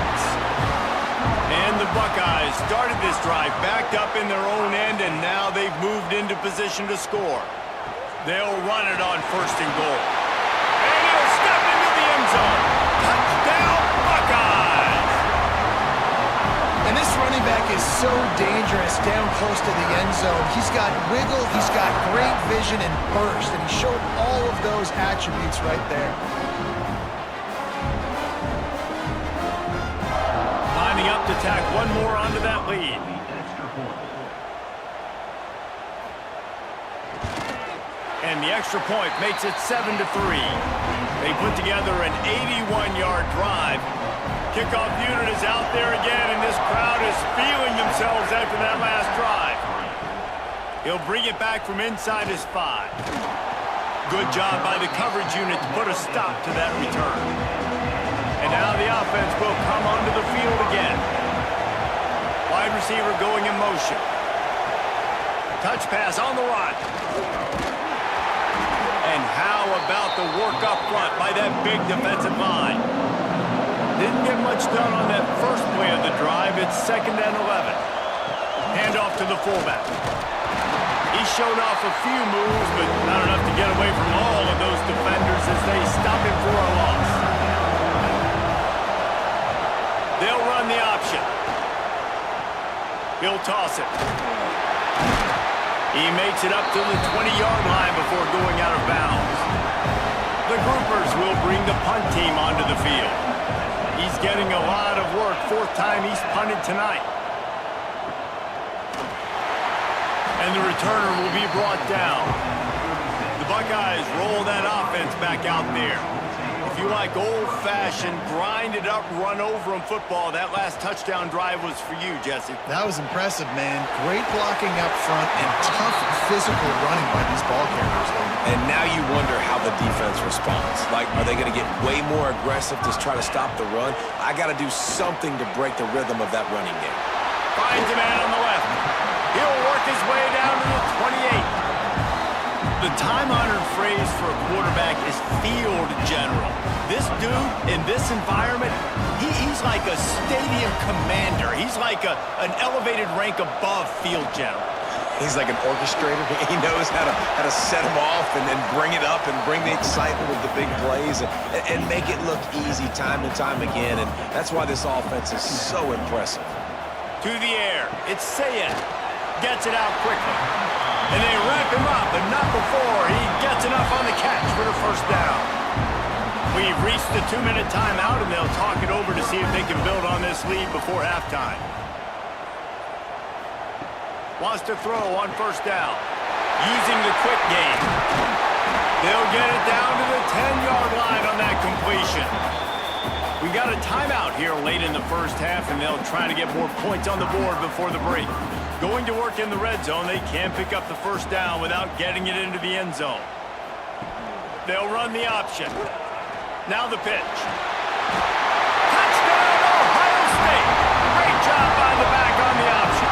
And the Buckeyes started this drive backed up in their own end, and now they've moved into position to score. They'll run it on 1st and goal. And he'll step into the end zone. Touchdown, Buckeyes! And this running back is so dangerous down close to the end zone. He's got wiggle, he's got great vision and burst, and he showed all of those attributes right there. Lining up to tack one more onto that lead. And the extra point makes it 7-3. They put together an 81-yard drive. Kickoff unit is out there again, and this crowd is feeling themselves after that last drive. He'll bring it back from inside his 5. Good job by the coverage unit to put a stop to that return. And now the offense will come onto the field again. Wide receiver going in motion. Touch pass on the run. And how about the work up front by that big defensive line? Didn't get much done on that first play of the drive. It's 2nd and 11. Hand off to the fullback. He showed off a few moves, but not enough to get away from all of those defenders as they stop him for a loss. They'll run the option. He'll toss it. He makes it up to the 20-yard line before going out of bounds. The groupers will bring the punt team onto the field. He's getting a lot of work. Fourth time he's punted tonight. And the returner will be brought down. The Buckeyes roll that offense back out there. If you like old-fashioned, grind-it-up, run-over-'em football, that last touchdown drive was for you, Jesse. That was impressive, man. Great blocking up front and tough physical running by these ball carriers. And now you wonder how the defense responds. Like, are they going to get way more aggressive to try to stop the run? I got to do something to break the rhythm of that running game. Finds a man on the left. He'll work his way down to the 28. The time-honored phrase for a quarterback is field general. This dude, in this environment, he's like a stadium commander. He's like an elevated rank above field general. He's like an orchestrator. He knows how to set them off and then bring it up and bring the excitement of the big plays and make it look easy time and time again. And that's why this offense is so impressive. To the air. It's Sayed. Gets it out quickly. And they wrap him up, but not before he gets enough on the catch for the first down. We've reached the 2-minute timeout, and they'll talk it over to see if they can build on this lead before halftime. Wants to throw on first down. Using the quick game. They'll get it down to the 10-yard line on that completion. We got a timeout here late in the first half, and they'll try to get more points on the board before the break. Going to work in the red zone, they can't pick up the first down without getting it into the end zone. They'll run the option. Now the pitch. Touchdown, Ohio State! Great job by the back on the option.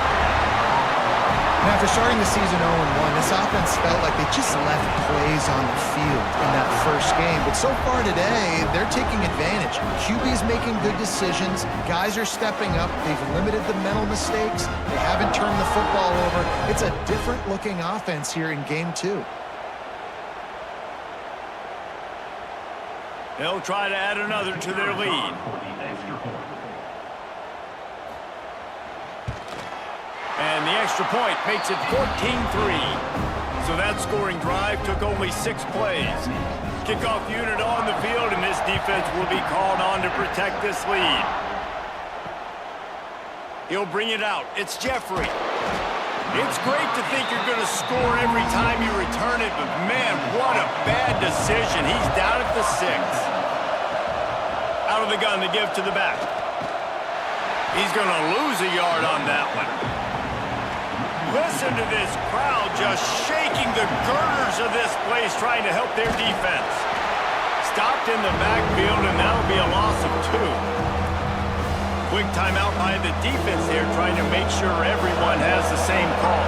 Now, after starting the season 0-1, this offense felt like they just left plays on the field in that first game. But so far today, they're taking advantage. QB's making good decisions. Guys are stepping up. They've limited the mental mistakes. They haven't turned the football over. It's a different-looking offense here in Game 2. They'll try to add another to their lead. And the extra point makes it 14-3. So that scoring drive took only 6 plays. Kickoff unit on the field, and this defense will be called on to protect this lead. He'll bring it out. It's Jeffrey. It's great to think you're going to score every time you return it, but man, what a bad decision. He's down at the 6. Out of the gun to give to the back. He's going to lose a yard on that one. Listen to this crowd just shaking the girders of this place trying to help their defense. Stopped in the backfield, and that'll be a loss of 2. Quick timeout by the defense there, trying to make sure everyone has the same call.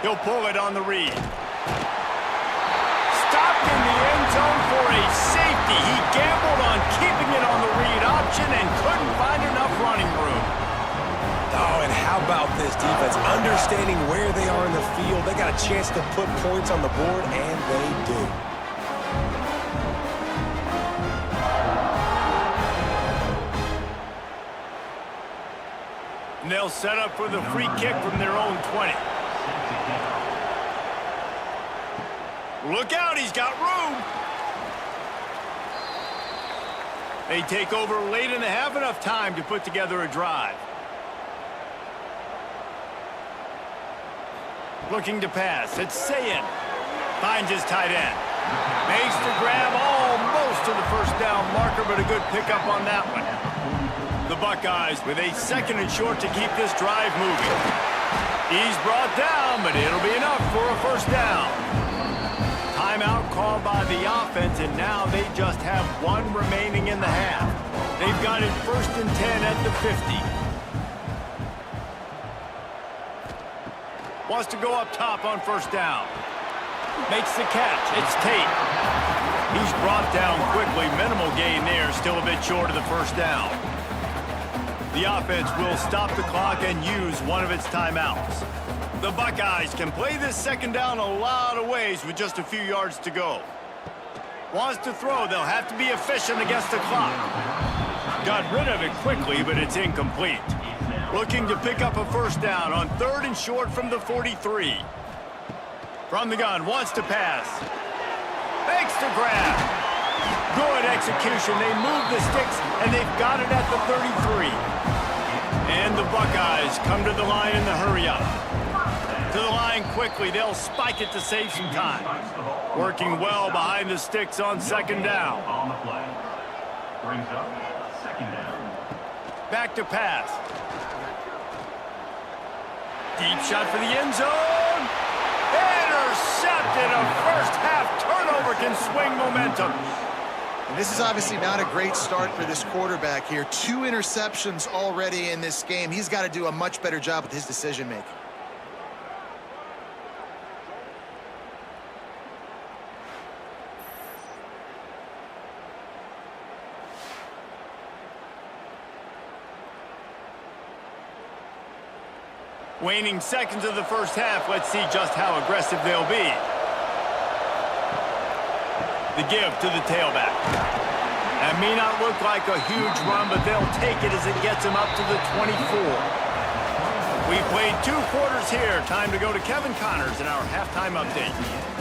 He'll pull it on the read. Stopped in the end zone for a safety. He gambled on keeping it on the read option and couldn't find enough running room. Oh, and how about this defense? Understanding where they are in the field. They got a chance to put points on the board, and they do. And they'll set up for the free kick from their own 20. Look out, he's got room. They take over late and they have enough time to put together a drive. Looking to pass, it's Sayed. Finds his tight end. Makes the grab almost to the first down marker, but a good pickup on that one. The Buckeyes with a 2nd and short to keep this drive moving. He's brought down, but it'll be enough for a first down. Timeout called by the offense, and now they just have 1 remaining in the half. They've got it 1st and 10 at the 50. Wants to go up top on first down. Makes the catch. It's Tate. He's brought down quickly. Minimal gain there. Still a bit short of the first down. The offense will stop the clock and use one of its timeouts. The Buckeyes can play this 2nd down a lot of ways with just a few yards to go. Wants to throw. They'll have to be efficient against the clock. Got rid of it quickly, but it's incomplete. Looking to pick up a first down on 3rd and short from the 43. From the gun, wants to pass. Makes the grab. Good execution. They move the sticks, and they've got it at the 33. And the Buckeyes come to the line in the hurry-up. To the line quickly. They'll spike it to save some time. Working well behind the sticks on 2nd down. On the play. Brings up 2nd down. Back to pass. Deep shot for the end zone. Intercepted. A first-half turnover can swing momentum. And this is obviously not a great start for this quarterback here. 2 interceptions already in this game. He's got to do a much better job with his decision-making. Waning seconds of the first half. Let's see just how aggressive they'll be. The give to the tailback. That may not look like a huge run, but they'll take it as it gets them up to the 24. We played 2 quarters here. Time to go to Kevin Connors in our halftime update.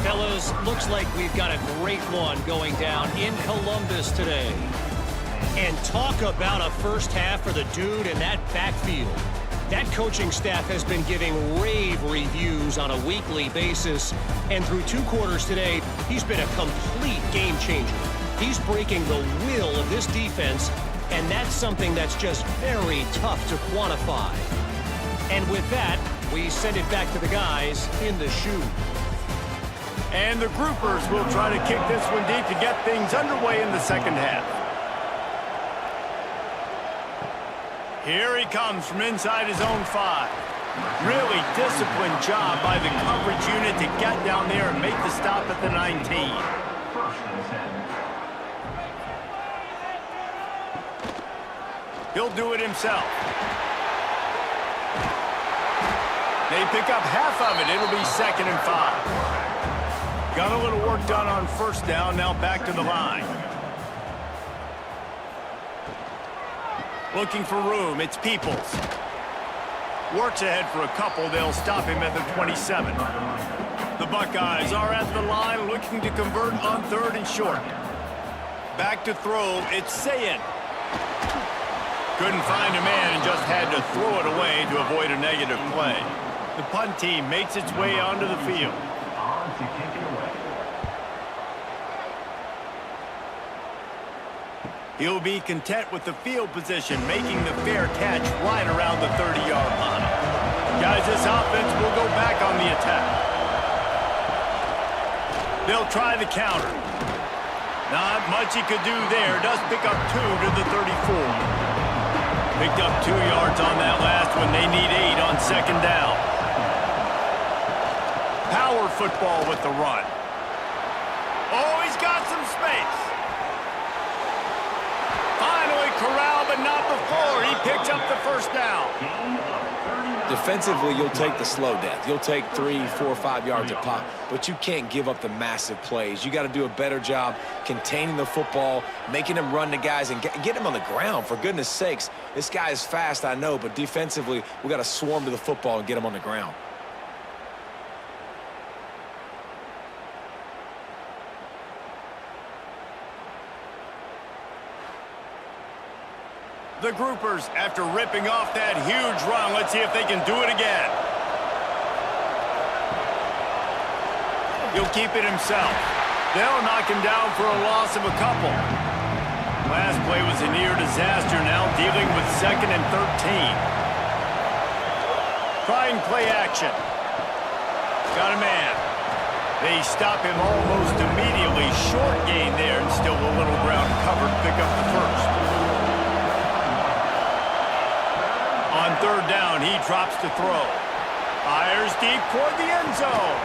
Fellas, looks like we've got a great one going down in Columbus today. And talk about a first half for the dude in that backfield. That coaching staff has been giving rave reviews on a weekly basis, and through 2 quarters today, he's been a complete game changer. He's breaking the will of this defense, and that's something that's just very tough to quantify. And with that, we send it back to the guys in the chute. And the groupers will try to kick this one deep to get things underway in the second half. Here he comes from inside his own 5. Really disciplined job by the coverage unit to get down there and make the stop at the 19. He'll do it himself. They pick up half of it. It'll be 2nd and 5. Got a little work done on first down. Now back to the line. Looking for room, it's Peoples. Works ahead for a couple, they'll stop him at the 27. The Buckeyes are at the line looking to convert on 3rd and short. Back to throw, it's Sayin. Couldn't find a man and just had to throw it away to avoid a negative play. The punt team makes its way onto the field. On to kick it away. He'll be content with the field position, making the fair catch right around the 30-yard line. Guys, this offense will go back on the attack. They'll try the counter. Not much he could do there. Does pick up 2 to the 34. Picked up 2 yards on that last one. They need 8 on 2nd down. Power football with the run. Oh, he's got some space. Finally corralled, but not before. He picks up the first down. Defensively, you'll take the slow death. You'll take 3, 4, 5 yards a pop, but you can't give up the massive plays. You got to do a better job containing the football, making them run the guys, and get them on the ground, for goodness sakes. This guy is fast, I know, but defensively, we got to swarm to the football and get him on the ground. The groupers, after ripping off that huge run, let's see if they can do it again. He'll keep it himself. They'll knock him down for a loss of a couple. Last play was a near disaster, now dealing with 2nd and 13. Trying play action. Got a man. They stop him almost immediately. Short gain there, and still a little ground covered. Pick up the first. On 3rd down, he drops to throw. Fires deep toward the end zone.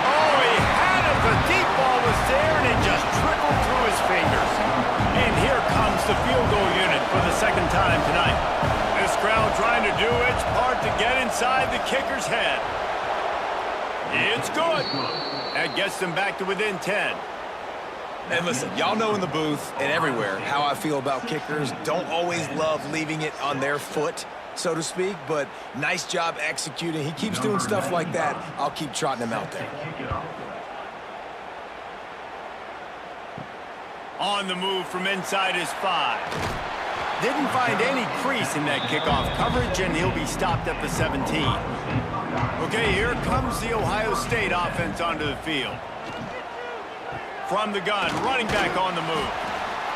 Oh, he had it. The deep ball was there, and it just trickled through his fingers. And here comes the field goal unit for the 2nd time tonight. This crowd trying to do its part to get inside the kicker's head. It's good. That gets them back to within 10. And listen, y'all know in the booth and everywhere how I feel about kickers. Don't always love leaving it on their foot, so to speak, but nice job executing. He keeps doing stuff like that. I'll keep trotting him out there. On the move from inside his 5. Didn't find any crease in that kickoff coverage, and he'll be stopped at the 17. Okay, here comes the Ohio State offense onto the field. From the gun, running back on the move.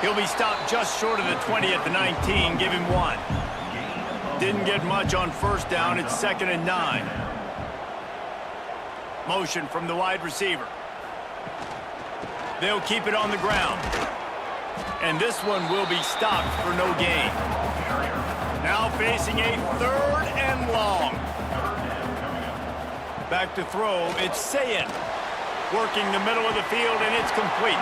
He'll be stopped just short of the 20 at the 19. Give him 1. Didn't get much on first down. It's 2nd and 9. Motion from the wide receiver. They'll keep it on the ground. And this one will be stopped for no gain. Now facing a 3rd and long. Back to throw. It's Sayin. Working the middle of the field, and it's complete.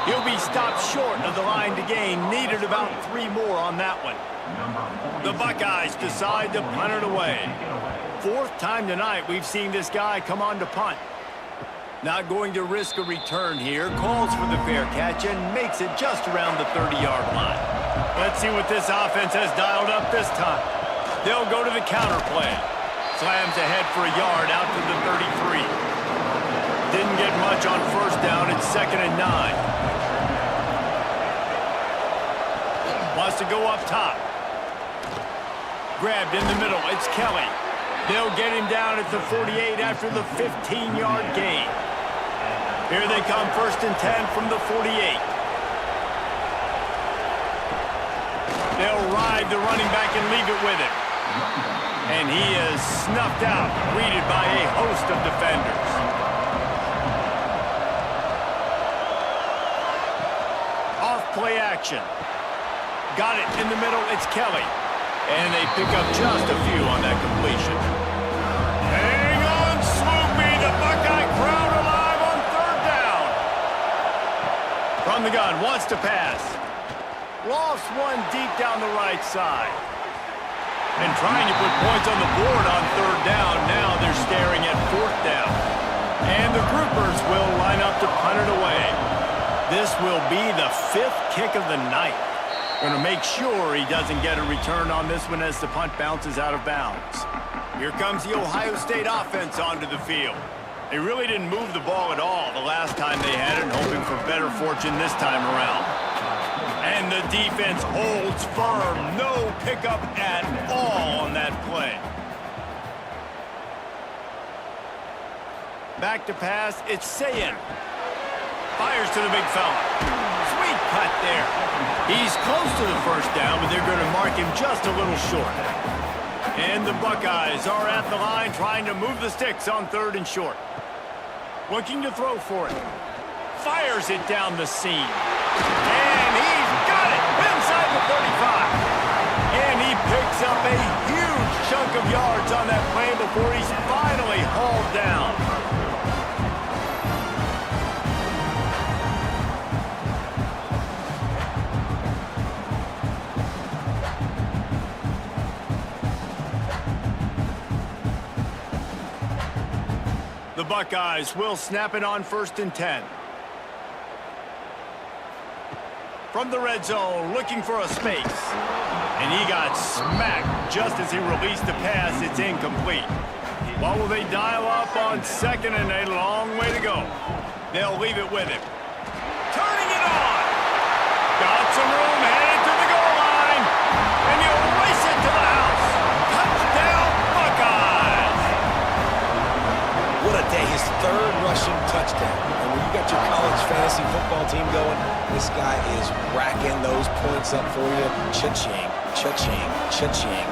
He'll be stopped short of the line to gain. Needed about 3 more on that one. The Buckeyes decide to punt it away. 4th time tonight we've seen this guy come on to punt. Not going to risk a return here. Calls for the fair catch and makes it just around the 30-yard line. Let's see what this offense has dialed up this time. They'll go to the counter play. Slams ahead for a yard out to the 33. Didn't get much on first down. It's 2nd and 9. Wants to go up top. Grabbed in the middle. It's Kelly. They'll get him down at the 48 after the 15-yard gain. Here they come, 1st and 10 from the 48. They'll ride the running back and leave it with him. And he is snuffed out, greeted by a host of defenders. Off-play action. Got it in the middle, it's Kelly. And they pick up just a few on that completion. Hang on, Swoopy, the Buckeye crowd alive on 3rd down. From the gun, wants to pass. Lost one deep down the right side. And trying to put points on the board on 3rd down. Now they're staring at 4th down. And the groupers will line up to punt it away. This will be the 5th kick of the night. Going to make sure he doesn't get a return on this one as the punt bounces out of bounds. Here comes the Ohio State offense onto the field. They really didn't move the ball at all the last time they had it, hoping for better fortune this time around. And the defense holds firm. No pickup at all on that play. Back to pass, it's Sayin. Fires to the big fella. Sweet cut there. He's close to the 1st down, but they're going to mark him just a little short. And the Buckeyes are at the line trying to move the sticks on 3rd and short. Looking to throw for it. Fires it down the seam. And he's got it inside the 35. And he picks up a huge chunk of yards on that play before he's finally hauled down. The Buckeyes will snap it on 1st and 10. From the red zone, looking for a space. And he got smacked just as he released the pass. It's incomplete. What will they dial up on 2nd and a long way to go? They'll leave it with him. Turning it on. Got some room, headed to the goal line. And he'll race it to the house. Touchdown, Buckeyes. What a day. His 3rd rushing touchdown. And when you got your college fantasy football team going, this guy is racking those points up for you. Cha-ching, cha-ching, cha-ching.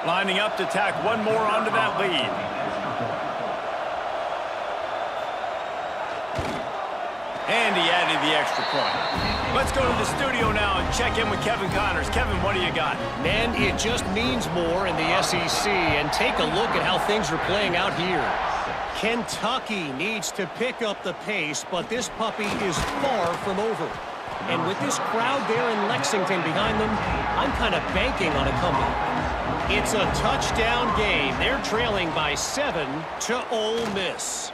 Lining up to tack one more onto that lead. And he added the extra point. Let's go to the studio now and check in with Kevin Connors. Kevin, what do you got? Man, it just means more in the SEC. And take a look at how things are playing out here. Kentucky needs to pick up the pace, but this puppy is far from over. And with this crowd there in Lexington behind them, I'm kind of banking on a comeback. It's a touchdown game. They're trailing by 7 to Ole Miss.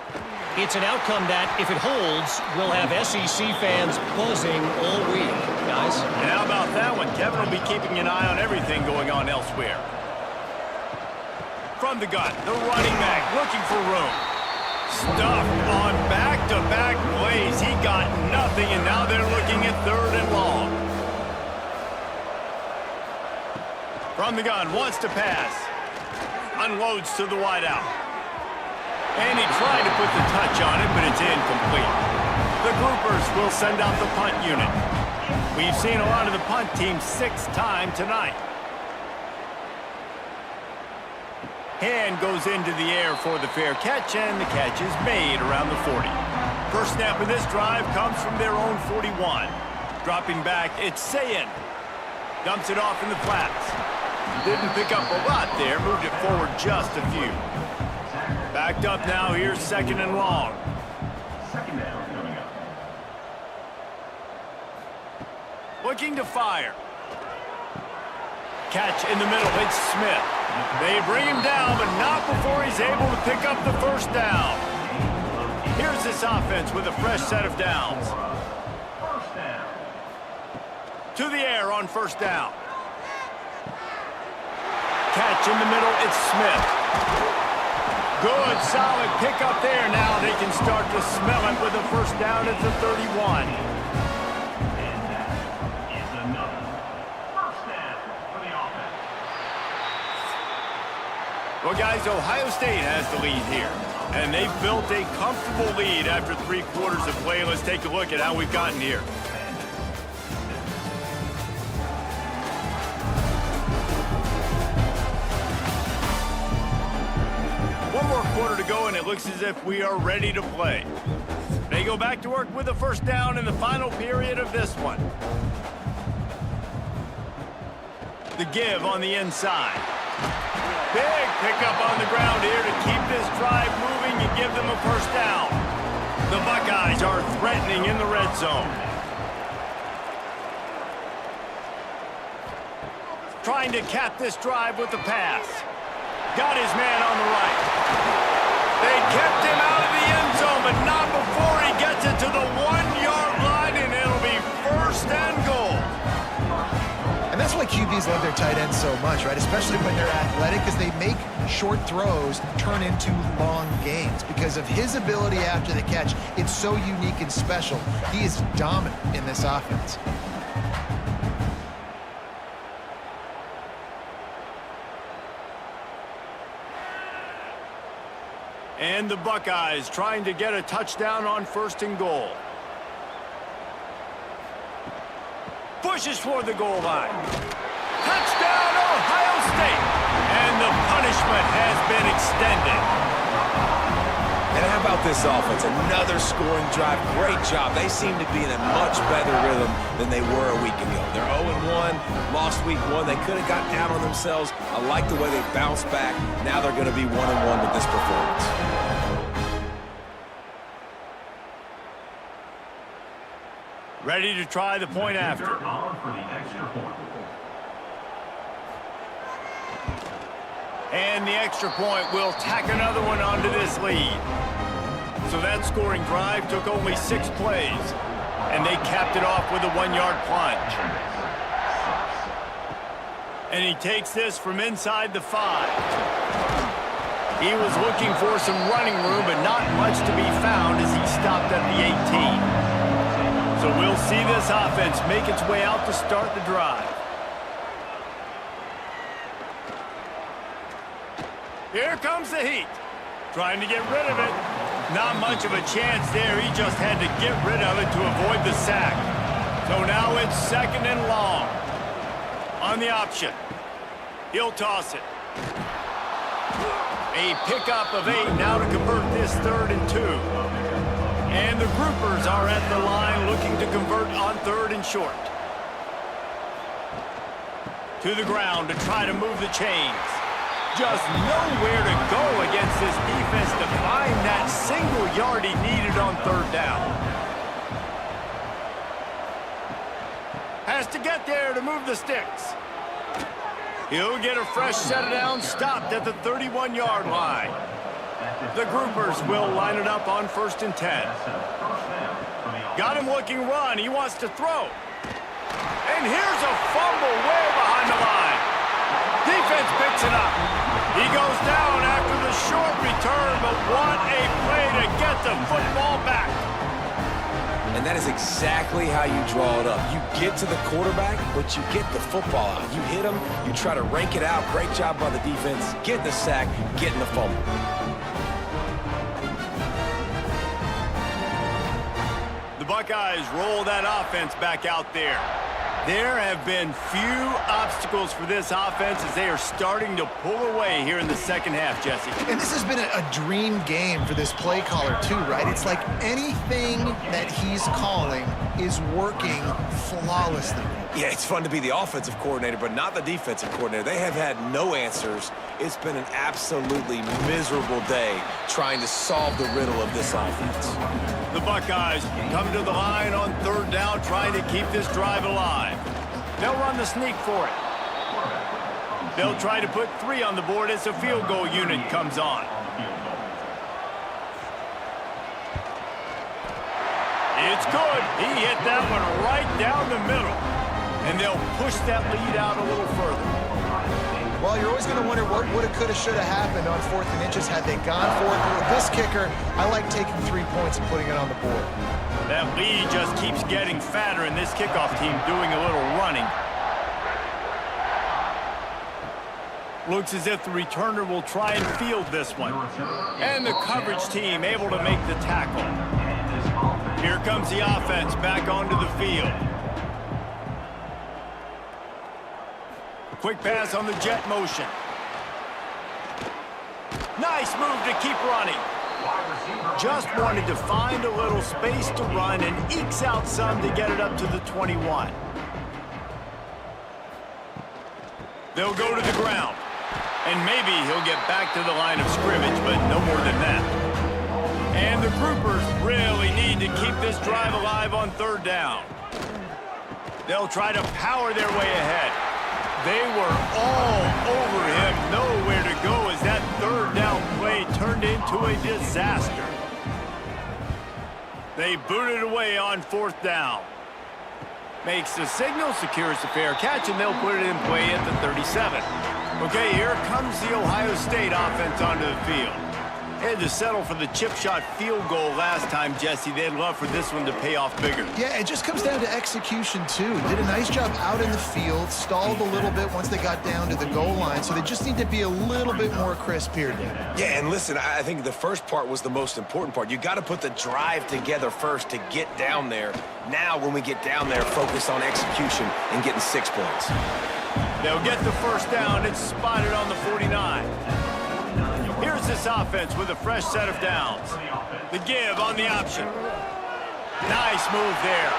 It's an outcome that, if it holds, will have SEC fans buzzing all week, guys. And how about that one? Kevin will be keeping an eye on everything going on elsewhere. From the gun, the running back looking for room. Stuffed on back-to-back plays. He got nothing, and now they're looking at 3rd and long. From the gun, wants to pass. Unloads to the wideout. And he tried to put the touch on it, but it's incomplete. The groupers will send out the punt unit. We've seen a lot of the punt team 6 times tonight. Hand goes into the air for the fair catch, and the catch is made around the 40. First snap of this drive comes from their own 41. Dropping back, it's Sayin. Dumps it off in the flats. Didn't pick up a lot there, moved it forward just a few. Backed up now, here's 2nd and long. Second down coming up. Looking to fire. Catch in the middle, it's Smith. They bring him down, but not before he's able to pick up the first down. Here's this offense with a fresh set of downs. First down. To the air on 1st down. Catch in the middle, it's Smith. Good, solid pickup there. Now they can start to smell it with a first down at the 31. And that is another first down for the offense. Well, guys, Ohio State has the lead here. And they've built a comfortable lead after 3 quarters of play. Let's take a look at how we've gotten here. One more quarter to go, and it looks as if we are ready to play. They go back to work with a first down in the final period of this one. The give on the inside. Big pickup on the ground here to keep this drive moving and give them a first down. The Buckeyes are threatening in the red zone. Trying to cap this drive with the pass. Got his man on the right. They kept him out of the end zone, but not before he gets it to the 1-yard line, and it'll be 1st and goal. And that's why QBs love their tight ends so much, right? Especially when they're athletic, because they make short throws turn into long gains. Because of his ability after the catch, it's so unique and special. He is dominant in this offense. And the Buckeyes trying to get a touchdown on 1st and goal. Pushes for the goal line. Touchdown, Ohio State! And the punishment has been extended. And how about this offense? Another scoring drive. Great job. They seem to be in a much better rhythm than they were a week ago. They're 0-1, lost week 1. They could have gotten out on themselves. I like the way they bounced back. Now they're going to be 1-1 with this performance. Ready to try the point after. On for the extra point. And the extra point will tack another one onto this lead. So that scoring drive took only 6 plays. And they capped it off with a 1-yard plunge. And he takes this from inside the 5. He was looking for some running room, but not much to be found as he stopped at the 18. So we'll see this offense make its way out to start the drive. Here comes the heat. Trying to get rid of it. Not much of a chance there. He just had to get rid of it to avoid the sack. So now it's 2nd and long. On the option. He'll toss it. A pickup of 8 now to convert this 3rd and 2. And the groupers are at the line looking to convert on 3rd and short. To the ground to try to move the chains. Just nowhere to go against this defense to find that single yard he needed on 3rd down. has to get there to move the sticks. He'll get a fresh set of downs stopped at the 31-yard line. The groupers will line it up on 1st and 10. Got him looking run. He wants to throw. And here's a fumble way behind the line. Defense picks it up. He goes down after the short return, but what a play to get the football back. And that is exactly how you draw it up. You get to the quarterback, but you get the football out. You hit him, you try to rake it out. Great job by the defense. Getting the sack, getting the fumble. The Buckeyes roll that offense back out there. There have been few obstacles for this offense as they are starting to pull away here in the second half, Jesse. And this has been a dream game for this play caller too, right? It's like anything that he's calling is working flawlessly. Yeah, it's fun to be the offensive coordinator, but not the defensive coordinator. They have had no answers. It's been an absolutely miserable day trying to solve the riddle of this offense. The Buckeyes come to the line on 3rd down, trying to keep this drive alive. They'll run the sneak for it. They'll try to put 3 on the board as the field goal unit comes on. It's good. He hit that one right down the middle. And they'll push that lead out a little further. Well, you're always going to wonder what woulda, coulda, shoulda happened on 4th and inches had they gone for it. With this kicker, I like taking 3 points and putting it on the board. That lead just keeps getting fatter, and this kickoff team doing a little running. Looks as if the returner will try and field this one. And the coverage team able to make the tackle. Here comes the offense back onto the field. Quick pass on the jet motion. Nice move to keep running. Just wanted to find a little space to run and ekes out some to get it up to the 21. They'll go to the ground. And maybe he'll get back to the line of scrimmage, but no more than that. And the groupers really need to keep this drive alive on 3rd down. They'll try to power their way ahead. They were all over him, nowhere to go as that 3rd down play turned into a disaster. They booted away on 4th down. Makes the signal, secures the fair catch, and they'll put it in play at the 37. Okay, here comes the Ohio State offense onto the field. Had to settle for the chip shot field goal last time, Jesse. They'd love for this one to pay off bigger. Yeah, it just comes down to execution, too. Did a nice job out in the field, stalled a little bit once they got down to the goal line, so they just need to be a little bit more crisp here today. Yeah, and listen, I think the first part was the most important part. You got to put the drive together first to get down there. Now, when we get down there, focus on execution and getting 6 points. They'll get the 1st down. It's spotted on the 49. Here's this offense with a fresh set of downs. The give on the option. Nice move there.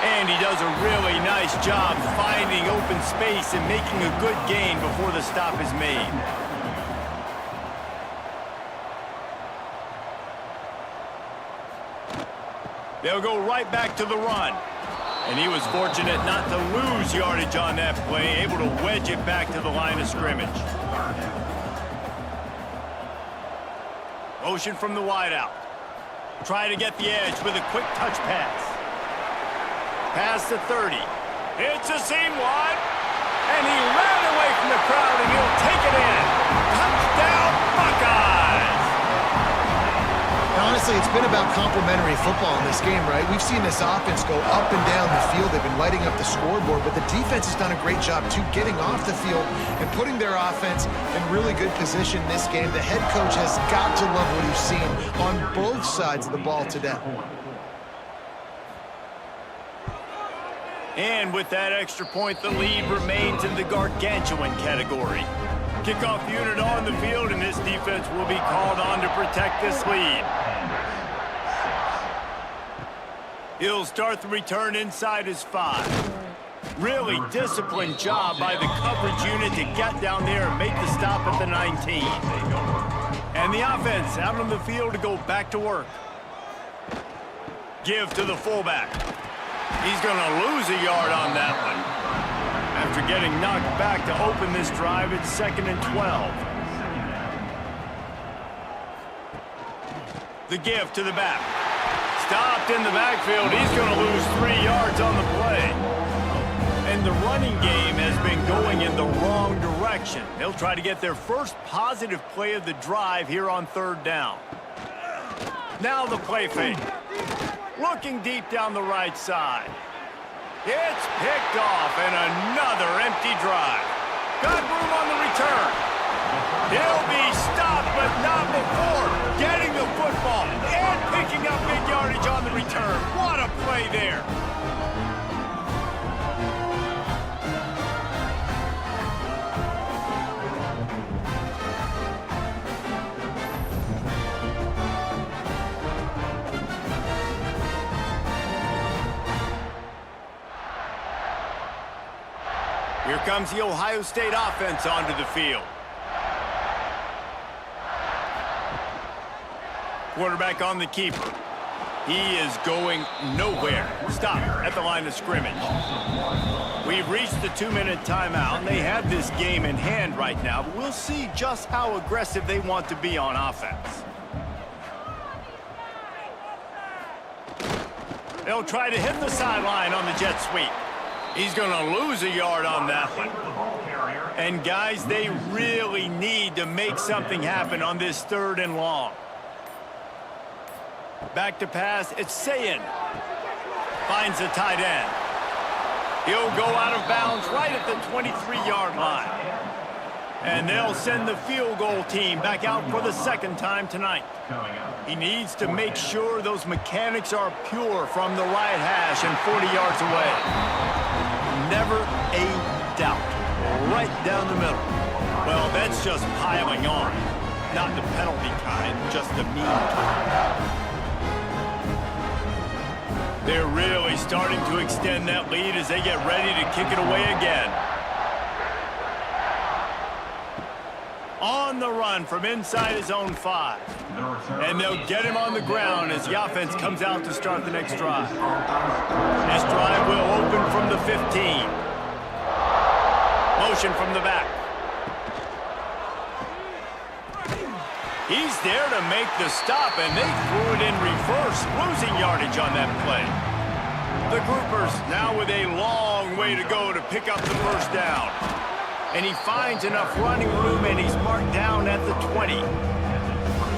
And he does a really nice job finding open space and making a good gain before the stop is made. They'll go right back to the run. And he was fortunate not to lose yardage on that play, able to wedge it back to the line of scrimmage. Motion from the wideout. Try to get the edge with a quick touch pass. Pass to 30. It's a seam one. And he ran away from the crowd, and he'll take it in. Touchdown, Buckeyes! And honestly, it's been about complementary football in this game, right? We've seen this offense go up and down the field. They've been lighting up the scoreboard, but the defense has done a great job, too, getting off the field and putting their offense in really good position in this game. The head coach has got to love what he's seen on both sides of the ball today. And with that extra point, the lead remains in the gargantuan category. Kickoff unit on the field, and this defense will be called on to protect this lead. He'll start the return inside his 5. Really disciplined job by the coverage unit to get down there and make the stop at the 19. And the offense out on the field to go back to work. Give to the fullback. He's going to lose a yard on that one. After getting knocked back to open this drive, it's 2nd and 12. The give to the back. Stopped in the backfield. He's going to lose 3 yards on the play. And the running game has been going in the wrong direction. They'll try to get their first positive play of the drive here on 3rd down. Now the play fake. Looking deep down the right side. It's picked off and another empty drive. Got room on the return. He'll be stopped, but not before getting the football and picking up big yardage on the return. What a play there. Here comes the Ohio State offense onto the field. Quarterback on the keeper. He is going nowhere. Stop at the line of scrimmage. We've reached the 2-minute timeout, and they have this game in hand right now, but we'll see just how aggressive they want to be on offense. They'll try to hit the sideline on the jet sweep. He's going to lose a yard on that one. And, guys, they really need to make something happen on this 3rd and long. Back to pass. It's Sayin. Finds the tight end. He'll go out of bounds right at the 23-yard line. And they'll send the field goal team back out for the 2nd time tonight. He needs to make sure those mechanics are pure from the right hash and 40 yards away. Never a doubt. Right down the middle. Well, that's just piling on. Not the penalty kind, just the mean kind. They're really starting to extend that lead as they get ready to kick it away again. On the run from inside his own 5. And they'll get him on the ground as the offense comes out to start the next drive. This drive will open from the 15. Motion from the back. He's there to make the stop, and they threw it in reverse, losing yardage on that play. The Groupers now with a long way to go to pick up the 1st down. And he finds enough running room, and he's marked down at the 20.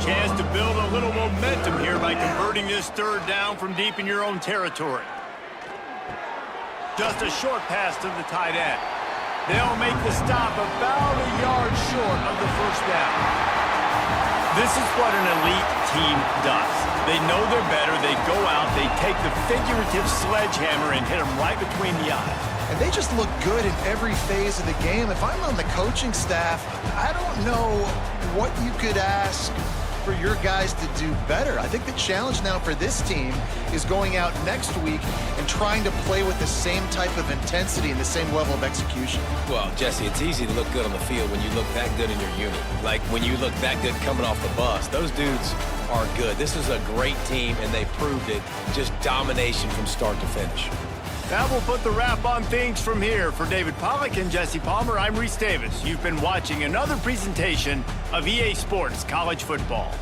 Chance to build a little momentum here by converting this 3rd down from deep in your own territory. Just a short pass to the tight end. They'll make the stop about a yard short of the 1st down. This is what an elite team does. They know they're better. They go out, they take the figurative sledgehammer and hit them right between the eyes. And they just look good in every phase of the game. If I'm on the coaching staff, I don't know what you could ask for your guys to do better. I think the challenge now for this team is going out next week and trying to play with the same type of intensity and the same level of execution. Well, Jesse, it's easy to look good on the field when you look that good in your unit. Like when you look that good coming off the bus. Those dudes are good. This is a great team, and they proved it. Just domination from start to finish. That will put the wrap on things from here. For David Pollack and Jesse Palmer, I'm Reese Davis. You've been watching another presentation of EA Sports College Football.